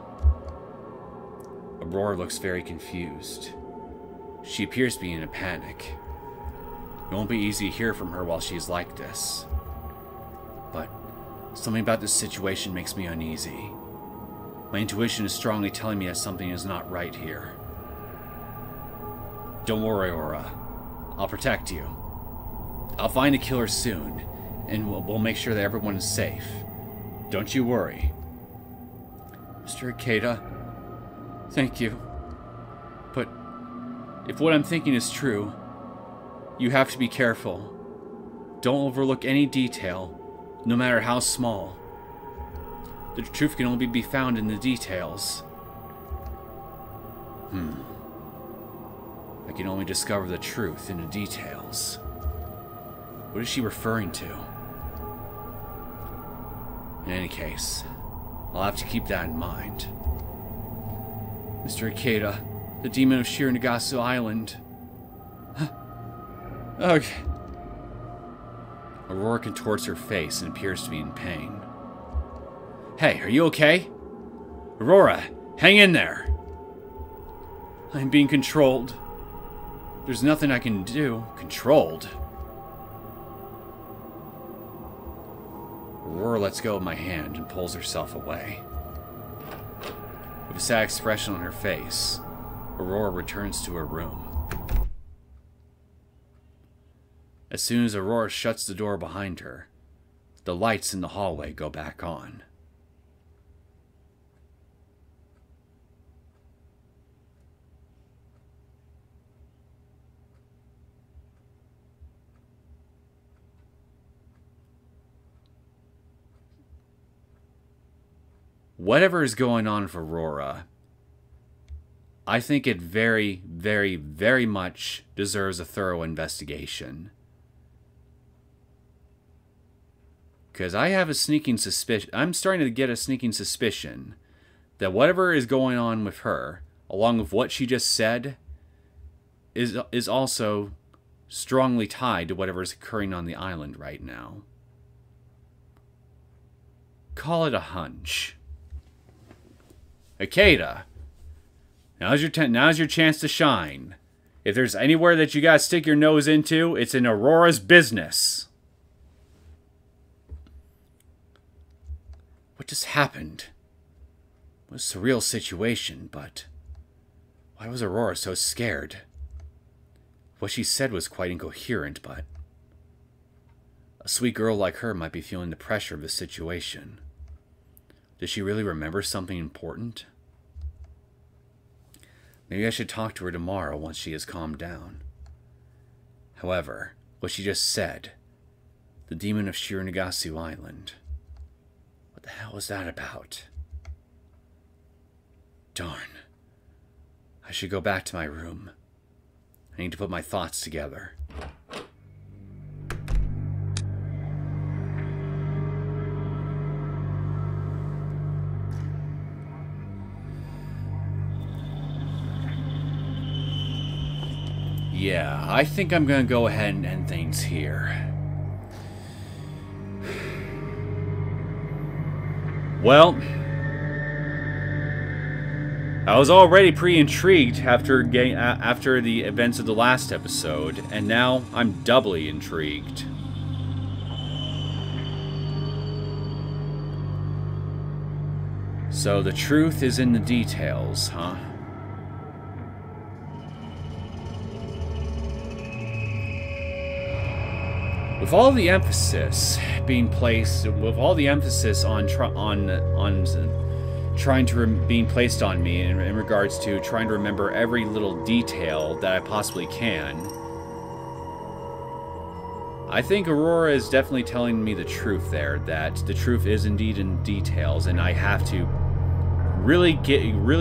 Aurora looks very confused. She appears to be in a panic. It won't be easy to hear from her while she's like this. But something about this situation makes me uneasy. My intuition is strongly telling me that something is not right here. Don't worry, Aurora. I'll protect you. I'll find the killer soon, and we'll make sure that everyone is safe. Don't you worry. Mr. Ikeda, thank you. But if what I'm thinking is true, you have to be careful. Don't overlook any detail, no matter how small. The truth can only be found in the details. I can only discover the truth in the details. What is she referring to? In any case, I'll have to keep that in mind. Mr. Ikeda, the demon of Shironagasu Island. Ugh. Aurora contorts her face and appears to be in pain. Hey, are you okay? Aurora, hang in there. I'm being controlled. There's nothing I can do. Controlled? Aurora lets go of my hand and pulls herself away. With a sad expression on her face, Aurora returns to her room. As soon as Aurora shuts the door behind her, the lights in the hallway go back on. Whatever is going on with Aurora, I think it very, very, very much deserves a thorough investigation. Because I have a sneaking suspicion, I'm starting to get a sneaking suspicion that whatever is going on with her, along with what she just said, is also strongly tied to whatever is occurring on the island right now. Call it a hunch. Akeda, now's your chance to shine. If there's anywhere that you gotta stick your nose into, it's in Aurora's business. What just happened? It was a surreal situation, but why was Aurora so scared? What she said was quite incoherent, but a sweet girl like her might be feeling the pressure of the situation. Does she really remember something important? Maybe I should talk to her tomorrow once she has calmed down. However, what she just said, the demon of Shironagasu Island, what the hell was that about? Darn. I should go back to my room. I need to put my thoughts together. Yeah, I think I'm gonna go ahead and end things here. Well, I was already pretty intrigued after the events of the last episode, and now I'm doubly intrigued. So the truth is in the details, huh? With all the emphasis being placed, with all the emphasis on trying to being placed on me in regards to trying to remember every little detail that I possibly can, I think Aurora is definitely telling me the truth there. That the truth is indeed in details, and I have to really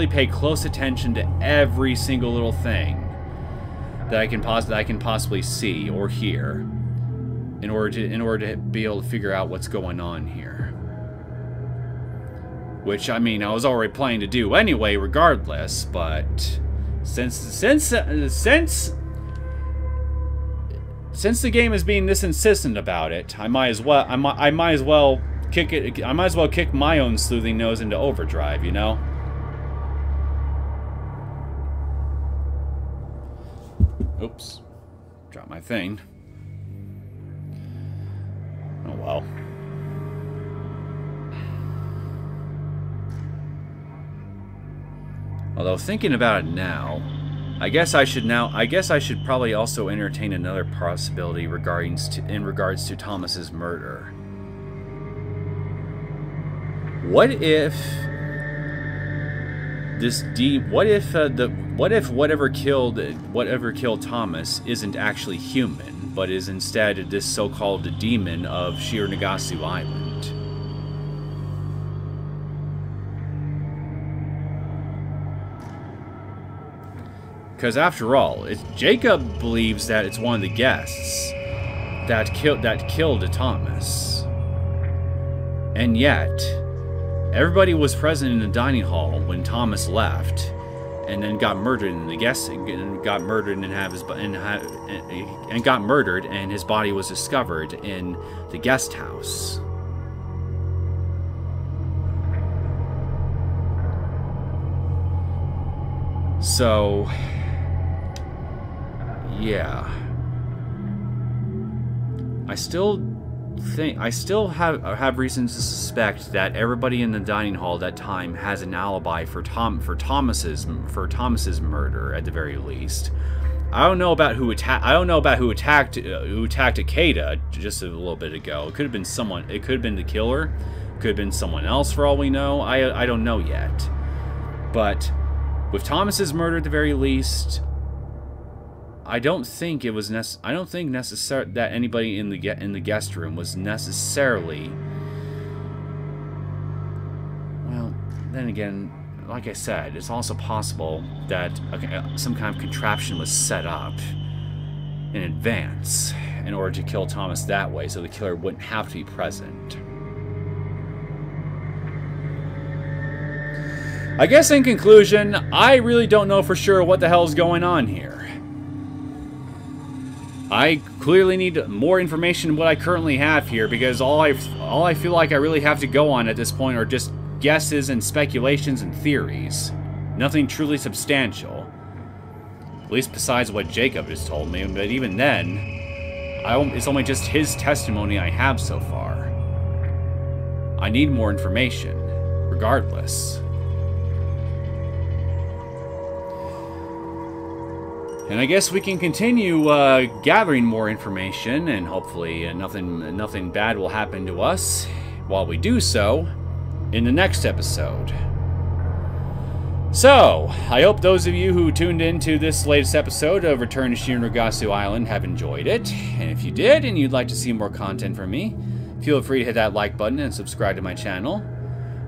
pay close attention to every single little thing that I can possibly see or hear, in order to be able to figure out what's going on here. Which, I mean, I was already planning to do anyway, regardless. But since the game is being this insistent about it, I might as well kick my own sleuthing nose into overdrive, you know? Oops, dropped my thing. Oh well. Although thinking about it now, I guess I should probably also entertain another possibility in regards to Thomas's murder. What if whatever killed Thomas isn't actually human, but is instead this so-called demon of Shironagasu Island? Because after all, Jacob believes that it's one of the guests that killed Thomas, and yet everybody was present in the dining hall when Thomas left, and then got murdered in the and his body was discovered in the guest house. So, yeah. I still still have reasons to suspect that everybody in the dining hall at that time has an alibi for Thomas's murder at the very least. I don't know about who attacked Akeda just a little bit ago. It could have been someone. It could have been the killer. Could have been someone else for all we know. I don't know yet. But with Thomas's murder at the very least, I don't think it was necessary that anybody in the guest room was necessarily. Well, then again, like I said, it's also possible that some kind of contraption was set up in advance in order to kill Thomas that way, so the killer wouldn't have to be present. I guess in conclusion, I really don't know for sure what the hell is going on here. I clearly need more information than what I currently have here, because all I feel like I really have to go on at this point are just guesses and speculations and theories. Nothing truly substantial. At least besides what Jacob has told me, but even then, it's only just his testimony I have so far. I need more information, regardless. And I guess we can continue gathering more information, and hopefully nothing bad will happen to us while we do so in the next episode. So, I hope those of you who tuned into this latest episode of Return to Shironagasu Island have enjoyed it. And if you did, and you'd like to see more content from me, feel free to hit that like button and subscribe to my channel.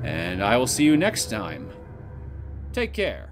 And I will see you next time. Take care.